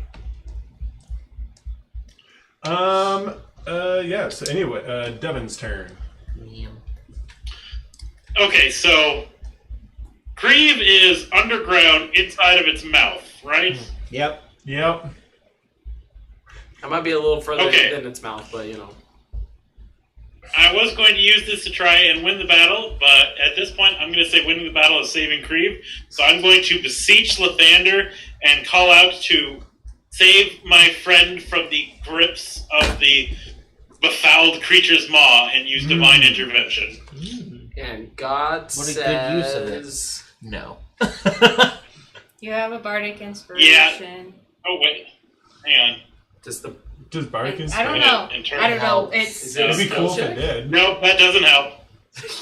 Yeah, so anyway, Devin's turn. Okay, so Grieve is underground inside of its mouth, right? Yep. Yep. I might be a little further Okay. than its mouth, but you know. I was going to use this to try and win the battle, but at this point I'm going to say winning the battle is saving Grieve. So I'm going to beseech Lathander and call out to save my friend from the grips of the befouled creature's maw and use divine intervention. And God What a says... good use of it. No. You have a bardic inspiration. Oh, wait. Hang on. Does Bardic I don't know. I don't know. Is It's it It'd be cool if check? it did. Nope, that doesn't help.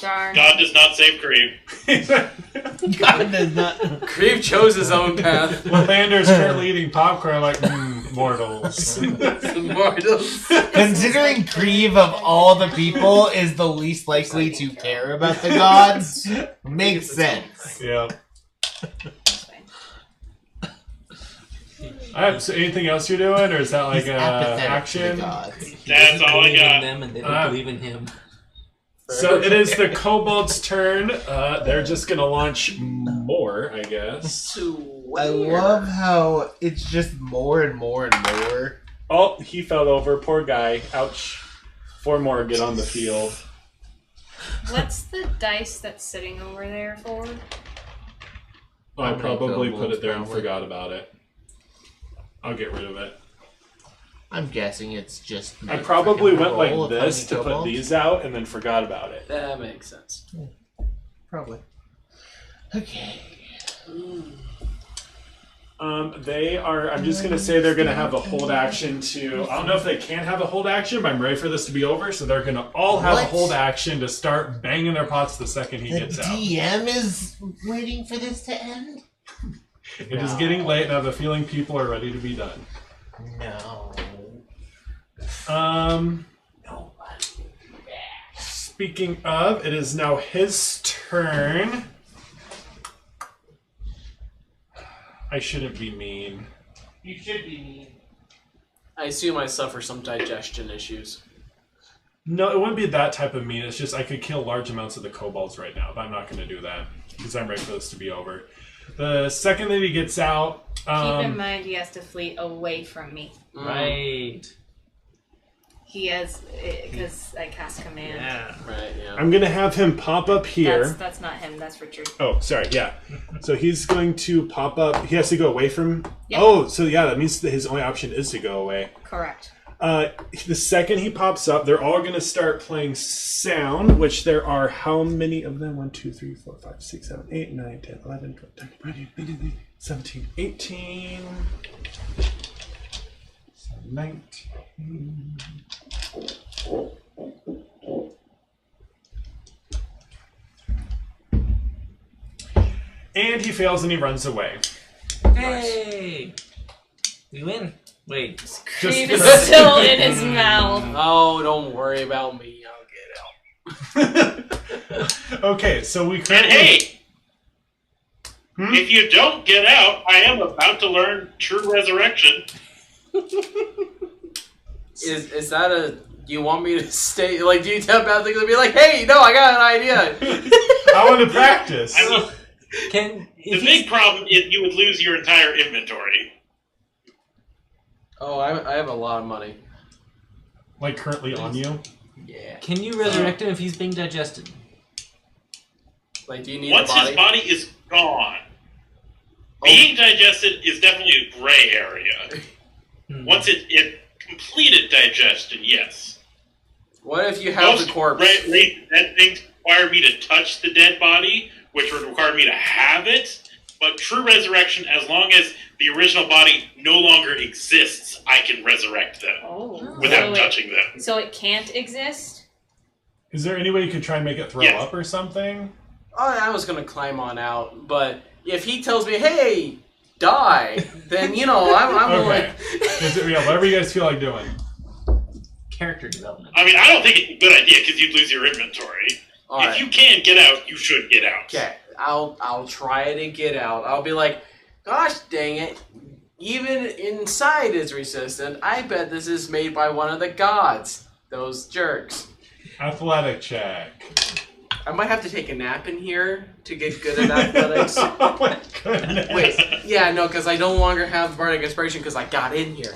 darn. God does not save Grieve. God does not. Grieve chose his own path. Lathander's currently eating popcorn like, mortals. Mortals. Considering Grieve of all the people is the least likely to care about the gods, makes sense. Yeah. That's fine. So anything else you're doing, or is that like He's a apathetic to the action? gods. That's all I believe in got. them, and they don't believe in him. So it is the kobold's turn. They're just gonna launch more, I guess. I love how it's just more and more and more. Oh, he fell over. Poor guy. Ouch. 4 more get on the field. What's the dice that's sitting over there for? I many probably put kobolds, it there and probably? forgot about it. I'll get rid of it. I'm guessing it's just. I probably freaking went like roll of this how to many put kobolds. these out and then forgot about it. That makes sense. Probably. Okay. They are, I'm just going to say they're going to have a hold action to, I don't know if they can have a hold action, but I'm ready for this to be over, so they're going to all have a What? hold action to start banging their pots the second he The gets out. DM is waiting for this to end? It is getting late, and I have a feeling people are ready to be done. No. Speaking of, it is now his turn. I shouldn't be mean. You should be mean. I assume I suffer some digestion issues. No, it wouldn't be that type of mean. It's just I could kill large amounts of the kobolds right now, but I'm not going to do that because I'm ready for this to be over. The second that he gets out, Keep in mind he has to flee away from me. Right. He has, because I cast command. Yeah. Right, yeah. I'm going to have him pop up here. That's not him, that's Richard. Oh, sorry, yeah. So he's going to pop up. He has to go away from... Yep. Oh, so yeah, that means that his only option is to go away. Correct. The second he pops up, they're all going to start playing sound, which there are how many of them? 1, 2, 3, 4, 5, 6, 7, 8, 9, 10, 11, 12, 13, 14, 15, 17, 18... 19. And he fails and he runs away. Hey! We win. Wait. Creep is still in his mouth. Oh, don't worry about me. I'll get out. Okay, so we And currently... hey, if you don't get out, I am about to learn True Resurrection. Is that a... Do you want me to stay... Like, do you tell bad things and be like, hey, no, I got an idea. I want to practice. I mean, the big problem is you would lose your entire inventory. Oh, I have a lot of money. Like currently on you? Yeah. Can you resurrect him if he's being digested? Like, do you need Once a body? his body is gone, being digested is definitely a gray area. Once it completed digestion, yes. What if you have Most the corpse? dead things require me to touch the dead body, which would require me to have it. But true resurrection, as long as the original body no longer exists, I can resurrect them without touching them. So it can't exist? Is there any way you could try and make it throw up or something? Oh, I was gonna climb on out, but if he tells me, hey, die, then, you know, I'm Okay. Whatever you guys feel like doing. Character development. I mean, I don't think it's a good idea because you'd lose your inventory. If you can get out, you should get out. Okay, I'll try to get out. I'll be like, gosh dang it, even inside is resistant. I bet this is made by one of the gods. Those jerks. Athletic check. I might have to take a nap in here to get good at athletics. Oh my goodness. Wait, yeah, no, because I no longer have bardic inspiration because I got in here.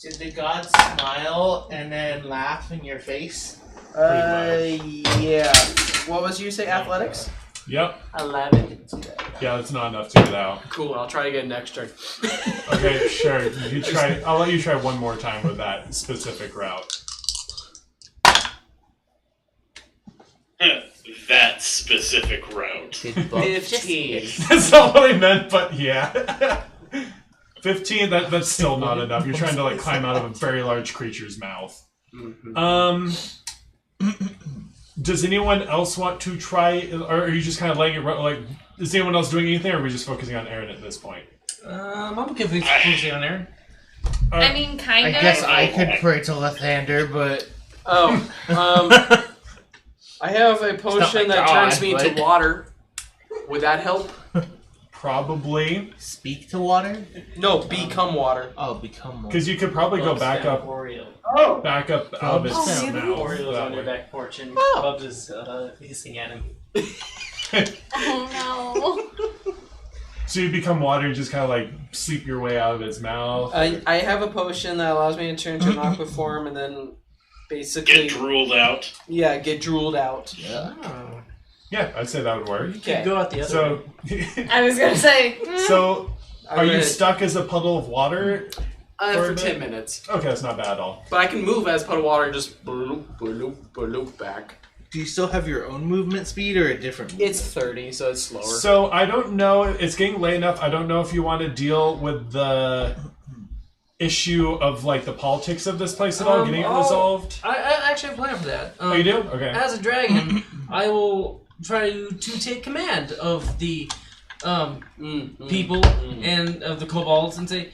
Did the gods smile and then laugh in your face? Yeah. What was you say, athletics? Yep. 11. Yeah, that's not enough to get out. Cool, I'll try to get next turn. Okay, sure. You try. I'll let you try one more time with that specific route. That specific route. 15. That's not what I meant, but yeah. 15, that's still not enough. You're trying to like climb out of a very large creature's mouth. Does anyone else want to try, or are you just kind of letting it run? Like, is anyone else doing anything, or are we just focusing on Aaron at this point? I'm okay with focusing on Aaron. I mean, kind of. I guess I could pray to Lathander, but... I have a potion that turns me into water. Would that help? Probably. Speak to water? No, become water. Oh, become water. Because you could probably go back up. Back up out of its mouth. Oriole's that on your way. back porch and Bubs is hissing at him. Oh no. So you become water and just kind of like sleep your way out of its mouth. I have a potion that allows me to turn into an aqua form and then basically... Get drooled out. Yeah, get drooled out. Yeah, I'd say that would work. You can go out the other way. I was gonna say. So, are you Alright. stuck as a puddle of water? For 10 minutes. Okay, that's not bad at all. But I can move as puddle of water and just bloop, bloop, bloop back. Do you still have your own movement speed or a different movement? It's 30, so it's slower. So, I don't know. It's getting late enough. I don't know if you want to deal with the issue of, like, the politics of this place at all, getting it resolved. I actually have a plan for that. Oh, you do? Okay. As a dragon, I will try to take command of the people and of the kobolds and say,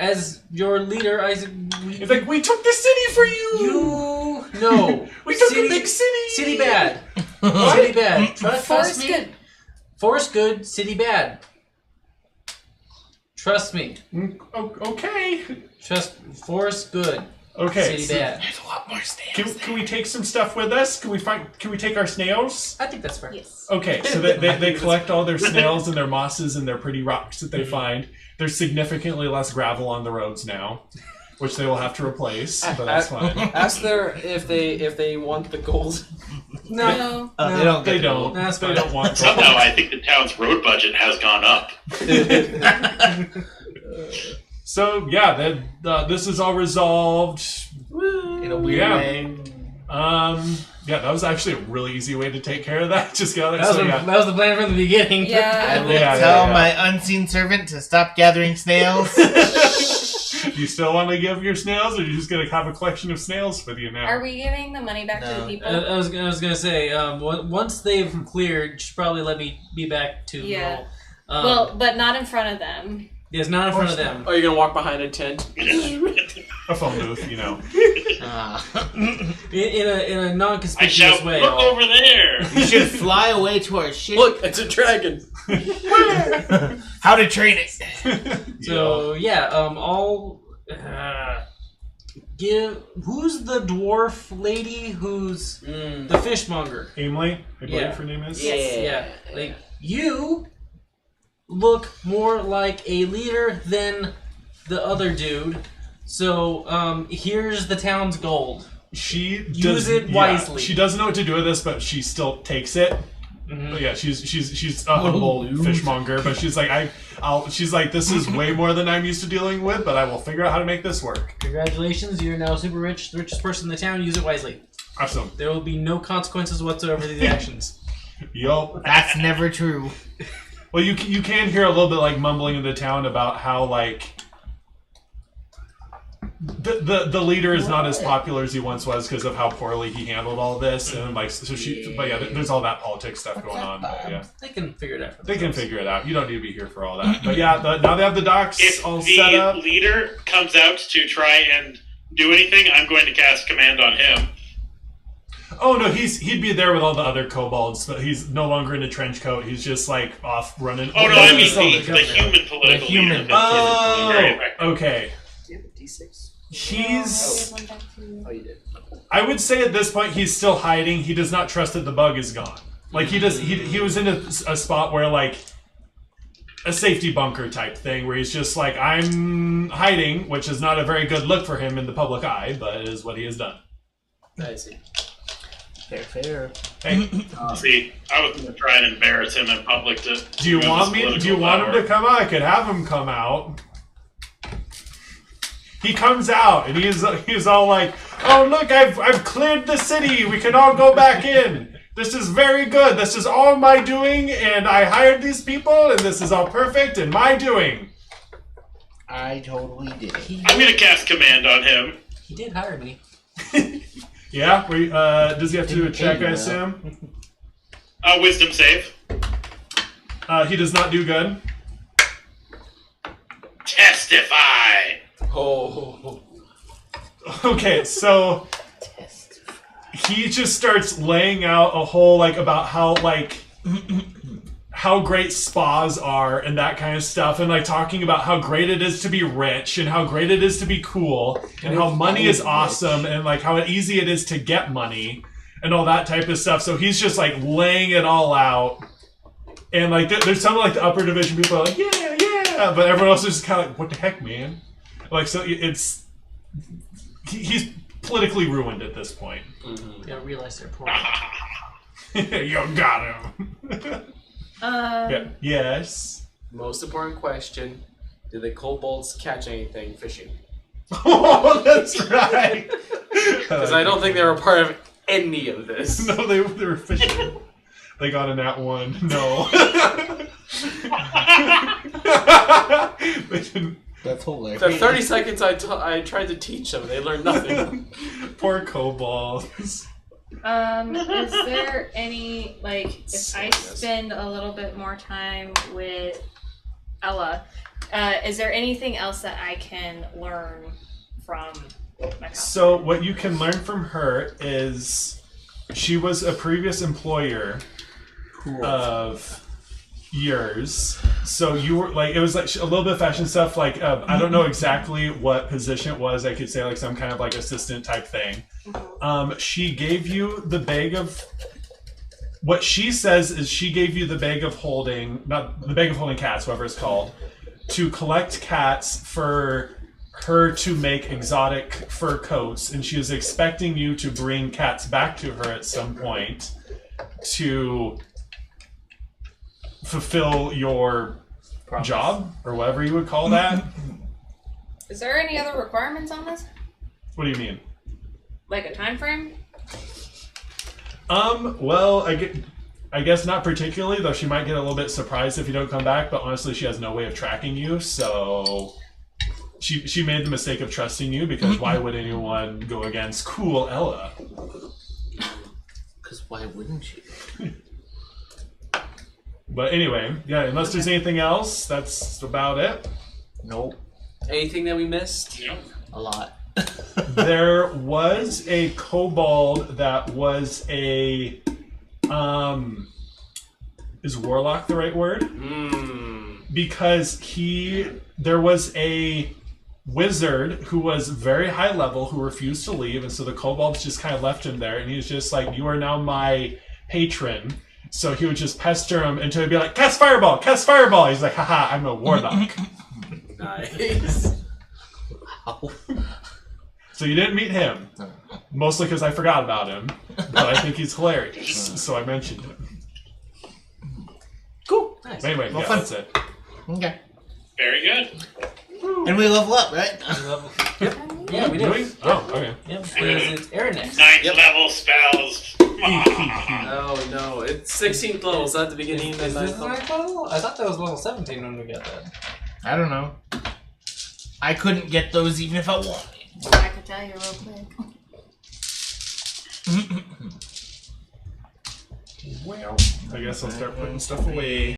as your leader, Isaac, it's like, we took the city for you! No. We took the big city! City bad. City bad. Trust Forest me. good. Forest good, city bad. Trust me. Okay. Trust Forest good. Okay. City bad. There's a lot more snails. Can we take some stuff with us? Can we take our snails? I think that's fair. Yes. Okay, so they collect all their snails and their mosses and their pretty rocks that they find. There's significantly less gravel on the roads now, which they will have to replace, but that's fine. Ask if they want the gold. No. They don't. They get don't. gold. They don't want to. Somehow I think the town's road budget has gone up. So yeah, this is all resolved. In a weird Yeah. way. Yeah, that was actually a really easy way to take care of that. Just go there. That was, So, the, yeah. that was the plan from the beginning. I will Yeah. tell my unseen servant to stop gathering snails. Do you still want to give your snails, or are you just going to have a collection of snails with you now? Are we giving the money back to the people? I was gonna say, once they've cleared, you should probably let me be back to roll. Well, but not in front of them. Yes, not in front of them. Oh, you're gonna walk behind a tent? A phone booth, in a non-conspicuous way. Look over there! You should fly away to our ship. Look, it's a dragon. How to train it. So I'll give. Who's the dwarf lady? Who's the fishmonger? Aimley, I believe her name is. Yeah. Like you look more like a leader than the other dude. So here's the town's gold. Use it wisely. She doesn't know what to do with this, but she still takes it. Mm-hmm. But yeah, she's a humble fishmonger, but she's like she's like, this is way more than I'm used to dealing with, but I will figure out how to make this work. Congratulations, you're now super rich, the richest person in the town. Use it wisely. Awesome. There will be no consequences whatsoever to these actions. Yup. That's never true. Well, you can hear a little bit like mumbling in the town about how like the leader is not as popular as he once was because of how poorly he handled all this, and like but yeah, there's all that politics stuff going on. But yeah, they can figure it out. They can figure it out. You don't need to be here for all that. But yeah, now they have the docks all set up. If the leader comes out to try and do anything, I'm going to cast command on him. Oh no, he'd be there with all the other kobolds, but he's no longer in a trench coat. He's just like off running. Oh no, I mean the human political leader. Oh, okay. Do you have a D6? He's. Oh, you did. I would say at this point he's still hiding. He does not trust that the bug is gone. Like he was in a spot where like a safety bunker type thing where he's just like, I'm hiding, which is not a very good look for him in the public eye, but it is what he has done. I see. Fair. Hey. See, I was going to try and embarrass him in public. Do you want him to come out? I could have him come out. He comes out and he's all like, "Oh look, I've cleared the city. We can all go back in. This is very good. This is all my doing, and I hired these people, and this is all perfect and my doing." I totally did. I'm going to cast command on him. He did hire me. Yeah? Does he have to do a check, I assume? Wisdom save. He does not do good. Testify. Oh. Okay, so he just starts laying out a whole about how great spas are and that kind of stuff, and talking about how great it is to be rich and how great it is to be cool and how money is awesome and how easy it is to get money and all that type of stuff. So he's just laying it all out, and there's some the upper division people are like, yeah, but everyone else is just kind of what the heck, man. So it's he's politically ruined at this point. Mm-hmm. They don't realize they're poor. You got him. Yeah. Yes. Most important question: did the kobolds catch anything fishing? Oh, that's right. Because I don't think they were a part of any of this. No, they were fishing. They got in that one. No. They didn't. That's hilarious. The 30 seconds I tried to teach them, they learned nothing. Poor kobolds. Is there any, if I spend a little bit more time with Ella, is there anything else that I can learn from my house? So what you can learn from her is she was a previous employer of yours. So you were it was a little bit of fashion stuff. I don't know exactly what position it was. I could say some kind of assistant type thing. She gave you the bag of. What she says is she gave you the bag of holding, not the bag of holding cats, whatever it's called, to collect cats for her to make exotic fur coats, and she is expecting you to bring cats back to her at some point to fulfill your job, or whatever you would call that. Is there any other requirements on this? What do you mean? Like a time frame? Well, I guess not particularly, though she might get a little bit surprised if you don't come back, but honestly she has no way of tracking you, so she made the mistake of trusting you because why would anyone go against cool Ella? Because why wouldn't you? But anyway, yeah. Unless there's anything else, that's about it. Nope. Anything that we missed? Yep. A lot. There was a kobold that was a is warlock the right word? Because there was a wizard who was very high level who refused to leave, and so the kobolds just kind of left him there, and he was just like, "You are now my patron." So he would just pester him until he'd be like, "Cast fireball! Cast fireball!" He's like, "Haha, I'm a warlock." Nice. Wow. So you didn't meet him, mostly because I forgot about him, but I think he's hilarious, so I mentioned him. Cool. Nice. Anyway, Well, yeah, fun. that's it. Okay. Very good. And we level up, right? Yeah, we do. Oh, okay. Yep. It's Aaron next. 9th level spells. Oh no, it's 16th level. Is that at the beginning of Is the this ninth the level? ninth level? I thought that was level 17 when we got that. I don't know. I couldn't get those even if I wanted. I could tell you real quick. Well, I guess I'll start putting stuff away.